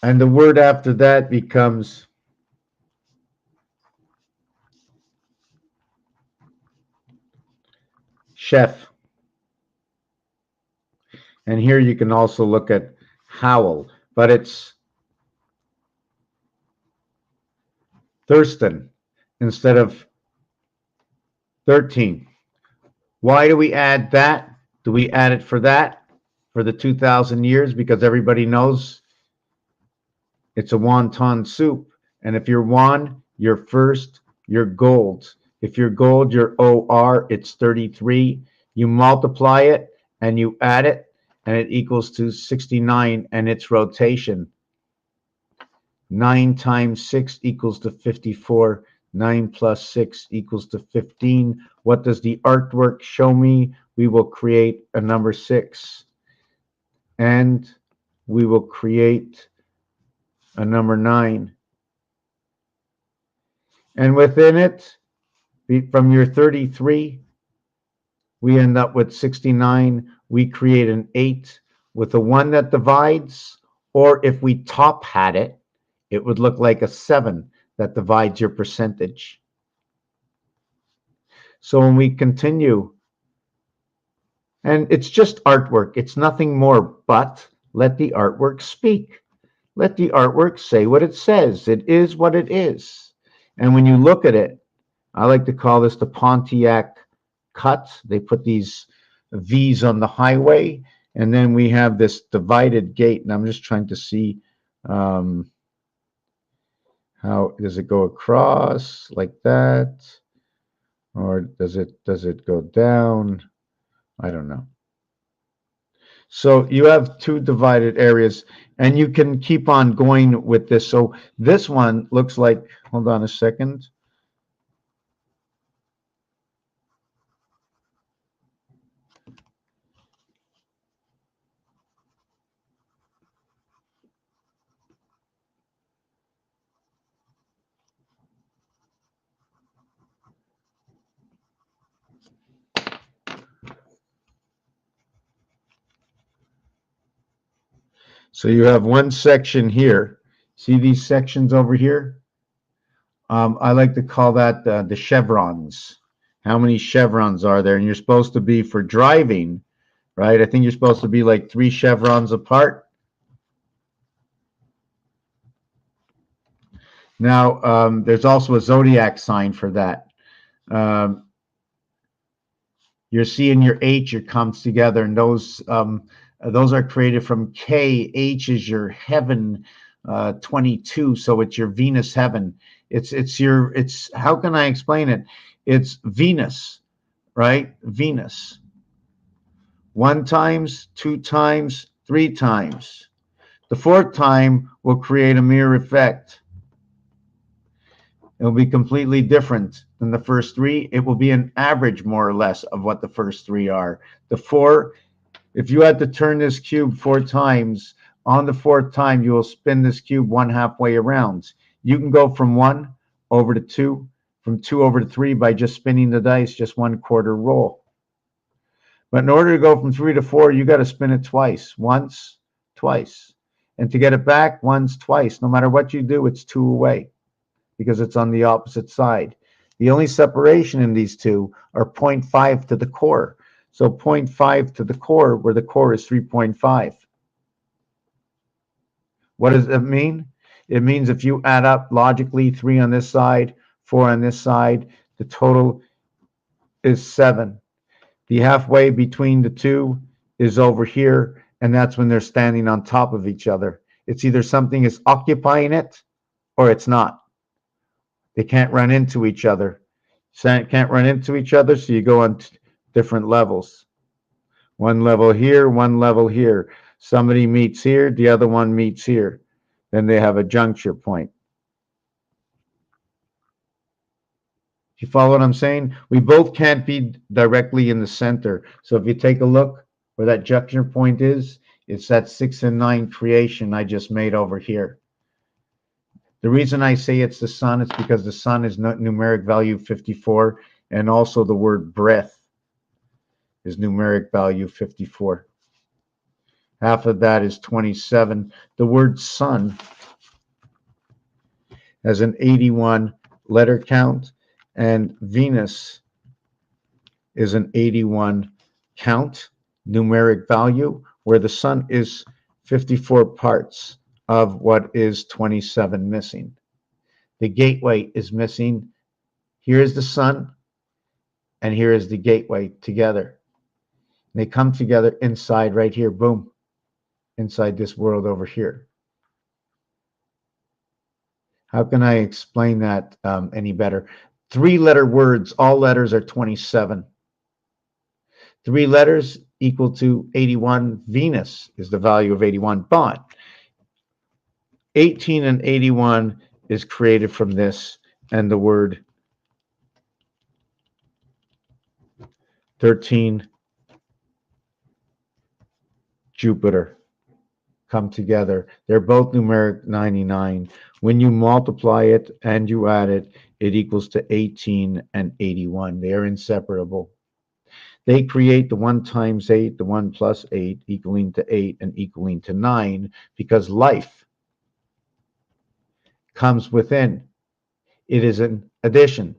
and the word after that becomes chef. And here you can also look at howl, but it's Thurston instead of 13. Why do we add that? Do we add it for that? For the 2,000 years? Because everybody knows it's a wonton soup. And if you're won, you're first, you're gold. If you're gold, you're OR, it's 33. You multiply it and you add it, and it equals to 69, and its rotation. 9 times 6 equals to 54. 9 plus 6 equals to 15. What does the artwork show me? We will create a number 6. And we will create a number 9. And within it, from your 33, we end up with 69. We create an 8 with a 1 that divides, or if we top hat it, it would look like a 7 that divides your percentage. So when we continue, and it's just artwork, it's nothing more, but let the artwork speak. Let the artwork say what it says. It is what it is. And when you look at it, I like to call this the Pontiac cut. They put these V's on the highway, and then we have this divided gate. And I'm just trying to see how does it go across like that, or does it go down? I don't know. So you have two divided areas, and you can keep on going with this. So this one looks like, hold on a second. So you have one section here. See these sections over here? I like to call that the chevrons. How many chevrons are there? And you're supposed to be for driving, right? I think you're supposed to be like 3 chevrons apart. Now, there's also a zodiac sign for that. Your C and your H, it comes together, and those are created from K. H is your heaven, 22, so it's your Venus heaven. It's how can I explain it? It's Venus, right? Venus. 1 times, 2 times, 3 times. The 4th time will create a mirror effect. It will be completely different than the first 3. It will be an average, more or less, of what the first 3 are. The 4, if you had to turn this cube 4 times, on the 4th time, you will spin this cube 1 halfway around. You can go from 1 over to 2, from 2 over to 3 by just spinning the dice, just 1/4 roll. But in order to go from 3 to 4, you got to spin it twice. Once, twice. And to get it back, once, twice. No matter what you do, it's 2 away, because it's on the opposite side. The only separation in these two are 0.5 to the core. So 0.5 to the core, where the core is 3.5. What does that mean? It means if you add up logically 3 on this side, 4 on this side, the total is 7. The halfway between the two is over here, and that's when they're standing on top of each other. It's either something is occupying it or it's not. They can't run into each other. Can't run into each other, so you go on different levels. 1 level here, 1 level here. Somebody meets here, the other one meets here. then they have a juncture point. You follow what I'm saying? We both can't be directly in the center. So if you take a look where that juncture point is, it's that 6 and 9 creation I just made over here. The reason I say it's the sun is because the sun is numeric value 54, and also the word breath is numeric value 54. Half of that is 27. The word sun has an 81 letter count, and Venus is an 81 count numeric value, where the sun is 54 parts of what is 27 missing. The gateway is missing. Here is the sun, and here is the gateway together. They come together inside right here, boom, inside this world over here. How can I explain that any better? 3-letter words, all letters are 27. 3 letters equal to 81. Venus is the value of 81. But 18 and 81 is created from this, and the word 13, Jupiter, come together. They're both numeric 99. When you multiply it and you add it, it equals to 18 and 81. They are inseparable. They create the 1 times 8, the 1 plus 8, equaling to 8 and equaling to 9, because life comes within. It is an addition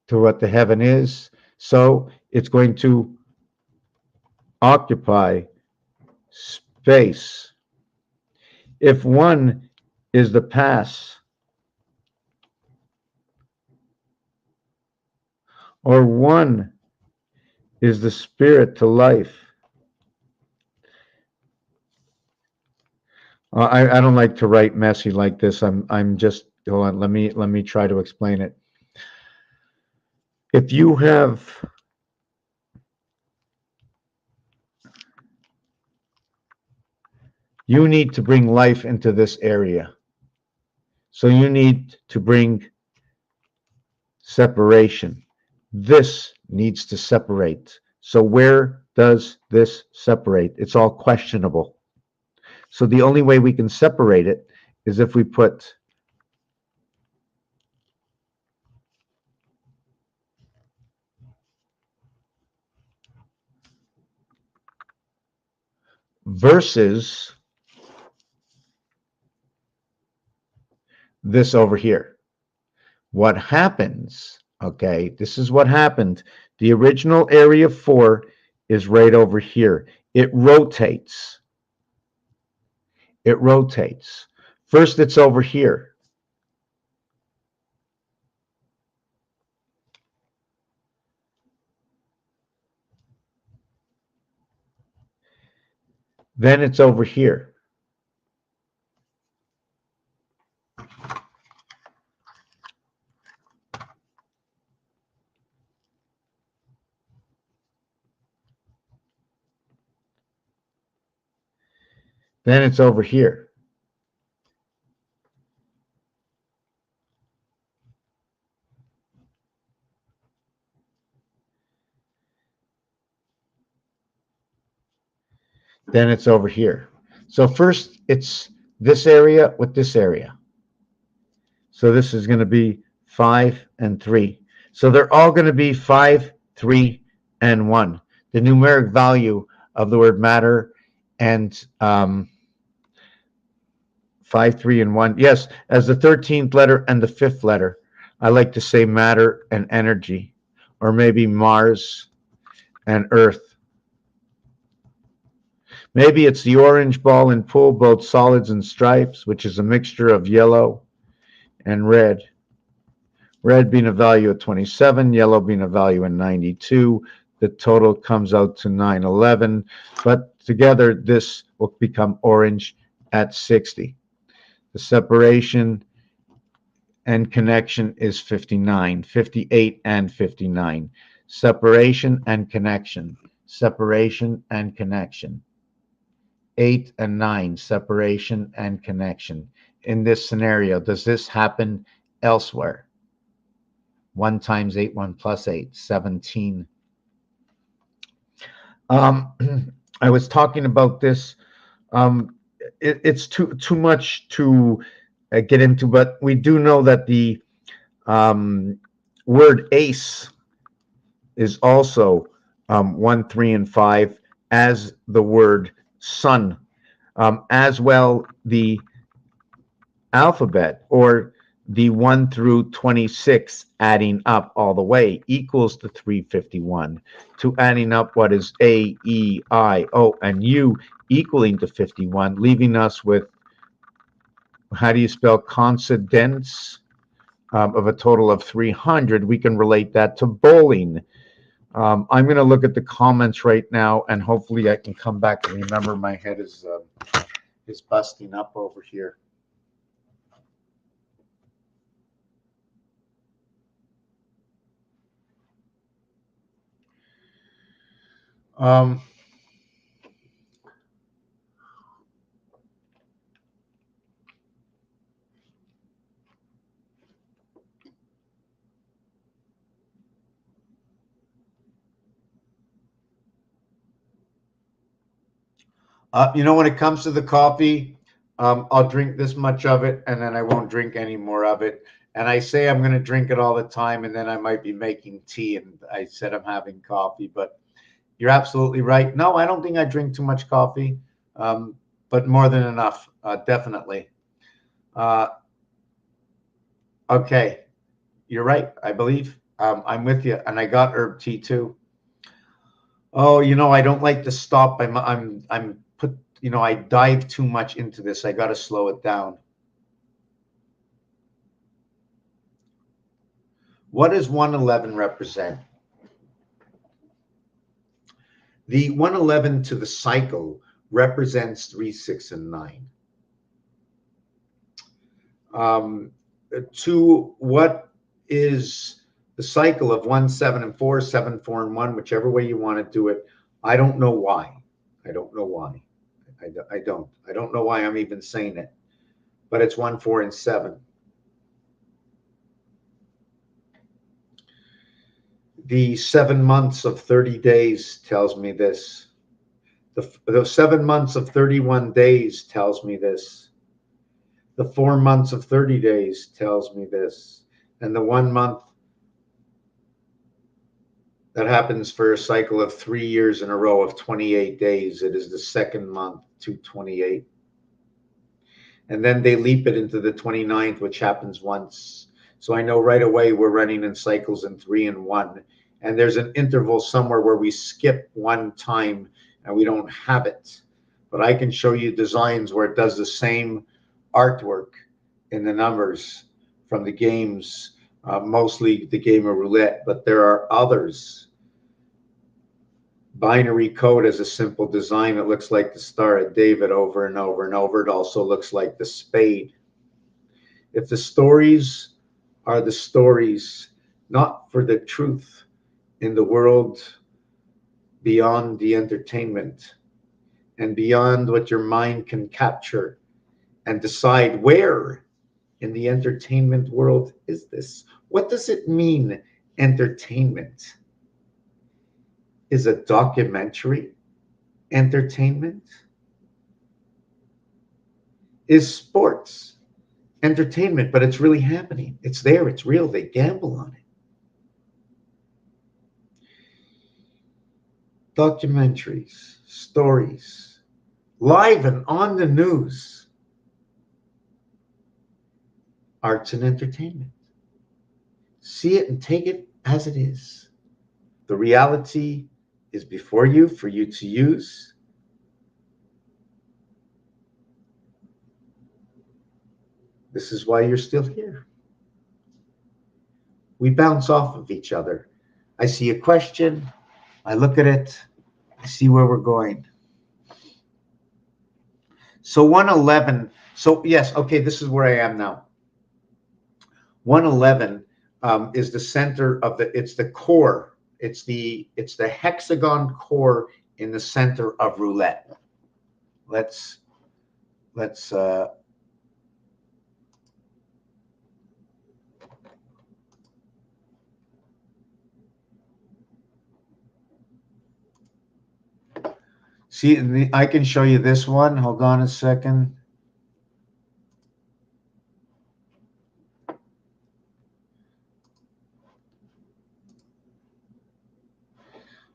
to what the heaven is. So it's going to occupy space. If 1 is the pass, or 1 is the spirit to life. I don't like to write messy like this. I'm just, hold on, let me try to explain it. If you have you need to bring life into this area. So you need to bring separation. This needs to separate. So where does this separate? It's all questionable. So the only way we can separate it is if we put versus this over here. What happens, okay, this is what happened. The original area 4 is right over here. It rotates. It rotates. First, it's over here. Then it's over here. Then it's over here. Then it's over here. So first it's this area with this area. So this is going to be 5 and 3. So they're all going to be 5, 3, and 1. The numeric value of the word matter and 5, 3, and 1. Yes, as the 13th letter and the 5th letter. I like to say matter and energy, or maybe Mars and Earth. Maybe it's the orange ball and pool, both solids and stripes, which is a mixture of yellow and red. Red being a value of 27, yellow being a value of 92. The total comes out to 911, but together this will become orange at 60. The separation and connection is 59, 58, and 59. Separation and connection, separation and connection. 8 and 9, separation and connection. In this scenario, does this happen elsewhere? 1 times 8, 1 plus 8, 17. I was talking about this. It's too much to get into, but we do know that the word ace is also 1, 3, and 5, as the word sun. As well, the alphabet, or the 1 through 26, adding up all the way equals the 351. To adding up what is A, E, I, O, and U equaling to 51, leaving us with, how do you spell coincidence, of a total of 300. We can relate that to bowling. I'm going to look at the comments right now, and hopefully I can come back and remember. My head is busting up over here. When it comes to the coffee, I'll drink this much of it, and then I won't drink any more of it. And I say I'm going to drink it all the time, and then I might be making tea, and I said I'm having coffee. But you're absolutely right. No, I don't think I drink too much coffee, but more than enough, definitely. Okay, you're right, I believe. I'm with you, and I got herb tea too. Oh, I don't like to stop. I'm put. I dive too much into this. I got to slow it down. What does 111 represent? The 111 to the cycle represents 3, 6, and 9. To what is the cycle of 1, 7, and 4, 7, 4, and 1, whichever way you want to do it. I don't know why. I don't know why. I don't know why I'm even saying it, but it's 1, 4, and 7. The 7 months of 30 days tells me this. The 7 months of 31 days tells me this. The 4 months of 30 days tells me this. And the 1 month that happens for a cycle of 3 years in a row of 28 days. It is the second month, 228. And then they leap it into the 29th, which happens once. So I know right away we're running in cycles in 3 and 1. And there's an interval somewhere where we skip one time and we don't have it. But I can show you designs where it does the same artwork in the numbers from the games, mostly the game of roulette, but there are others. Binary code is a simple design. It looks like the Star of David over and over and over. It also looks like the spade. If the stories are the stories, not for the truth in the world beyond the entertainment and beyond what your mind can capture and decide where in the entertainment world is this? What does it mean, entertainment? Is a documentary entertainment? Is sports entertainment, but it's really happening? It's there, it's real, they gamble on it. Documentaries, stories, live and on the news, arts and entertainment. See it and take it as it is. The reality is before you for you to use. This is why you're still here. We bounce off of each other. I see a question, I look at it, I see where we're going. So 111, so yes, okay, this is where I am now. 111 is the center of it's the core. It's the hexagon core in the center of roulette. let's see, I can show you this one. Hold on a second.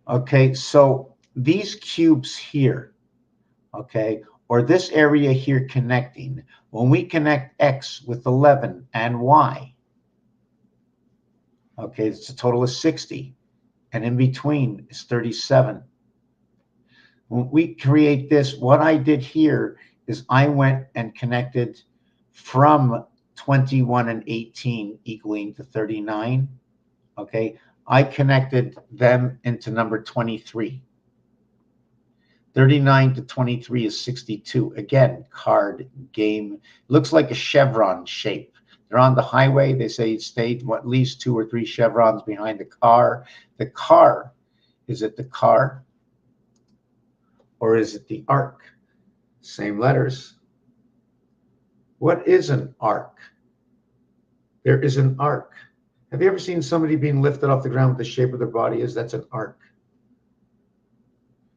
Okay, so these cubes here, okay, or this area here connecting, when we connect X with 11 and Y, okay, it's a total of 60, and in between is 37. When we create this, what I did here is I went and connected from 21 and 18 equaling to 39, okay? I connected them into number 23. 39 to 23 is 62. Again, card game. Looks like a chevron shape. They're on the highway. They say it stayed at least 2 or 3 chevrons behind the car. The car, is it the car or is it the arc? Same letters. What is an arc? There is an arc. Have you ever seen somebody being lifted off the ground with the shape of their body is? That's an arc.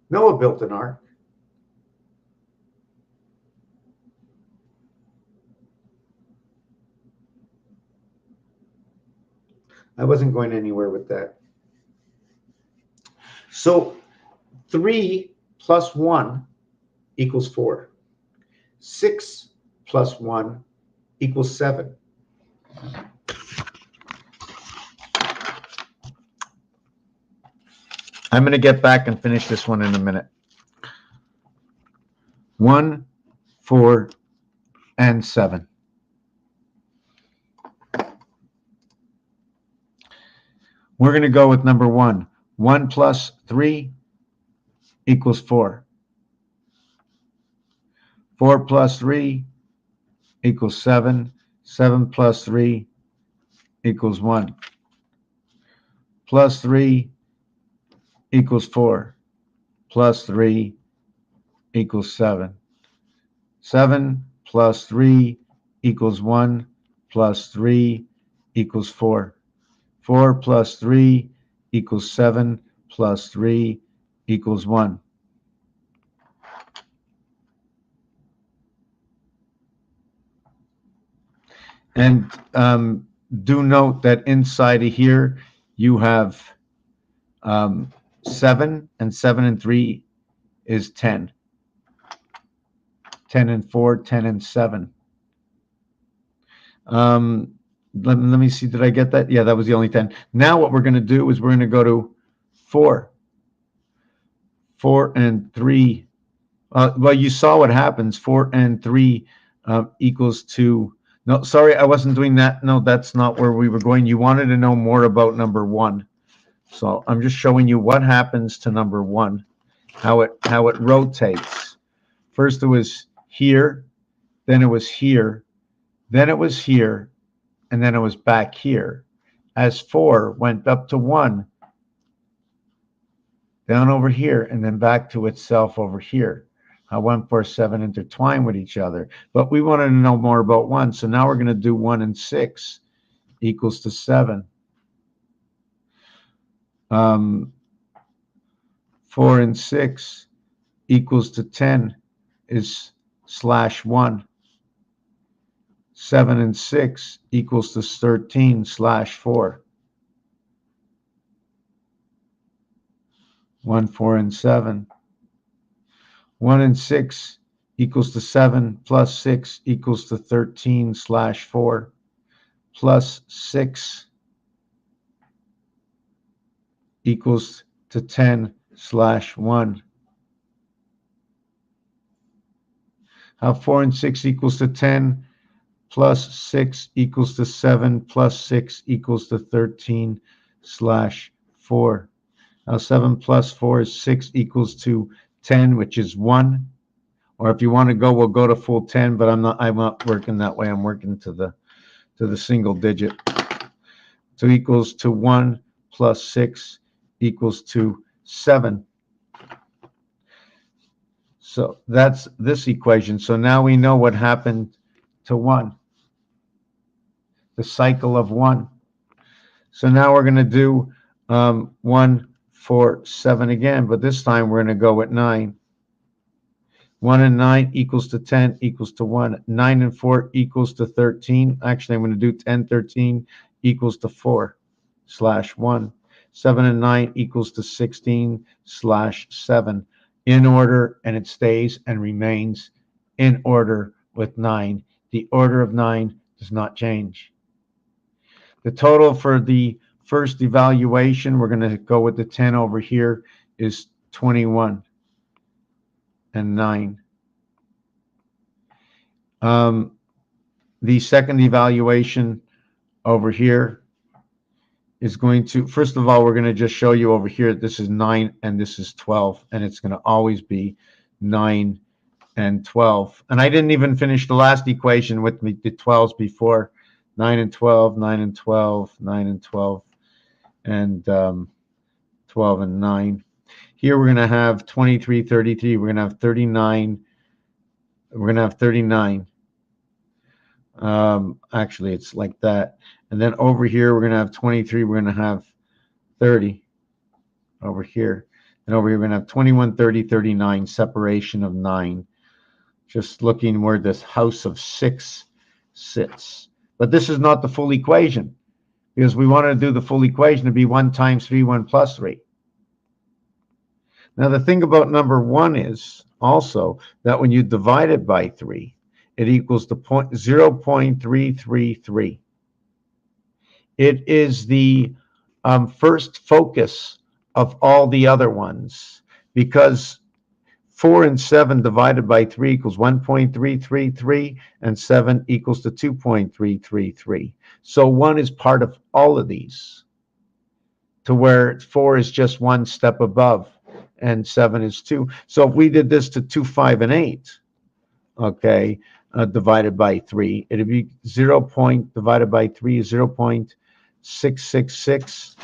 Noah built an ark. I wasn't going anywhere with that. So 3 plus 1 equals 4. 6 plus 1 equals 7. I'm going to get back and finish this one in a minute. 1, 4, and 7. We're going to go with number 1. 1 plus 3 equals 4. 4 plus 3 equals 7. 7 plus 3 equals 1. Plus 3 equals 4. Plus 3 equals 7. 7 plus 3 equals 1. Plus 3 equals 4. 4 plus 3 equals 7. Plus 3 equals 1. And do note that inside of here you have 7, and 7 and 3 is 10. 10 and 4, 10 and 7. Let me see, did I get that? Yeah, that was the only 10. Now what we're going to do is we're going to go to 4. 4 and 3. Well, you saw what happens. 4 and 3 equals to... No, sorry, I wasn't doing that. No, that's not where we were going. You wanted to know more about number 1. So I'm just showing you what happens to number 1, how it rotates. First it was here, then it was here, then it was here, and then it was back here. As 4 went up to 1, down over here, and then back to itself over here. How 1, 4, 7 intertwine with each other. But we wanted to know more about 1, so now we're going to do 1 and 6 equals to 7. 4 and 6 equals to 10 is /1. 7 and 6 equals to 13 /4. 1, 4, and 7. 1 and 6 equals to 7 plus 6 equals to 13 /4 plus 6 equals to 10 /1. How 4 and 6 equals to 10 plus 6 equals to 7 plus 6 equals to 13 /4. Now 7 plus 4 is 6 equals to 10, which is 1. Or if you want to go, we'll go to full 10, but I'm not working that way. I'm working to the single digit. So equals to 1 plus 6 equals to 7. So that's this equation. So now we know what happened to 1, the cycle of 1. So now we're going to do 1, 4, 7 again, but this time we're going to go with 9. 1 and 9 equals to 10 equals to 1. 9 and 4 equals to 13. Actually, I'm going to do 10, 13 equals to 4 slash 1. 7 and 9 equals to 16 slash 7. In order, and it stays and remains in order with 9. The order of 9 does not change. The total for the first evaluation, we're going to go with the 10 over here, is 21 and 9. The second evaluation over here is going to, first of all, we're going to just show you over here, this is 9 and this is 12, and it's going to always be 9 and 12. And I didn't even finish the last equation with the 12s before. 9 and 12, 9 and 12, 9 and 12, and 12 and 9. Here we're going to have 23, 33. We're going to have 39. We're going to have 39. Actually, it's like that. And then over here, we're going to have 23. We're going to have 30 over here. And over here, we're going to have 21, 30, 39, separation of 9. Just looking where this house of 6 sits. But this is not the full equation, because we want to do the full equation to be 1 times 3, 1 plus 3. Now, the thing about number 1 is also that when you divide it by 3, it equals to 0.333. It is the first focus of all the other ones, because 4 and 7 divided by 3 equals 1.333, and 7 equals to 2.333. So 1 is part of all of these, to where 4 is just 1 step above, and 7 is 2. So if we did this to 2, 5, and 8, okay, divided by 3, it'd be 0. Divided by 3 is 0.666.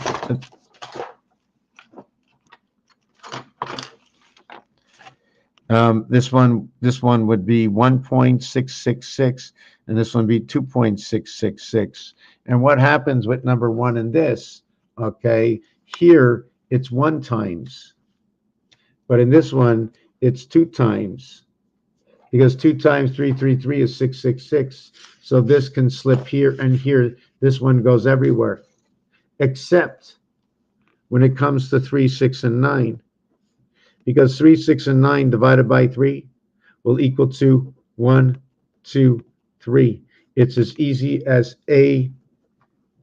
This one would be 1.666, and this one would be 2.666. And what happens with number 1 in this? Okay, here it's 1 times, but in this one it's 2 times, because 2 times 333 is 666. So this can slip here and here. This one goes everywhere, except when it comes to 3, 6, and 9. Because 3, 6, and 9 divided by 3 will equal to 1, 2, 3. It's as easy as A,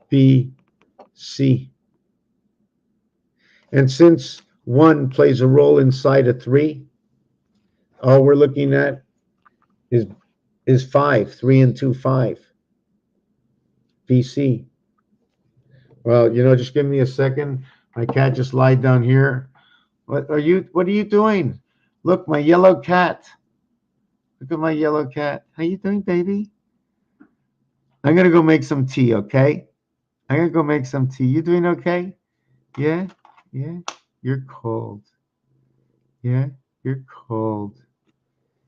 B, C. And since 1 plays a role inside of 3, all we're looking at is 5. 3 and 2, 5. BC. Well, just give me a second. My cat just lied down here. What are you doing? Look, my yellow cat. Look at my yellow cat. How you doing, baby? I'm going to go make some tea, okay? I'm going to go make some tea. You doing okay? Yeah? Yeah? You're cold. Yeah? You're cold.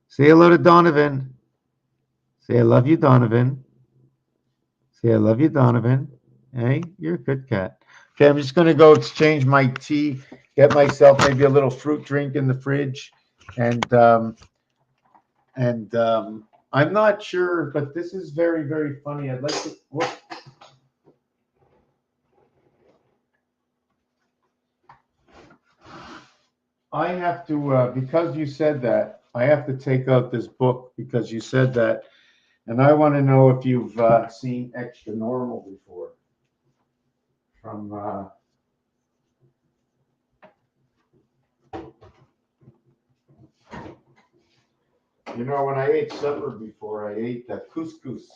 Say hello to Donovan. Say I love you, Donovan. Say I love you, Donovan. Hey, you're a good cat. Okay, I'm just going to go exchange my tea, get myself maybe a little fruit drink in the fridge, and I'm not sure, but this is very, very funny. I'd like to. What? I have to, because you said that, I have to take out this book because you said that, and I want to know if you've seen Extra Normal before. From when I ate supper before, I ate couscous.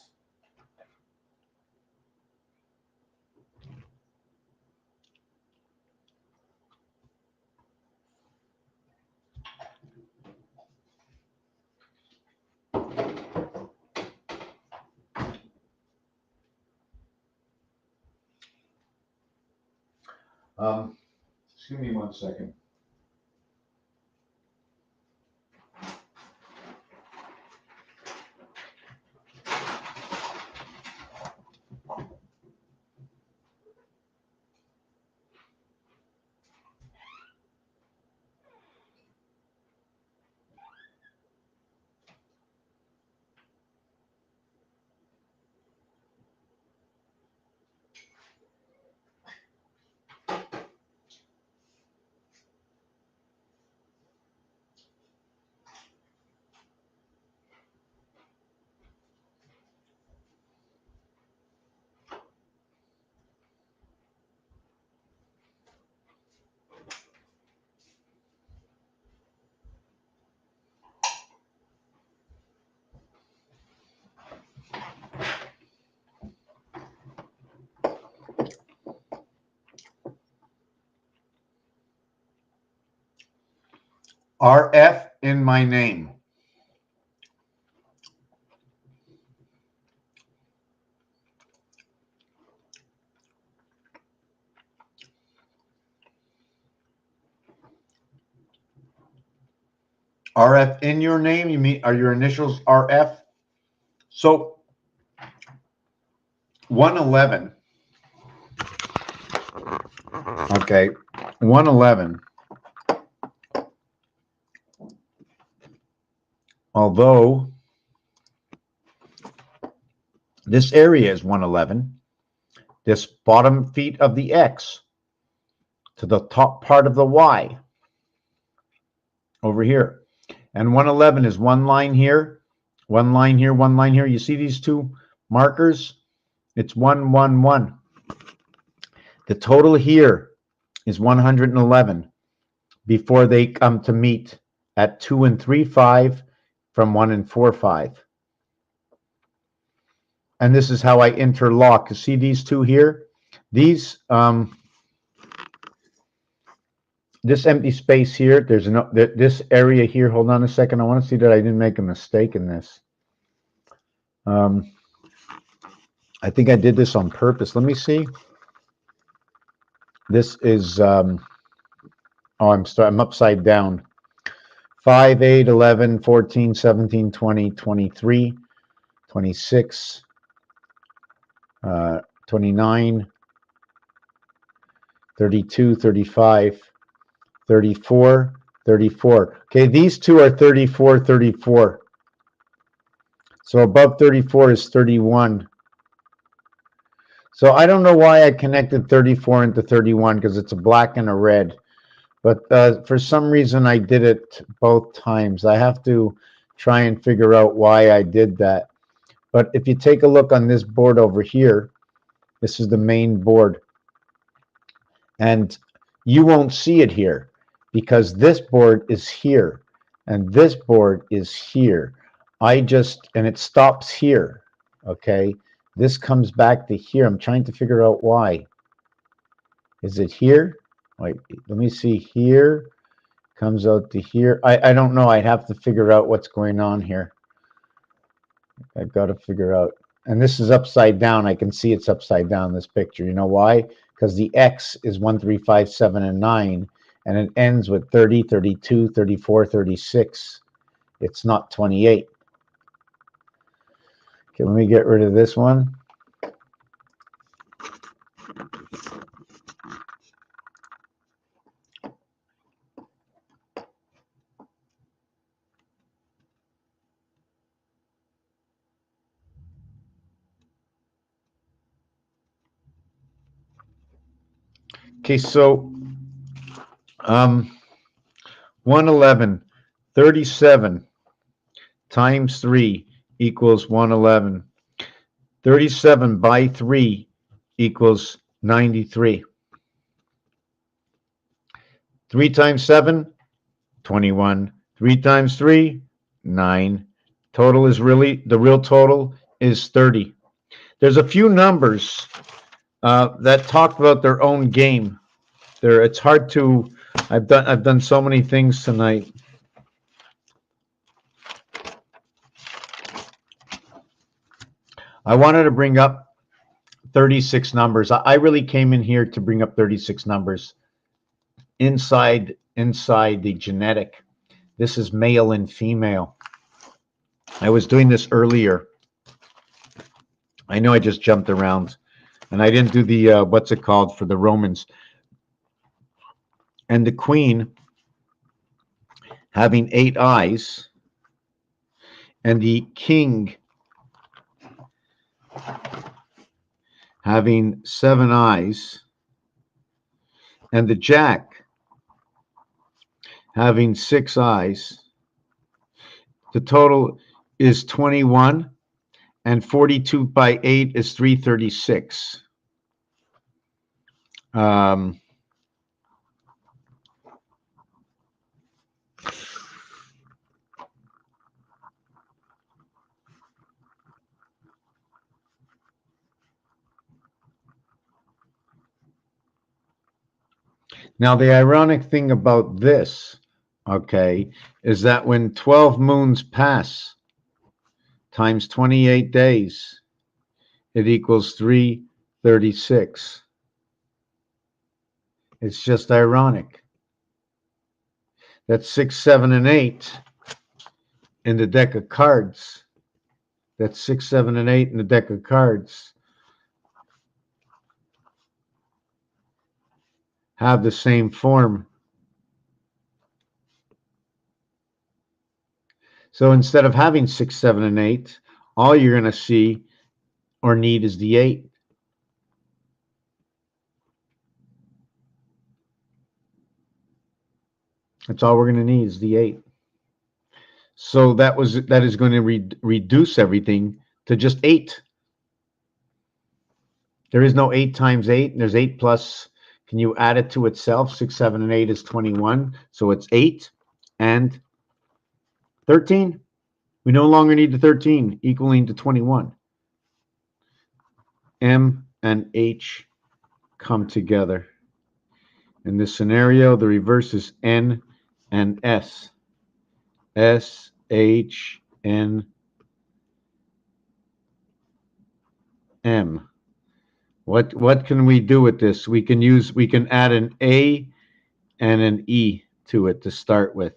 Excuse me 1 second. RF in my name. RF in your name? You mean, are your initials RF? So 111. Okay, 111. Although this area is 111, this bottom feet of the X to the top part of the Y over here. And 111 is one line here, one line here, one line here. You see these two markers? It's 111. The total here is 111 before they come to meet at 2 and 3, 5 from 1 and 4, 5. And this is how I interlock. You see these two here? These, this empty space here, there's this area here. Hold on a second. I want to see that I didn't make a mistake in this. I think I did this on purpose. Let me see. This is, I'm upside down. 5, 8, 11, 14, 17, 20, 23, 26, 29, 32, 35, 34, 34. Okay, these two are 34, 34. So above 34 is 31. So I don't know why I connected 34 into 31 because it's a black and a red. But for some reason I did it both times. I have to try and figure out why I did that. But if you take a look on this board over here, this is the main board. And you won't see it here because this board is here and this board is here. And it stops here, okay? This comes back to here. I'm trying to figure out why. Is it here? Wait, let me see here. Comes out to here. I don't know. I'd have to figure out what's going on here. I've got to figure out. And this is upside down. I can see it's upside down, this picture. You know why? Because the X is 1, 3, 5, 7, and 9. And it ends with 30, 32, 34, 36. It's not 28. Okay, let me get rid of this one. Okay, so 111, 37 times 3 equals 111. 37 by 3 equals 93. 3 times 7, 21. 3 times 3, 9. Total is the real total is 30. There's a few numbers that talk about their own game. It's hard to, I've done so many things tonight. I wanted to bring up 36 numbers. I really came in here to bring up 36 numbers inside the genetic. This is male and female. I was doing this earlier. I know I just jumped around and I didn't do the what's it called for the Romans. And the queen having 8 eyes and the king having 7 eyes and the jack having 6 eyes. The total is 21, and 42 by 8 is 336. Now, the ironic thing about this okay, is that when 12 moons pass times 28 days, it equals 336. It's just ironic. That's 6, 7, and 8 in the deck of cards. That's 6, 7, and 8 in the deck of cards have the same form. So instead of having 6, 7, and 8, all you're going to see or need is the 8. That's all we're going to need is the 8. So that is going to reduce everything to just 8. There is no 8 times 8. There's 8 plus. Can you add it to itself? 6, 7, and 8 is 21. So it's 8 and 13. We no longer need the 13 equaling to 21. M and H come together. In this scenario, the reverse is N and S. S, H, N, M. What can we do with this? We can add an A and an E to it to start with.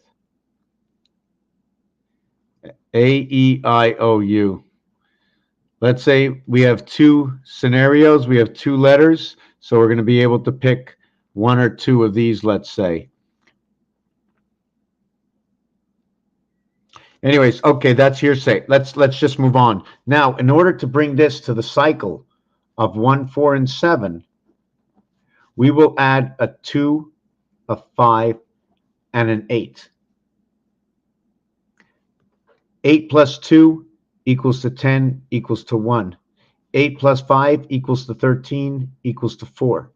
A, E, I, O, U. Let's say we have 2 scenarios. We have 2 letters. So we're going to be able to pick 1 or 2 of these, let's say. Anyways, okay, that's hearsay. Let's just move on. Now, in order to bring this to the cycle of 1, 4, and 7, we will add a 2, a 5, and an 8. 8 plus 2 equals to 10 equals to 1. 8 plus 5 equals to 13 equals to 4.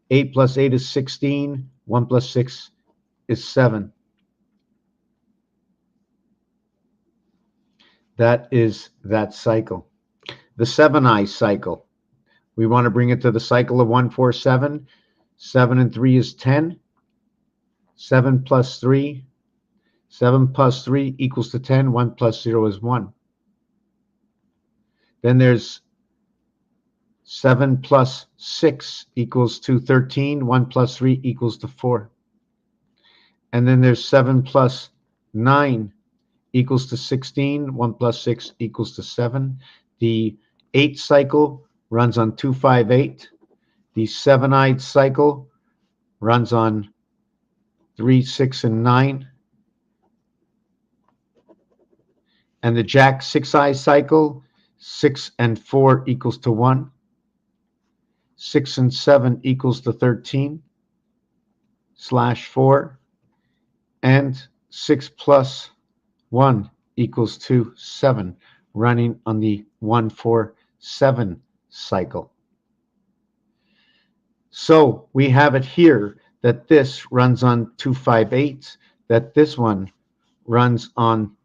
8 plus 8 is 16. 1 plus 6 is 7. That is that cycle. The 7i cycle. We want to bring it to the cycle of 1, 4, 7. 7 and 3 is 10. 7 plus 3. 7 plus 3 equals to 10. 1 plus 0 is 1. Then there's 7 plus 6 equals to 13. 1 plus 3 equals to 4. And then there's 7 plus 9 equals to 16. 1 plus 6 equals to 7. The 8 cycle runs on 2, 5, 8. The 7i cycle runs on 3, 6, and 9. And the Jack 6i cycle, 6 and 4 equals to 1. 6 and 7 equals to 13 / 4. And 6 plus 1 equals to 7, running on the 1, 4, 7 cycle. So we have it here that this runs on 2, 5, 8, that this one runs on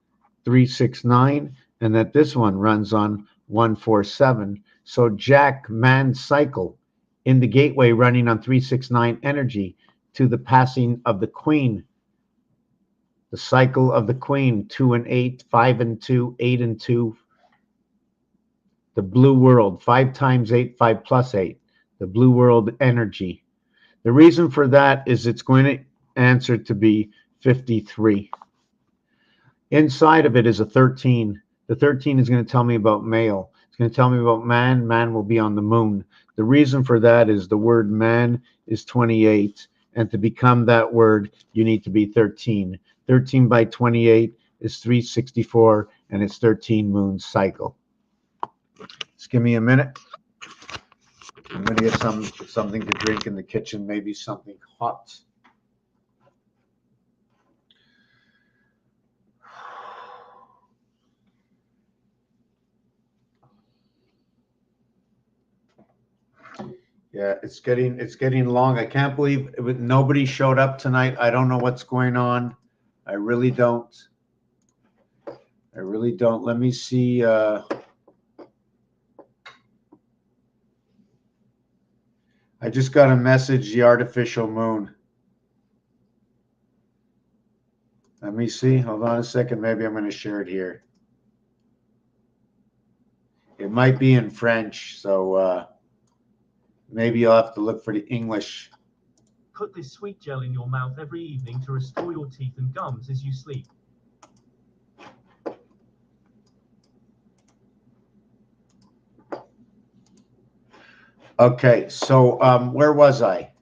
3, 6, 9, and that this one runs on 1, 4, 7. So Jack man cycle in the gateway running on 3, 6, 9 energy to the passing of the queen. The cycle of the queen, 2 and 8, 5 and 2, 8 and 2. The blue world, 5 times 8, 5 plus 8. The blue world energy. The reason for that is it's going to answer to be 53. Inside of it is a 13. The 13 is going to tell me about male. It's going to tell me about man. Man will be on the moon. The reason for that is the word man is 28. And to become that word, you need to be 13. 13 by 28 is 364, and it's 13 moon cycle. Just give me a minute. I'm going to get something to drink in the kitchen, maybe something hot. Yeah, it's getting long. I can't believe nobody showed up tonight. I don't know what's going on. I really don't. Let me see. I just got a message, the artificial moon. Let me see. Hold on a second. Maybe I'm going to share it here. It might be in French, so maybe you'll have to look for the English. Put this sweet gel in your mouth every evening to restore your teeth and gums as you sleep. Okay, so where was I?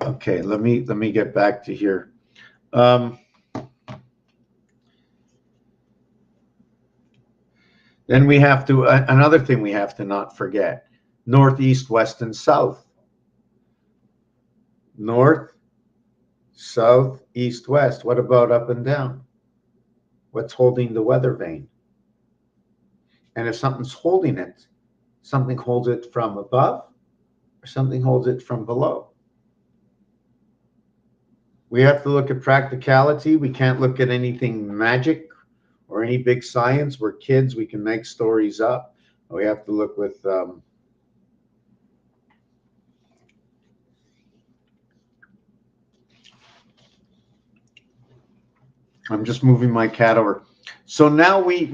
Okay, let me get back to here. Then we have to, another thing we have to not forget, north, east, west, and south. North, south, east, west. What about up and down? What's holding the weather vane? And if something's holding it, something holds it from above or something holds it from below. We have to look at practicality. We can't look at anything magic or any big science. We're kids. We can make stories up. We have to look with I'm just moving my cat over. So now we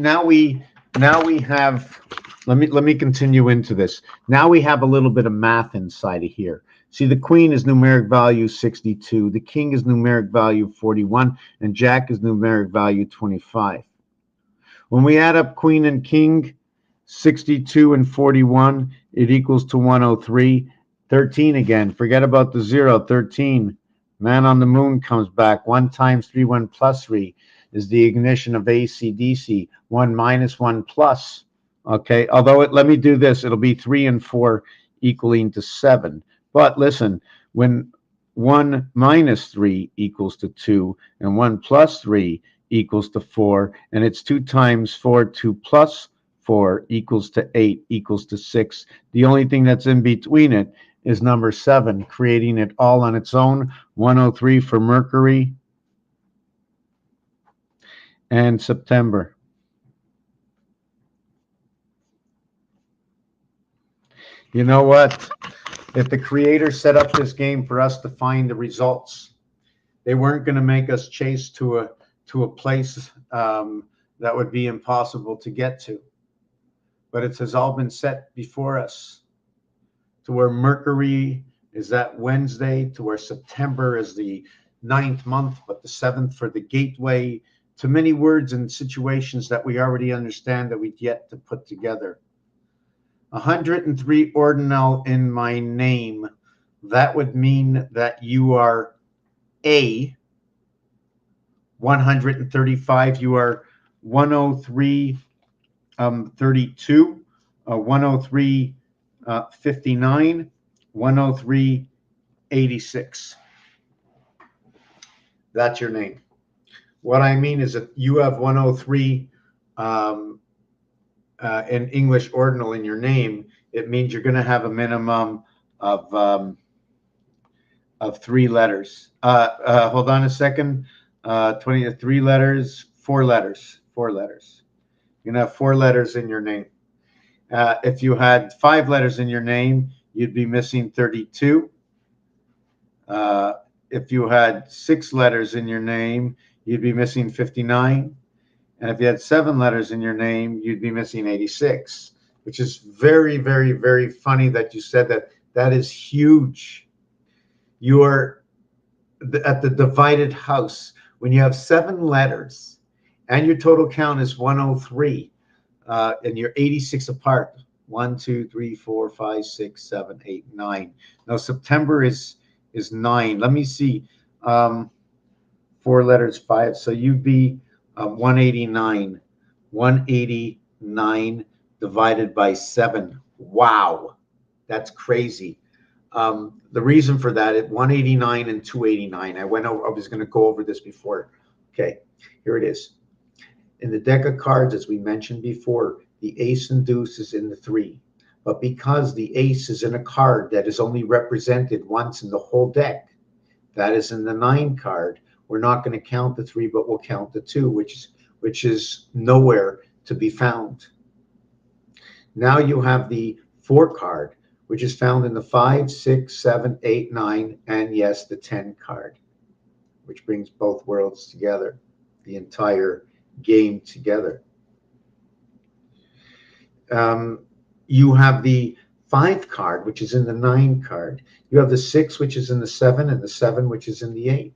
have, let me continue into this. Now we have a little bit of math inside of here. See, the queen is numeric value 62, the king is numeric value 41, and jack is numeric value 25. When we add up queen and king, 62 and 41, it equals to 103. 13 again, forget about the 0, 13. Man on the moon comes back. 1 times 3, 1 plus 3 is the ignition of AC/DC. 1 minus 1 plus. Okay, although let me do this. It'll be 3 and 4 equaling to 7. But listen, when 1 minus 3 equals to 2 and 1 plus 3 equals to 4, and it's 2 times 4, 2 plus 4 equals to 8 equals to 6. The only thing that's in between it is number 7, creating it all on its own. 103 for Mercury and September. You know what? If the creator set up this game for us to find the results, they weren't going to make us chase to a place that would be impossible to get to. But it has all been set before us, to where Mercury is that Wednesday, to where September is the 9th month, but the 7th for the gateway, to many words and situations that we already understand that we've yet to put together. 103 ordinal in my name. That would mean that you are A. 135, you are 103 32, 103 59, 103 86. That's your name. What I mean is that you have 103 in English ordinal in your name. It means you're going to have a minimum of 3 letters. Hold on a second. 23 letters, 4 letters. You're going to have 4 letters in your name. If you had 5 letters in your name, you'd be missing 32. If you had 6 letters in your name, you'd be missing 59. And if you had 7 letters in your name, you'd be missing 86, which is very, very, very funny that you said that. That is huge. You're at the divided house. When you have 7 letters and your total count is 103, and you're 86 apart, 1, 2, 3, 4, 5, 6, 7, 8, 9. Now September is 9. Let me see. 4 letters, 5. So you'd be 189. 189 divided by 7. Wow, that's crazy. The reason for that is 189 and 289. I was going to go over this before. Okay, here it is. In the deck of cards, as we mentioned before, the ace and deuce is in the 3. But because the ace is in a card that is only represented once in the whole deck, that is in the 9 card, we're not going to count the 3, but we'll count the 2, which is nowhere to be found. Now you have the 4 card, which is found in the 5, 6, 7, 8, 9, and yes, the 10 card, which brings both worlds together, the entire game together. You have the 5 card, which is in the 9 card. You have the 6, which is in the 7, and the 7, which is in the 8.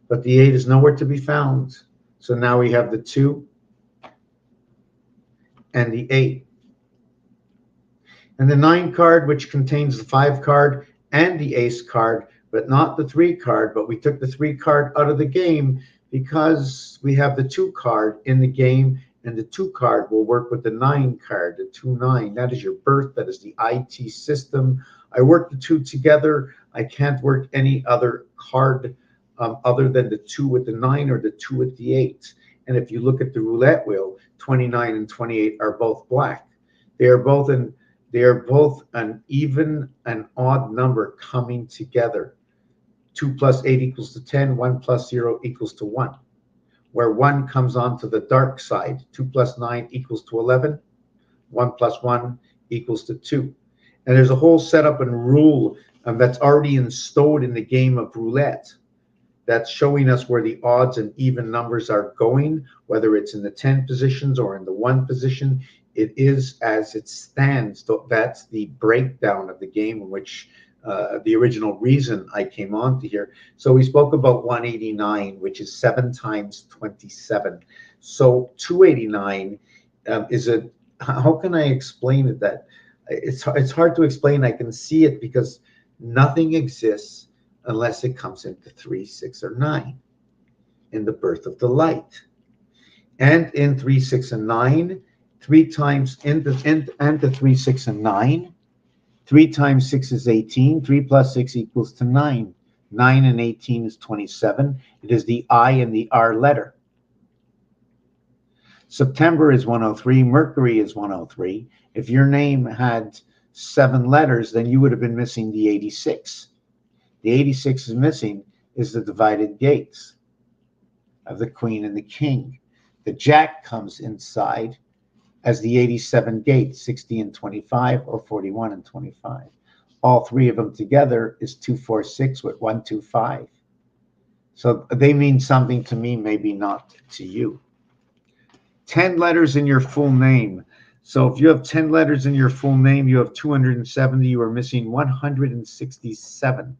But the 8 is nowhere to be found. So now we have the 2 and the 8. And the 9 card, which contains the 5 card and the ace card, but not the 3 card. But we took the 3 card out of the game because we have the 2 card in the game, and the 2 card will work with the 9 card, the 2-9. That is your birth. That is the IT system. I work the 2 together. I can't work any other card other than the 2 with the 9 or the 2 with the 8. And if you look at the roulette wheel, 29 and 28 are both black. They are both an even and odd number coming together. 2 plus 8 equals to 10. 1 plus 0 equals to 1. Where 1 comes onto the dark side. 2 plus 9 equals to 11. 1 plus 1 equals to 2. And there's a whole setup and rule that's already installed in the game of roulette that's showing us where the odds and even numbers are going, whether it's in the 10 positions or in the 1 position. It is as it stands. So that's the breakdown of the game, in which the original reason I came on to here. So we spoke about 189, which is 7 times 27. So 289 is a, how can I explain it? That it's hard to explain. I can see it because nothing exists unless it comes into 3, 6, or 9 in the birth of the light. And in 3, 6, and 9, 3 times into 3, 6, and 9, 3 times 6 is 18. 3 plus 6 equals to 9. 9 and 18 is 27. It is the I and the R letter. September is 103. Mercury is 103. If your name had 7 letters, then you would have been missing the 86. The 86 is missing is the divided gates of the Queen and the King. The Jack comes inside as the 87 gates, 60 and 25, or 41 and 25. All 3 of them together is 246 with 125. So they mean something to me, maybe not to you. 10 letters in your full name. So if you have 10 letters in your full name, you have 270. You are missing 167.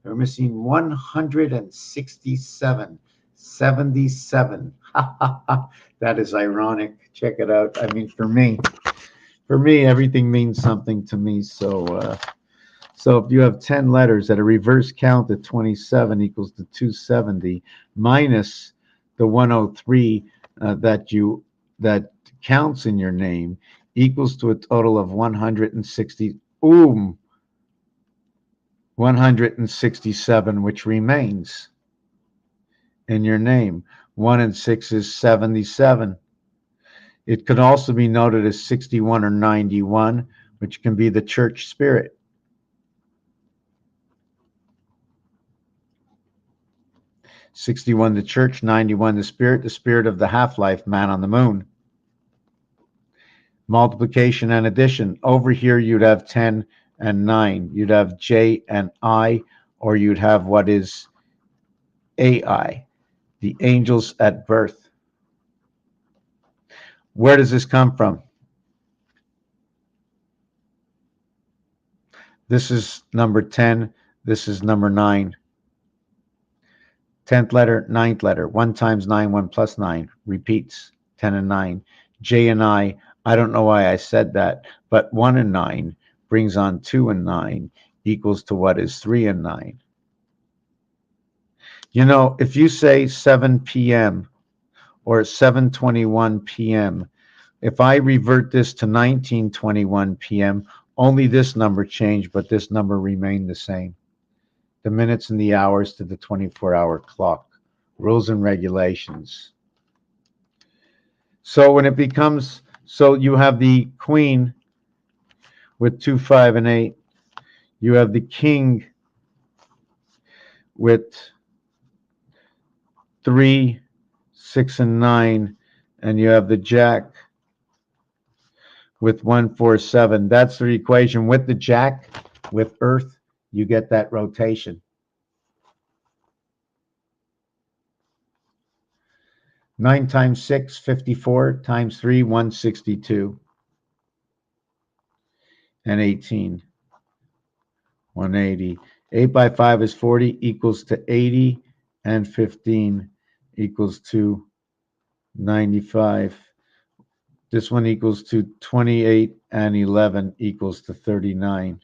You're missing 167. 77. That is ironic. Check it out. I mean, for me, everything means something to me. So if you have 10 letters at a reverse count at 27 equals to 270 minus the 103 that counts in your name equals to a total of 160. 167, which remains in your name. 1 and 6 is 77. It could also be noted as 61 or 91, which can be the church spirit. '61 the church, 91 the spirit of the half-life man on the moon. Multiplication and addition. Over here you'd have 10 and 9. You'd have J and I, or you'd have what is AI, the angels at birth. Where does this come from? This is number 10. This is number 9. 10th letter, 9th letter. 1 times 9, 1 plus 9. Repeats, 10 and 9. J and I don't know why I said that, but 1 and 9 brings on 2 and 9 equals to what is 3 and 9. You know, if you say 7 p.m. or 7:21 p.m., if I revert this to 19:21 p.m., only this number changed, but this number remained the same. The minutes and the hours to the 24-hour clock. Rules and regulations. So when it becomes, so you have the queen with 2, 5, and 8. You have the king with 3, 6, and 9, and you have the jack with 1, 4, 7. That's the equation. With the jack, with earth, you get that rotation. 9 times 6, 54, times 3, 162, and 18, 180. 8 by 5 is 40, equals to 80, and 15 equals to 95. This one equals to 28, and 11 equals to 39.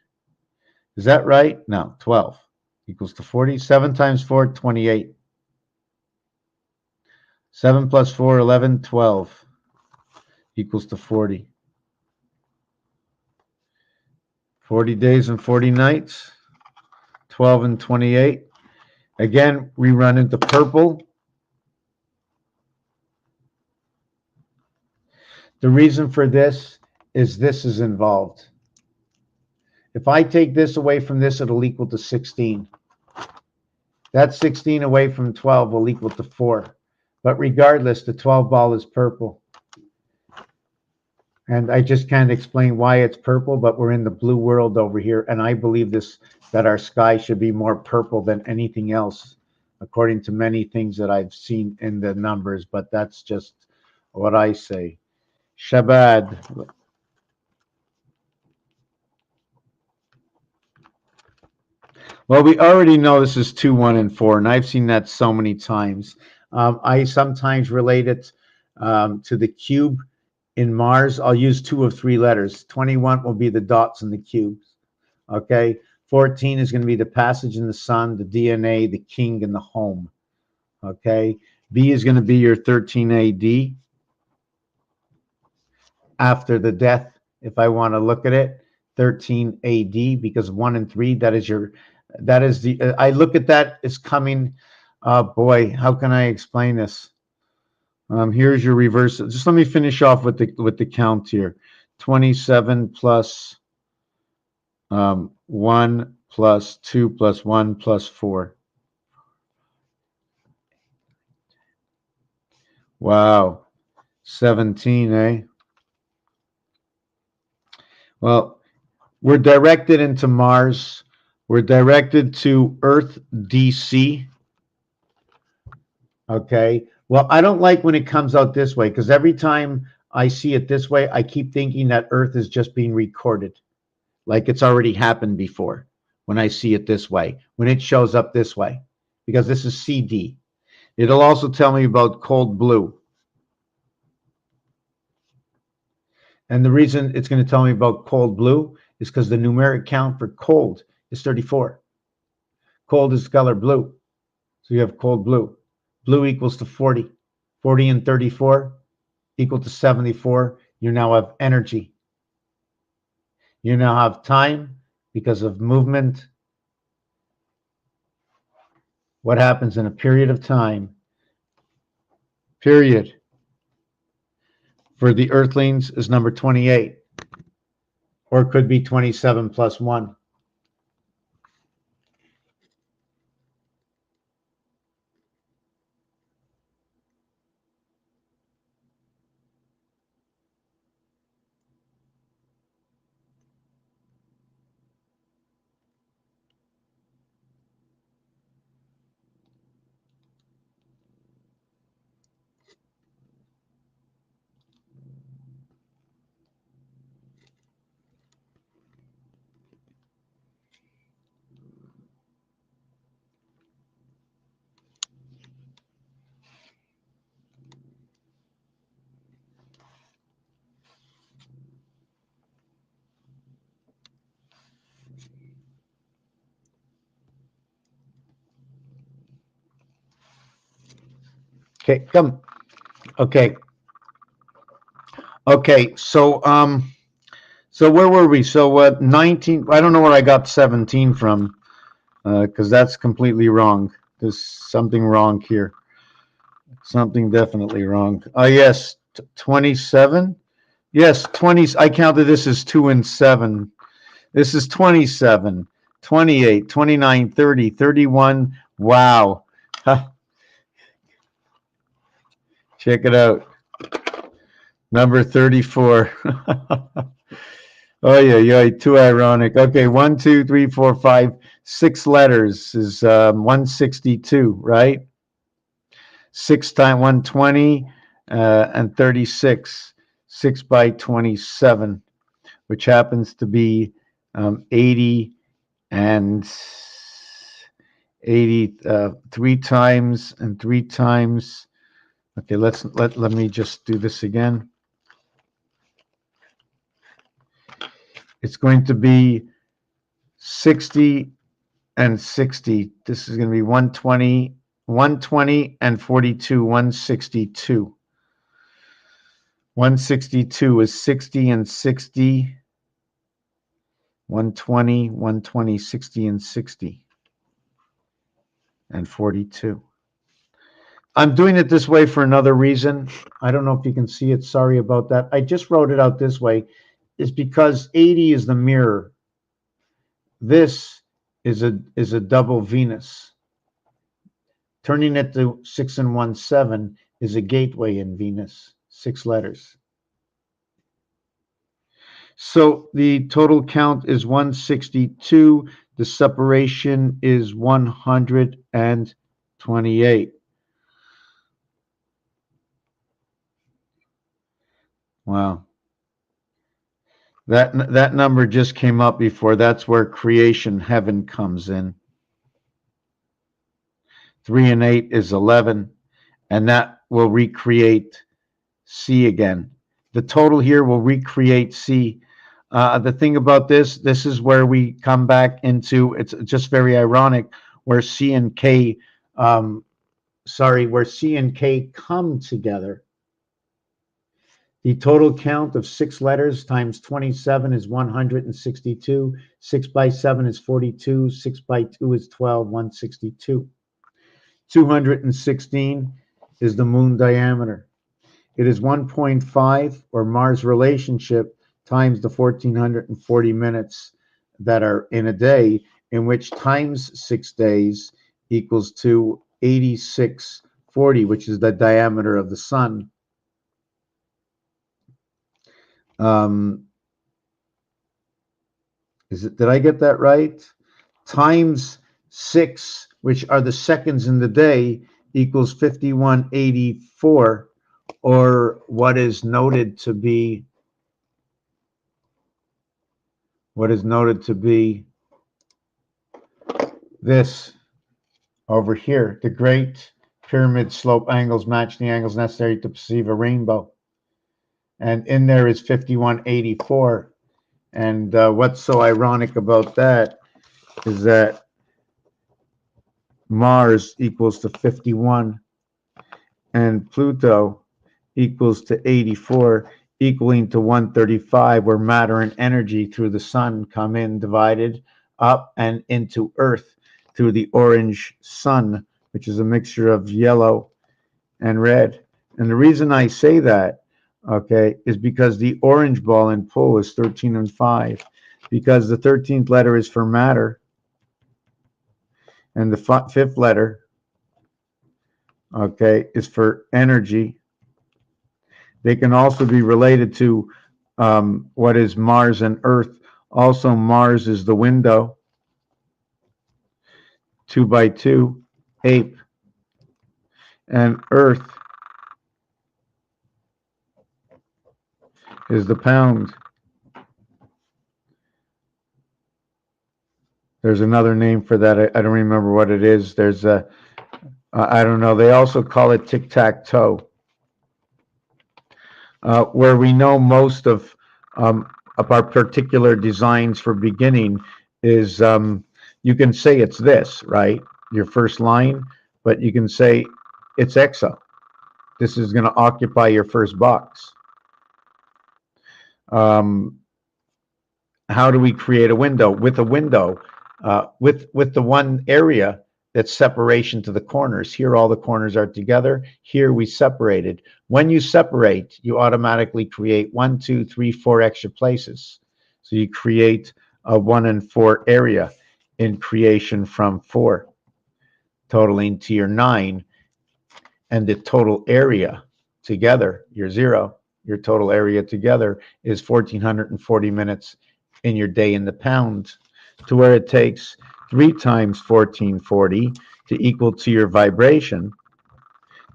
Is that right? No, 12 equals to 40. 7 times 4, 28. 7 plus 4, 11, 12 equals to 40. 40 days and 40 nights, 12 and 28. Again, we run into purple. The reason for this is involved. If I take this away from this, it'll equal to 16. That 16 away from 12 will equal to 4. But regardless, the 12 ball is purple. And I just can't explain why it's purple, but we're in the blue world over here. And I believe that our sky should be more purple than anything else, according to many things that I've seen in the numbers. But that's just what I say. Shabbat. Well, we already know this is 2, 1, and 4, and I've seen that so many times. I sometimes relate it to the cube in Mars. I'll use 2 of 3 letters. 21 will be the dots in the cubes. Okay. 14 is going to be the passage in the sun, the DNA, the king, and the home. Okay. B is going to be your 13 AD. After the death, if I want to look at it, 13 AD, because 1 and 3, that is the, I look at that as coming, boy, how can I explain this? Here's your reverse. Just let me finish off with the count here. 27 plus 1 plus 2 plus 1 plus 4. Wow. 17, eh? Well, we're directed into Mars. We're directed to Earth DC. Okay. Well, I don't like when it comes out this way, because every time I see it this way, I keep thinking that Earth is just being recorded, like it's already happened before when I see it this way, when it shows up this way, because this is CD. It'll also tell me about cold blue. And the reason it's going to tell me about cold blue is because the numeric count for cold is 34. Cold is the color blue. So you have cold blue. Blue equals to 40. 40 and 34 equal to 74. You now have energy. You now have time because of movement. What happens in a period of time? Period. For the Earthlings is number 28. Or it could be 27 plus 1. Okay, come. Okay. Okay, so where were we? So 19, I don't know where I got 17 from, because that's completely wrong. There's something wrong here. Something definitely wrong. Yes, 27. Yes, 20. I counted this as 2 and 7. This is 27, 28, 29, 30, 31. Wow. Huh. Check it out. Number 34. Oh, yeah, too ironic. Okay, 1, 2, 3, 4, 5, 6 letters is 162, right? 6 times 120 and 36. 6 by 27, which happens to be 80 and 80, 3 times and 3 times. Okay, let me just do this again. It's going to be 60 and 60. This is going to be 120, 120 and 42, 162. 162 is 60 and 60. 120, 120, 60 and 60. And 42. I'm doing it this way for another reason. I don't know if you can see it. Sorry about that. I just wrote it out this way. It's because 80 is the mirror. This is a double Venus. Turning it to 6 and 1, 7 is a gateway in Venus. 6 letters. So the total count is 162. The separation is 128. Wow. That number just came up before. That's where creation heaven comes in. 3 and 8 is 11, and that will recreate C again. The total here will recreate C. The thing about this is where we come back into, it's just very ironic, where C and K, where C and K come together. The total count of 6 letters times 27 is 162. 6 by 7 is 42. 6 by 2 is 12, 162. 216 is the moon diameter. It is 1.5, or Mars relationship, times the 1440 minutes that are in a day, in which times 6 days equals to 8640, which is the diameter of the sun. Did I get that right? Times 6, which are the seconds in the day, equals 5184, or what is noted to be this over here. The great pyramid slope angles match the angles necessary to perceive a rainbow. And in there is 5184. And what's so ironic about that is that Mars equals to 51 and Pluto equals to 84, equaling to 135, where matter and energy through the sun come in divided up and into Earth through the orange sun, which is a mixture of yellow and red. And the reason I say that, okay, is because the orange ball in pull is 13 and 5, because the 13th letter is for matter, and the 5th letter, okay, is for energy. They can also be related to what is Mars and Earth. Also, Mars is the window, 2 by 2, ape, and Earth is the pound. There's another name for that. I don't remember what it is. There's a, I don't know. They also call it tic-tac-toe. Where we know most of our particular designs for beginning is, you can say it's this, right? Your first line, but you can say it's exo. This is going to occupy your first box. How do we create a window? With a window, with the one area That's separation to the corners. Here, all the corners are together. Here, we separated. When you separate, you automatically create 1, 2, 3, 4 extra places. So you create a 1 and 4 area in creation from 4, totaling to your 9, and the total area together, your 0, your total area together is 1,440 minutes in your day in the pound, to where it takes 3 times 1440 to equal to your vibration,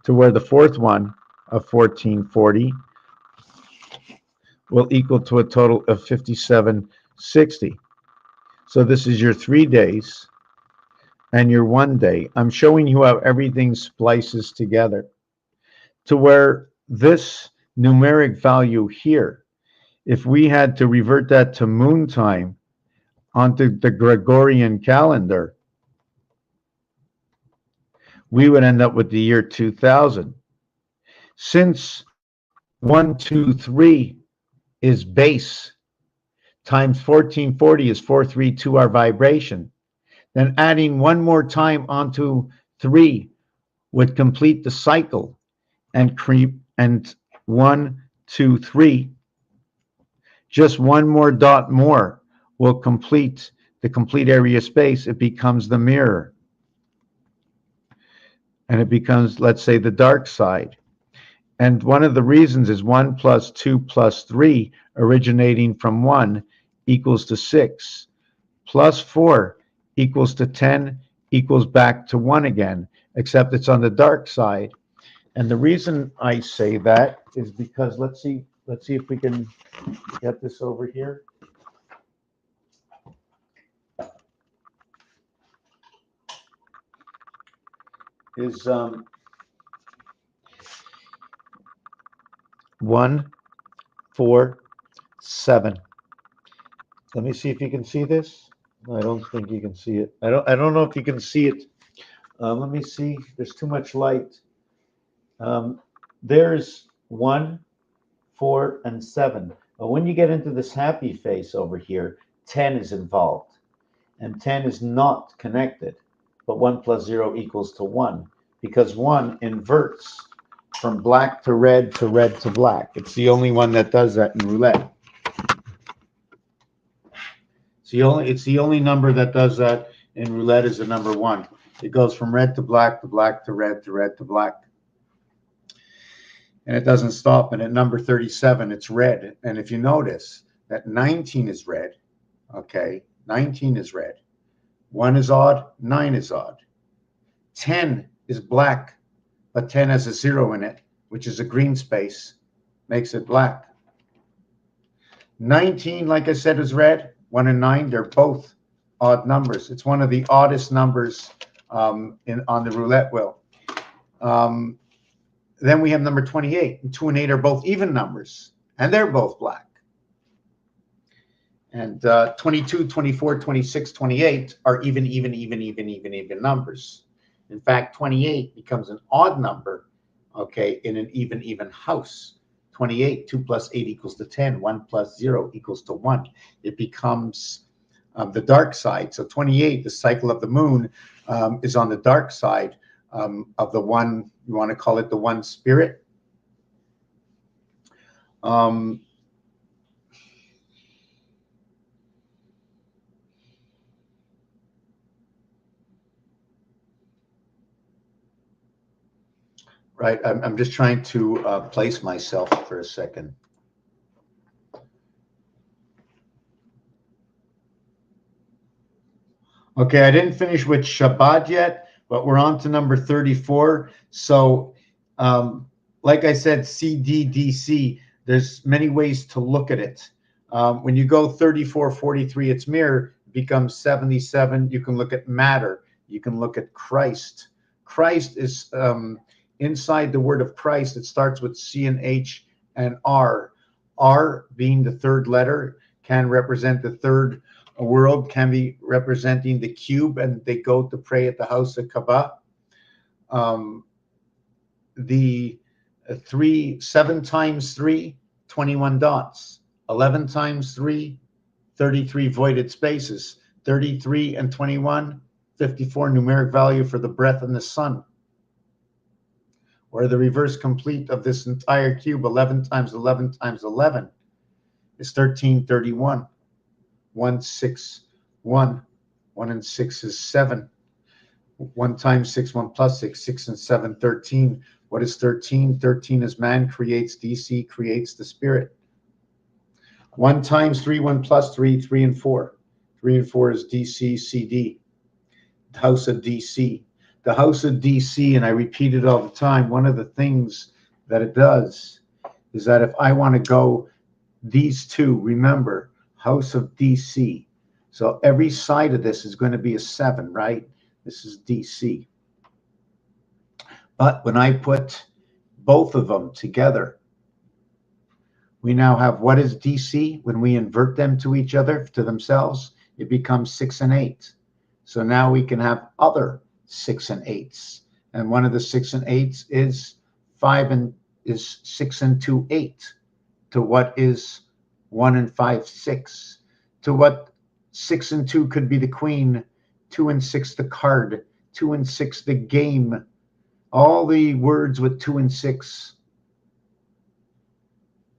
to where the fourth one of 1440 will equal to a total of 5760. So this is your 3 days and your 1 day. I'm showing you how everything splices together, to where this numeric value here, if we had to revert that to moon time onto the Gregorian calendar, we would end up with the year 2000. Since 123 is base, times 1440 is 432, our vibration, then adding one more time onto 3 would complete the cycle, and creep, and 1, 2, 3, just one more dot more will complete the complete area space. It becomes the mirror, and it becomes, let's say, the dark side. And one of the reasons is 1 plus 2 plus 3, originating from 1, equals to 6, plus 4 equals to 10, equals back to 1 again, except it's on the dark side. And the reason I say that is because let's see if we can get this over here. Is 1, 4, 7. Let me see if you can see this. I don't think you can see it. I don't know if you can see it. Let me see. There's too much light. There's 1, 4, and 7. But when you get into this happy face over here, 10 is involved, and 10 is not connected. But 1 plus 0 equals to 1, because 1 inverts from black to red to red to black. It's the only one that does that in roulette. It's the only number that does that in roulette is the number 1. It goes from red to black to red to red to black. And it doesn't stop. And at number 37, it's red. And if you notice that 19 is red, okay, 19 is red. 1 is odd, 9 is odd. 10 is black, but 10 has a 0 in it, which is a green space, makes it black. 19, like I said, is red. 1 and 9, they're both odd numbers. It's one of the oddest numbers on the roulette wheel. Then we have number 28. And 2 and 8 are both even numbers, and they're both black. And 22, 24, 26, 28 are even numbers. In fact, 28 becomes an odd number, okay, in an even house. 28, 2 plus 8 equals to 10. 1 plus 0 equals to 1. It becomes the dark side. So 28, the cycle of the moon, is on the dark side of the one, you want to call it the one spirit. Right, I'm just trying to place myself for a second. Okay, I didn't finish with Shabbat yet, but we're on to number 34. So, like I said, CDDC, there's many ways to look at it. When you go 34, 43, its mirror becomes 77. You can look at matter. You can look at Christ. Christ is inside the word of Christ. It starts with C and H and R. R, being the third letter, can represent the third world, can be representing the cube, and they go to pray at the house of Kaaba. The 7 times 3, 21 dots. 11 times 3, 33 voided spaces. 33 and 21, 54, numeric value for the breath in the sun. Or the reverse complete of this entire cube, 11 times 11 times 11, is 1331. 1, 6, 1. 1 and 6 is 7. 1 times 6, 1 plus 6, 6 and 7, 13. What is 13? 13 is man creates DC, creates the spirit. 1 times 3, 1 plus 3, 3 and 4. 3 and 4 is DC, CD. House of DC. The house of DC, and I repeat it all the time, one of the things that it does is that if I want to go these two, remember, house of DC. So every side of this is going to be a 7, right? This is DC. But when I put both of them together, we now have what is DC? When we invert them to each other, to themselves, it becomes 6 and 8. So now we can have other 6 and 8s. And one of the 6 and 8s is 6 and 2, 8. To what is 1 and 5, 6. To what 6 and 2 could be the queen, 2 and 6 the card, 2 and 6 the game. All the words with 2 and 6,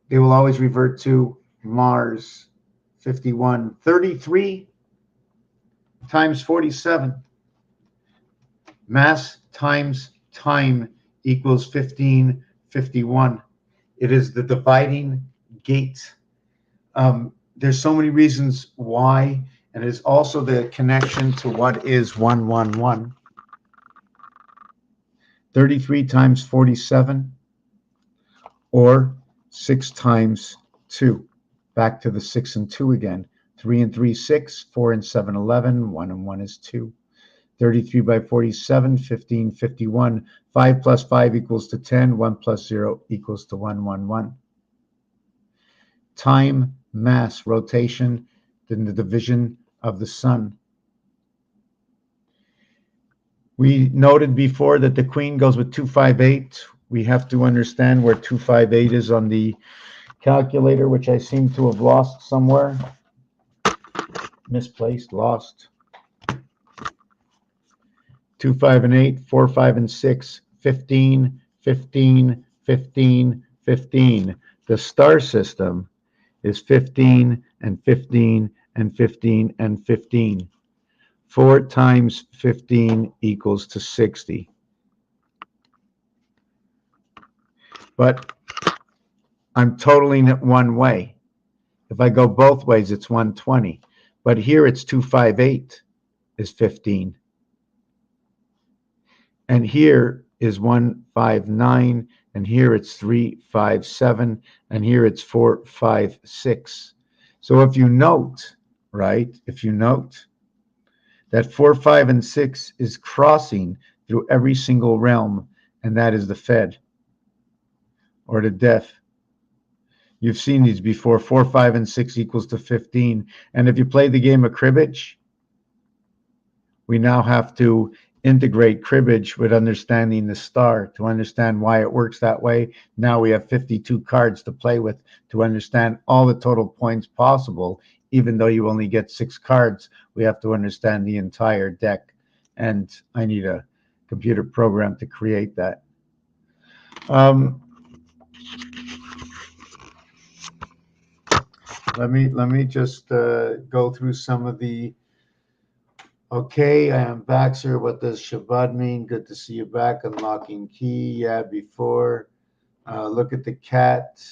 they will always revert to Mars. 51. 33 times 47. Mass times time equals 1551. It is the dividing gate. There's so many reasons why, and it is also the connection to what is 111. 33 times 47, or 6 times 2. Back to the 6 and 2 again. 3 and 3, 6. 4 and 7, 11. 1 and 1 is 2. 33 by 47, 1551. 5 plus 5 equals to 10. 1 plus 0 equals to 111. Time, mass, rotation, then the division of the sun. We noted before that the queen goes with 258. We have to understand where 258 is on the calculator, which I seem to have lost somewhere. Misplaced, lost. 2, 5, and 8, 4, 5, and 6, 15, 15, 15, 15. The star system is 15 and 15 and 15 and 15. 4 times 15 equals to 60. But I'm totaling it one way. If I go both ways, it's 120. But here it's 258 is 15. And here is 159, and here it's 357, and here it's 456. So if you note, right, if you note that 4, 5, and 6 is crossing through every single realm, and that is the Fed or the death. You've seen these before. 4, 5, and 6 equals to 15. And if you play the game of cribbage, we now have to integrate cribbage with understanding the star to understand why it works that way. Now we have 52 cards to play with to understand all the total points possible. Even though you only get 6 cards, we have to understand the entire deck. And I need a computer program to create that. Let me just go through some of the. Okay, I am back, sir. What does Shabbat mean? Good to see you back. Unlocking key. Yeah, before. Look at the cat.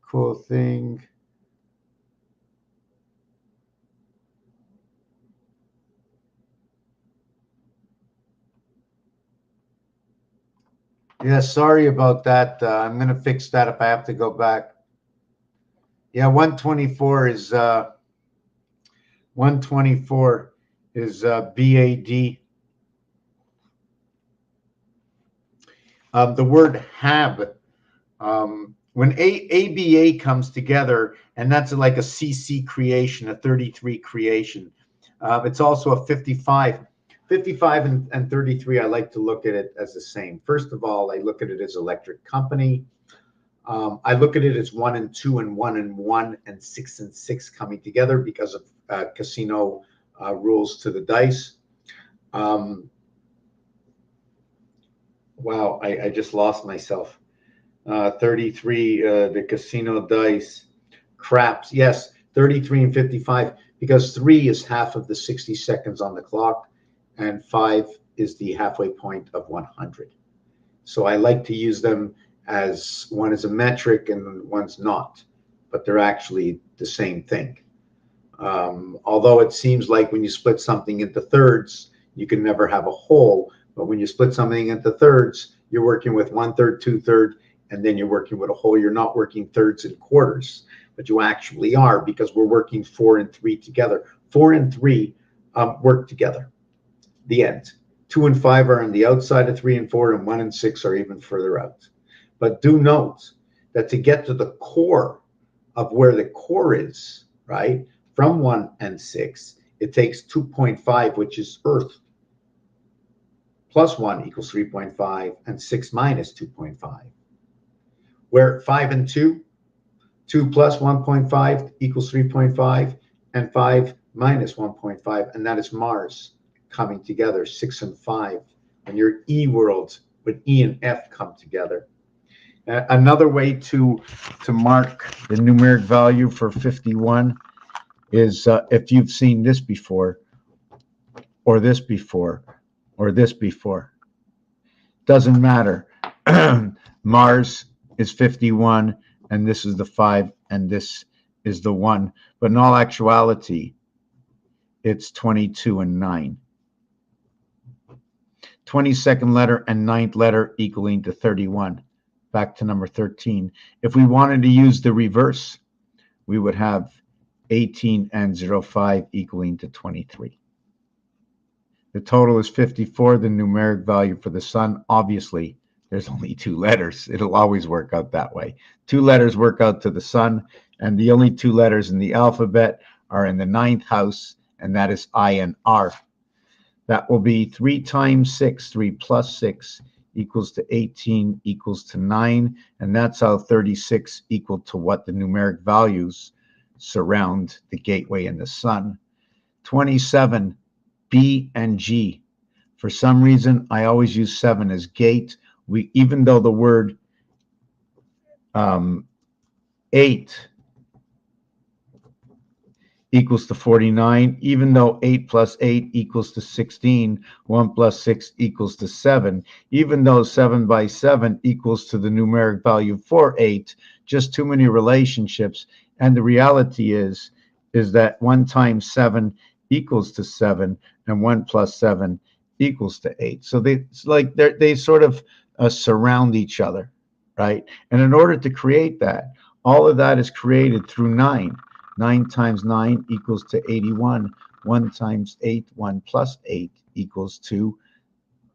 Cool thing. Yeah, sorry about that. I'm going to fix that if I have to go back. Yeah, 124 is BAD. The word HAB, when ABA comes together, and that's like a CC creation, a 33 creation. It's also a 55. 55 and 33, I like to look at it as the same. First of all, I look at it as electric company. I look at it as 1 and 2 and 1 and 1 and 6 and 6 coming together because of casino rules to the dice. Wow, I just lost myself. 33, the casino dice. Craps. Yes, 33 and 55, because 3 is half of the 60 seconds on the clock, and 5 is the halfway point of 100. So I like to use them as one is a metric and one's not, but they're actually the same thing. Although it seems like when you split something into thirds, you can never have a whole. But when you split something into thirds, you're working with 1/3, 2/3, and then you're working with a whole. You're not working thirds and quarters, but you actually are, because we're working 4 and 3 together. 4 and 3 work together. The end. 2 and 5 are on the outside of 3 and 4, and 1 and 6 are even further out. But do note that to get to the core of where the core is, right, from 1 and 6, it takes 2.5, which is Earth, plus 1 equals 3.5, and 6 minus 2.5. Where 5 and 2, 2 plus 1.5 equals 3.5, and 5 minus 1.5, and that is Mars coming together, 6 and 5. When your E worlds with E and F come together. Another way to mark the numeric value for 51 is if you've seen this before, or this before, or this before. Doesn't matter. Mars is 51, and this is the 5, and this is the 1. But in all actuality, it's 22 and 9. 22nd letter and 9th letter equaling to 31. Back to number 13. If we wanted to use the reverse, we would have 18 and 05 equaling to 23. The total is 54, the numeric value for the sun. Obviously, there's only 2 letters. It'll always work out that way. 2 letters work out to the sun, and the only 2 letters in the alphabet are in the 9th house, and that is I and R. That will be 3 times 6, 3 plus 6 equals to 18 equals to 9, and that's how 36 equal to what the numeric values surround the gateway in the sun. 27, B and G. For some reason, I always use 7 as gate. Even though the word 8 equals to 49, even though 8 plus 8 equals to 16, 1 plus 6 equals to 7, even though 7 by 7 equals to the numeric value for 8, just too many relationships. And the reality is that 1 times 7 equals to 7, and 1 plus 7 equals to 8. So they sort of surround each other, right? And in order to create that, all of that is created through 9. 9 times 9 equals to 81. 1 times 8, 1 plus 8 equals to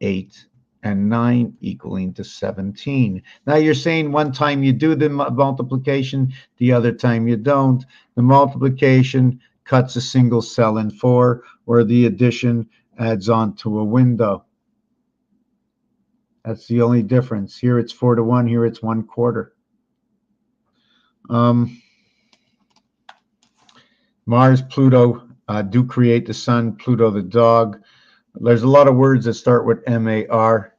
8, and 9 equaling to 17. Now you're saying one time you do the multiplication, the other time you don't. The multiplication cuts a single cell in 4, or the addition adds on to a window. That's the only difference. Here it's 4 to 1, here it's 1/4. Mars, Pluto do create the sun, Pluto the dog. There's a lot of words that start with MAR.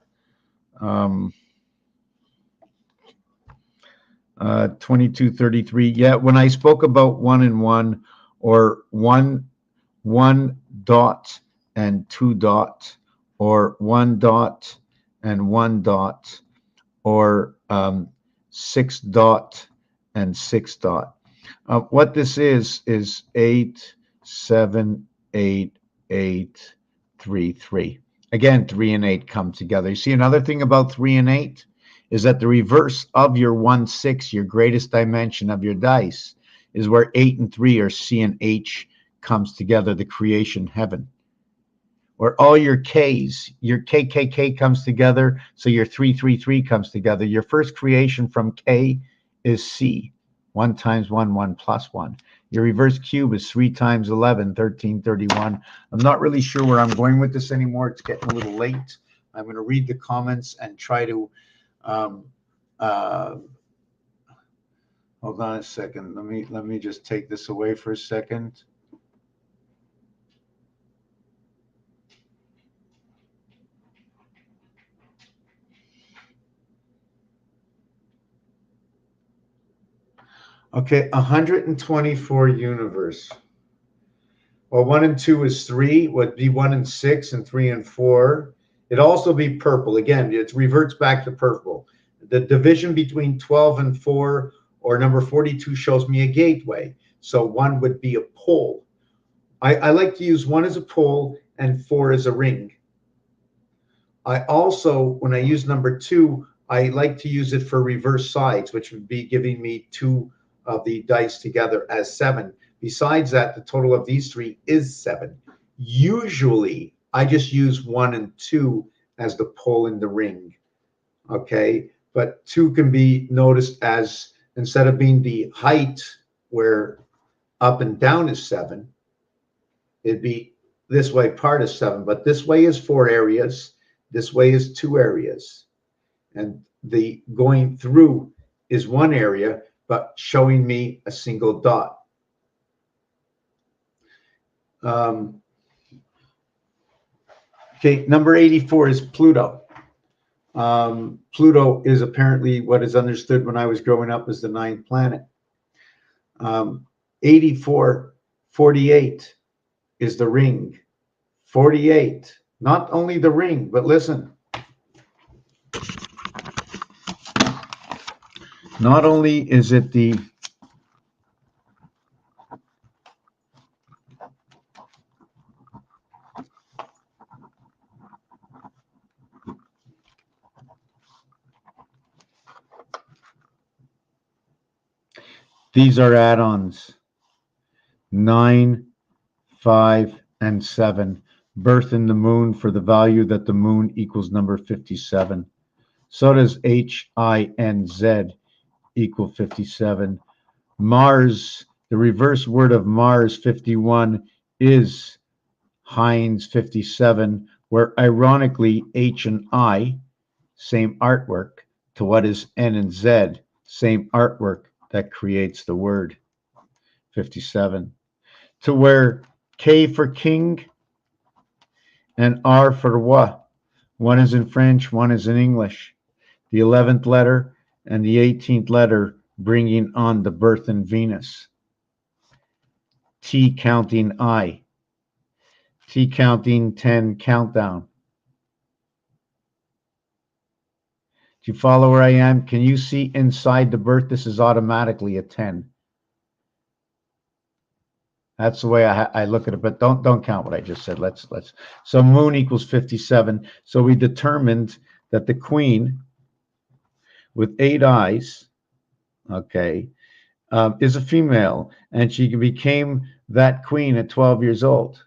2233. Yeah, when I spoke about 1 and 1, or 1 dot and 2 dot, or 1 dot and 1 dot, or 6 dot and 6 dot. What this is 8, 7, 8, 8, 3, 3. Again, 3 and 8 come together. You see, another thing about 3 and 8 is that the reverse of your 1, 6, your greatest dimension of your dice, is where 8 and 3, or C and H, comes together, the creation heaven. Where all your Ks, your KKK comes together, so your 333 comes together. Your first creation from K is C. 1 times 1, 1 plus 1. Your reverse cube is 3 times 11, 13, 31. I'm not really sure where I'm going with this anymore. It's getting a little late. I'm going to read the comments and try to hold on a second. Let me just take this away for a second. Okay, 124 universe. Well, 1 and 2 is 3, would be 1 and 6, and 3 and 4. It'd also be purple. Again, it reverts back to purple. The division between 12 and 4 or number 42 shows me a gateway. So 1 would be a pole. I like to use 1 as a pole and 4 as a ring. I also, when I use number 2, I like to use it for reverse sides, which would be giving me 2 of the dice together as 7. Besides that, the total of these 3 is 7. Usually, I just use 1 and 2 as the pole in the ring. Okay, but 2 can be noticed as, instead of being the height where up and down is 7, it'd be this way part is 7, but this way is 4 areas, this way is 2 areas, and the going through is 1 area, but showing me a single dot. Okay, number 84 is Pluto. Pluto is apparently what is understood when I was growing up as the 9th planet. 84, 48 is the ring. 48, not only the ring, but listen. Not only is it the these are add-ons. 9, 5, and 7. Birth in the moon for the value that the moon equals number 57. So does HINZ equal 57. Mars, the reverse word of Mars 51 is Heinz 57, where ironically H and I, same artwork, to what is N and Z, same artwork that creates the word 57. To where K for king and R for roi. One is in French, one is in English. The 11th letter and the 18th letter bringing on the birth in Venus. T counting I. T counting 10 countdown. Do you follow where I am? Can you see inside the birth? This is automatically a 10. That's the way I look at it, but don't count what I just said. Let's. So moon equals 57. So we determined that the queen with 8 eyes, okay, is a female, and she became that queen at 12 years old.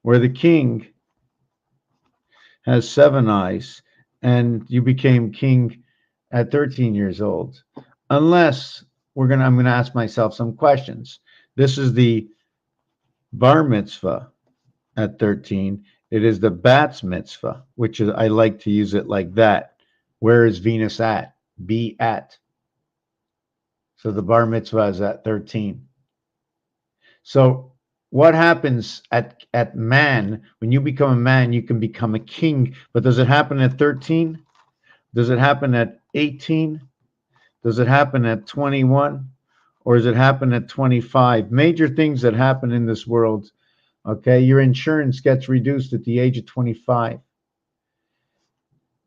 Where the king has 7 eyes, and you became king at 13 years old, unless I'm going to ask myself some questions. This is the bar mitzvah at 13. It is the bat's mitzvah, which is, I like to use it like that. Where is Venus at? Be at. So the bar mitzvah is at 13. So what happens at man? When you become a man, you can become a king. But does it happen at 13? Does it happen at 18? Does it happen at 21? Or does it happen at 25? Major things that happen in this world. Okay, your insurance gets reduced at the age of 25.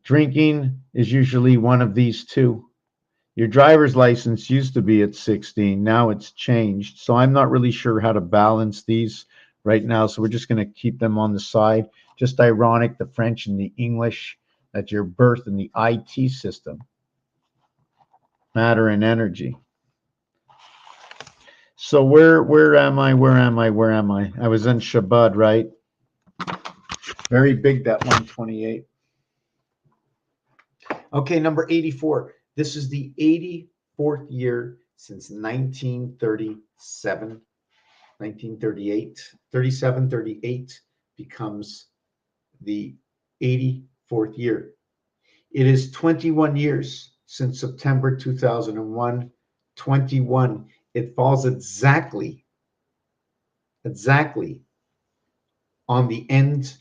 Drinking is usually one of these 2. Your driver's license used to be at 16. Now it's changed. So I'm not really sure how to balance these right now. So we're just going to keep them on the side. Just ironic, the French and the English, that your birth in the IT system. Matter and energy. So where am I? I was in Shabbat, right? Very big, that 128. Okay, number 84. This is the 84th year since 1937. 1938. 37, 38 becomes the 84th year. It is 21 years since September 2001. 21. It falls exactly on the end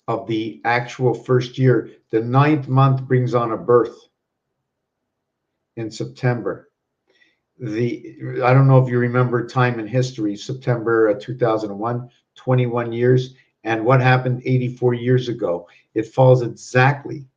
of the actual first year. The 9th month brings on a birth in September. I don't know if you remember time in history, September 2001, 21 years, and what happened 84 years ago. It falls exactly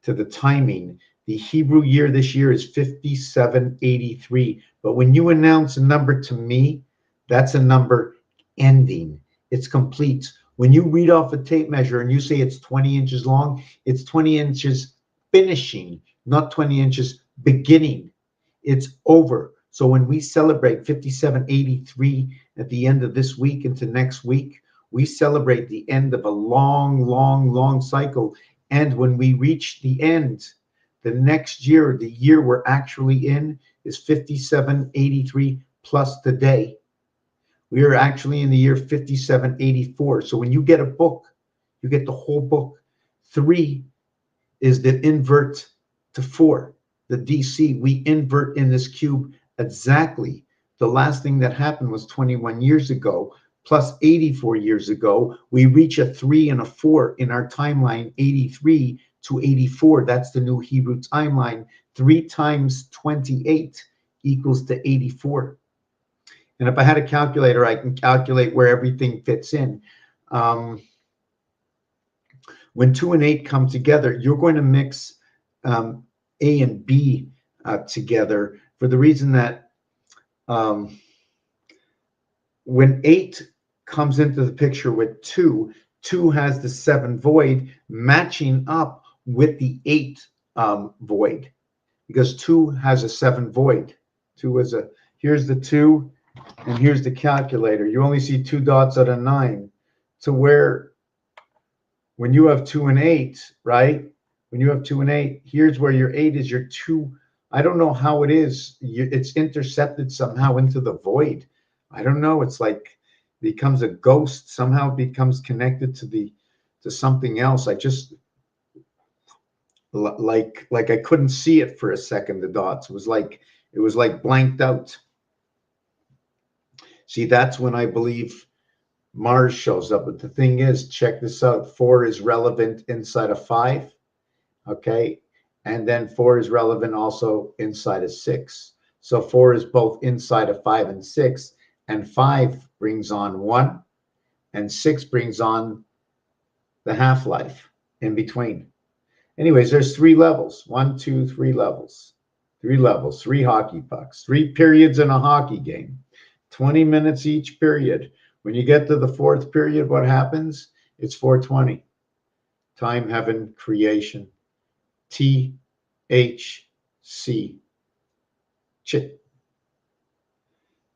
to the timing. The Hebrew year this year is 5783. But when you announce a number to me, that's a number ending. It's complete. When you read off a tape measure and you say it's 20 inches long, it's 20 inches finishing, not 20 inches beginning. It's over. So when we celebrate 5783 at the end of this week into next week, we celebrate the end of a long, long, long cycle. And when we reach the end, the next year, the year we're actually in is 5783 plus the day. We are actually in the year 5784. So when you get a book, you get the whole book. 3 is the invert to 4, the DC. We invert in this cube exactly. The last thing that happened was 21 years ago, plus 84 years ago. We reach a 3 and a 4 in our timeline, 83 to 84. That's the new Hebrew timeline. 3 times 28 equals to 84. And if I had a calculator, I can calculate where everything fits in. When 2 and 8 come together, you're going to mix A and B together for the reason that when 8 comes into the picture with 2, 2 has the 7 void matching up with the 8 void, because 2 has a 7 void. 2 is a, here's the 2, and here's the calculator. You only see 2 dots out of 9. To where when you have 2 and 8, right? When you have 2 and 8, here's where your 8 is your 2. I don't know how it is. It's intercepted somehow into the void. I don't know. It's like becomes a ghost. Somehow becomes connected to something else. I just like I couldn't see it for a second. The dots. It was like blanked out. See, that's when I believe Mars shows up. But the thing is, check this out. 4 is relevant inside of 5. Okay. And then 4 is relevant also inside of 6. So 4 is both inside of 5 and 6. And 5 brings on 1. And 6 brings on the half-life in between. Anyways, there's 3 levels. 1, 2, 3 levels. 3 levels, 3 hockey pucks, 3 periods in a hockey game. 20 minutes each period. When you get to the 4th period, what happens? It's 420. Time, heaven, creation. THC. Chit.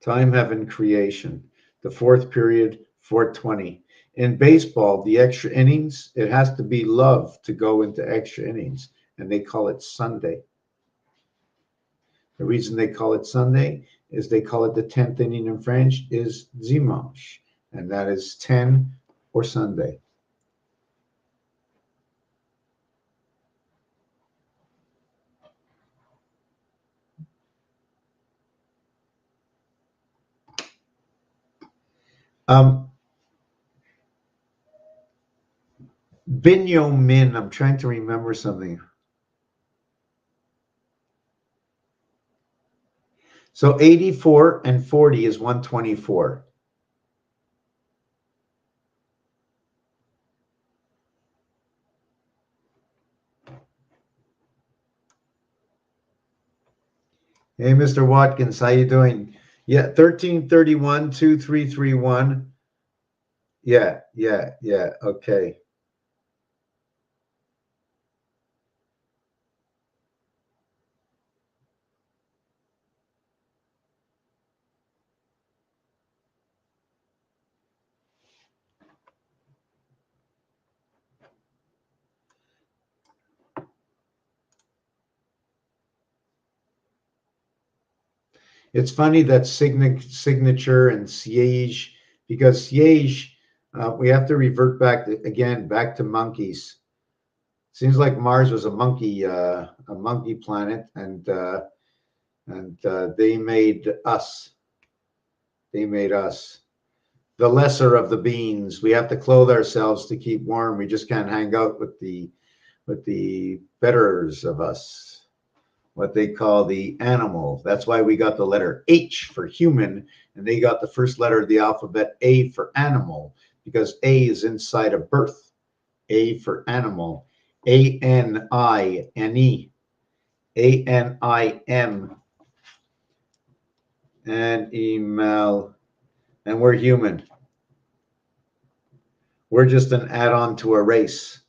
Time, heaven, creation. The 4th period, 420. In baseball, the extra innings, it has to be love to go into extra innings, and they call it Sunday. The reason they call it Sunday is they call it the 10th inning in French is dimanche, and that is 10 or Sunday. Binyo Min, I'm trying to remember something. So 84 and 40 is 124. Hey, Mr. Watkins, how you doing? Yeah, 1331, 2331. Yeah, okay. It's funny that signature and siège, because siège, we have to revert back back to monkeys. Seems like Mars was a monkey planet, and they made us. They made us the lesser of the beings. We have to clothe ourselves to keep warm. We just can't hang out with the betterers of us. what they call the animal. That's why we got the letter H for human, and they got the first letter of the alphabet, A for animal, because A is inside of birth. A for animal. A-N-I-N-E. A-N-I-M. And email. And we're human. We're just an add-on to a race.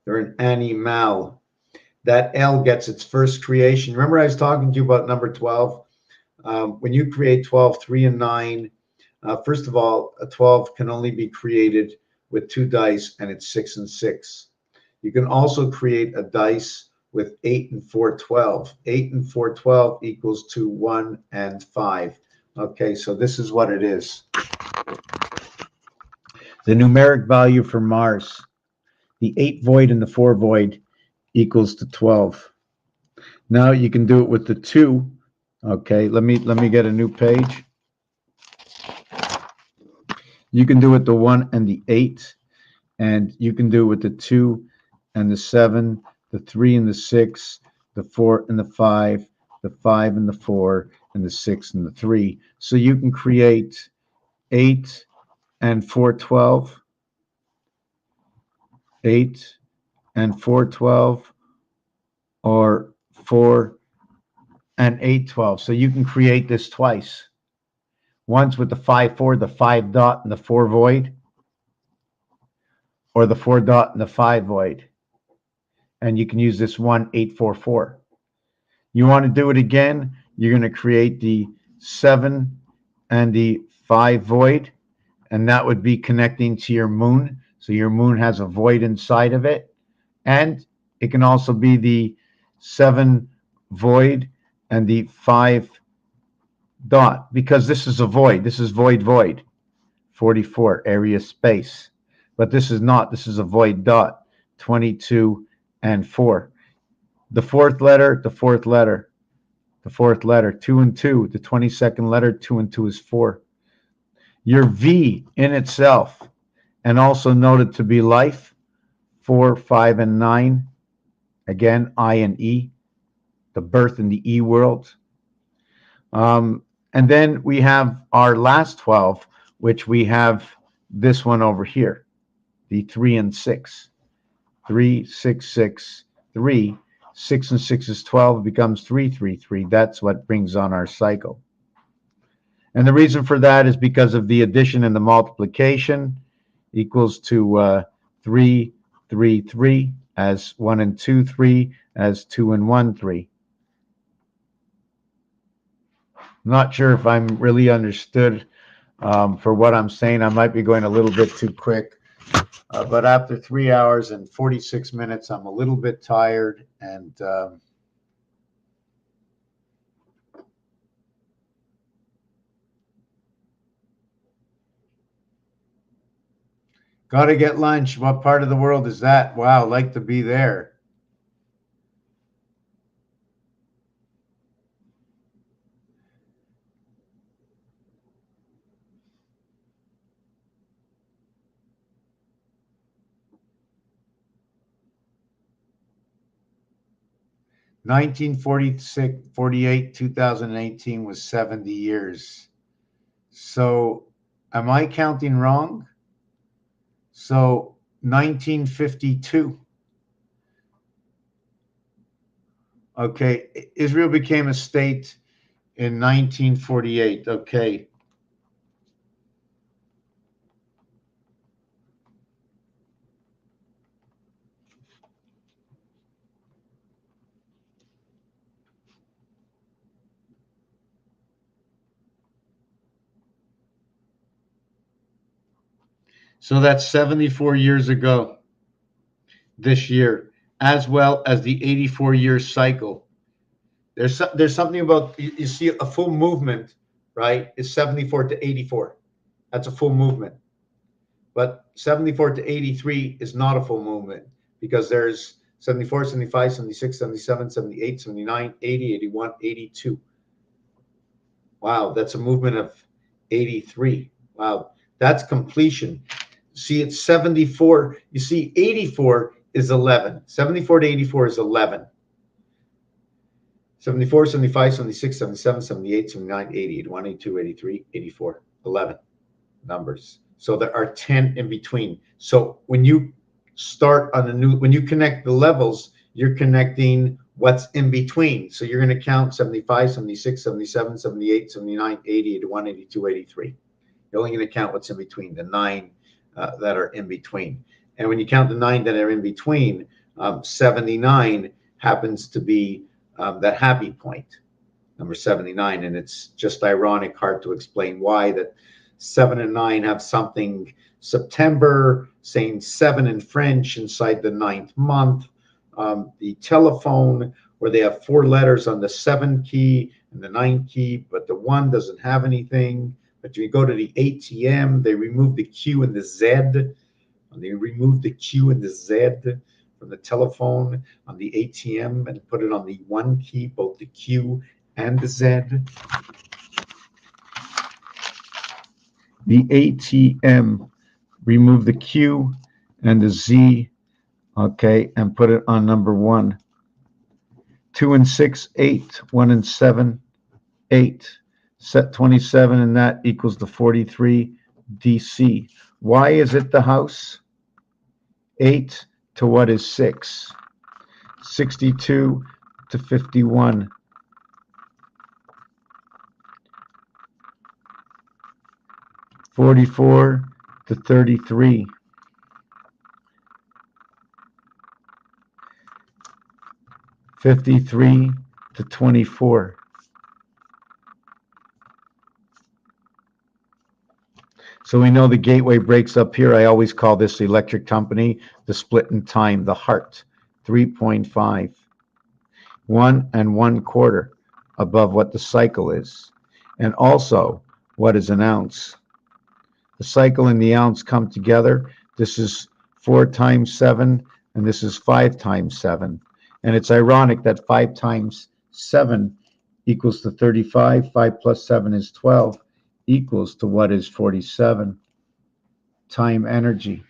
They're an animal. That L gets its first creation. Remember I was talking to you about number 12? When you create 12, 3 and 9, first of all, a 12 can only be created with 2 dice, and it's 6 and 6. You can also create a dice with 8 and 4, 12. 8 and 4, 12 equals to 1 and 5. Okay, so this is what it is. The numeric value for Mars, the 8 void and the 4 void equals to 12. Now you can do it with the 2. Okay, let me get a new page. You can do it the 1 and the 8, and you can do it with the 2 and the 7, the 3 and the 6, the 4 and the 5, the 5 and the 4, and the 6 and the 3. So you can create 8 and 4, 12, 8 and 4, 12, or 4 and 8, 12. So you can create this twice. Once with the 5, 4, the 5 dot and the 4 void, or the 4 dot and the 5 void. And you can use this 1, 8, 4, 4. You want to do it again, you're going to create the 7 and the 5 void, and that would be connecting to your moon. So your moon has a void inside of it. And it can also be the 7 void and the 5 dot, because this is a void. This is void void. 44 area space. But this is not. This is a void dot. 22 and 4. The fourth letter, the fourth letter, the fourth letter, 2 and 2. The 22nd letter, 2 and 2 is 4. Your V in itself, and also noted to be life, 4, 5, and 9. Again, I and E, the birth in the E world. And then we have our last 12, which we have this one over here, the 3 and 6. 3, 6, 6, 3. 6 and 6 is 12. It becomes 3, 3, 3. That's what brings on our cycle. And the reason for that is because of the addition and the multiplication equals to 3, 3, 3, as 1 and 2, 3, as 2 and 1, 3. Not sure if I'm really understood for what I'm saying. I might be going a little bit too quick. But after 3 hours and 46 minutes, I'm a little bit tired, and got to get lunch. What part of the world is that? Wow, like to be there. (1948) 2018 was 70 years. So am I counting wrong? So 1952. Okay, Israel became a state in 1948. Okay. So that's 74 years ago this year, as well as the 84-year cycle. There's something about, you see a full movement, right, is 74 to 84. That's a full movement. But 74 to 83 is not a full movement, because there's 74, 75, 76, 77, 78, 79, 80, 81, 82. Wow, that's a movement of 83. Wow, that's completion. See, it's 74. You see, 84 is 11. 74 to 84 is 11. 74, 75, 76, 77, 78, 79, 80, 81, 82, 83, 84, 11 numbers. So there are 10 in between. So when you start on a new, when you connect the levels, you're connecting what's in between. So you're going to count 75, 76, 77, 78, 79, 80, 81, 82, 83. You're only going to count what's in between, the 9 that are in between. And when you count the 9 that are in between, 79 happens to be that happy point, number 79. And it's just ironic, hard to explain why, that 7 and 9 have something September, saying 7 in French inside the 9th month. The telephone, where they have 4 letters on the 7 key and the 9 key, but the 1 doesn't have anything. But you go to the ATM, they remove the Q and the Z. They remove the Q and the Z from the telephone on the ATM and put it on the 1 key, both the Q and the Z. The ATM, remove the Q and the Z, okay, and put it on number 1. 2 and 6, 8. 1 and 7, 8. Set 27, and that equals the 43 DC. Why is it the house? 8 to what is 6? 62 to 51. 44 to 33. 53 to 24. So we know the gateway breaks up here. I always call this the electric company, the split in time, the heart, 3.5. 1 1/4 above what the cycle is. And also, what is an ounce? The cycle and the ounce come together. This is 4 times 7, and this is 5 times 7. And it's ironic that 5 times 7 equals to 35. 5 plus 7 is 12. Equals to what is 47. Time energy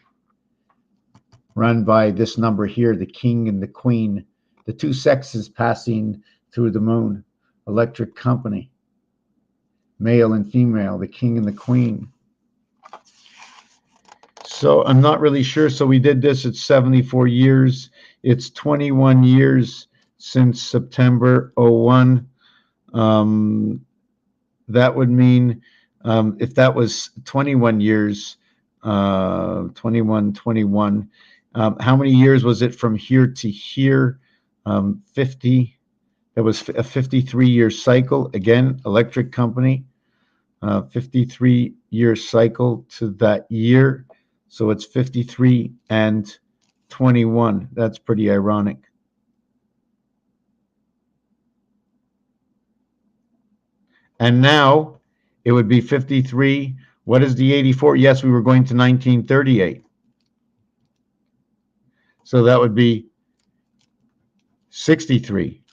run by this number here, the king and the queen, the 2 sexes passing through the moon. Electric company, male and female, the king and the queen. So I'm not really sure. So we did this at 74 years. It's 21 years since September 01. That would mean if that was 21 years, 21, how many years was it from here to here? 50. It was a 53-year cycle. Again, electric company, 53-year cycle to that year. So it's 53 and 21. That's pretty ironic. And now it would be 53. What is the 84? Yes, we were going to 1938. So that would be 63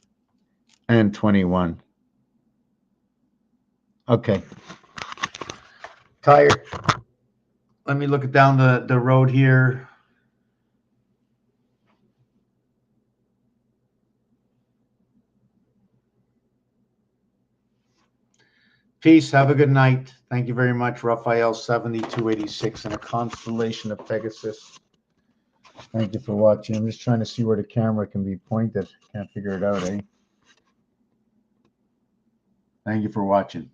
and 21. Okay. Tired. Let me look down the road here. Peace. Have a good night. Thank you very much, Raphael 7286 in a constellation of Pegasus. Thank you for watching. I'm just trying to see where the camera can be pointed. Can't figure it out, eh? Thank you for watching.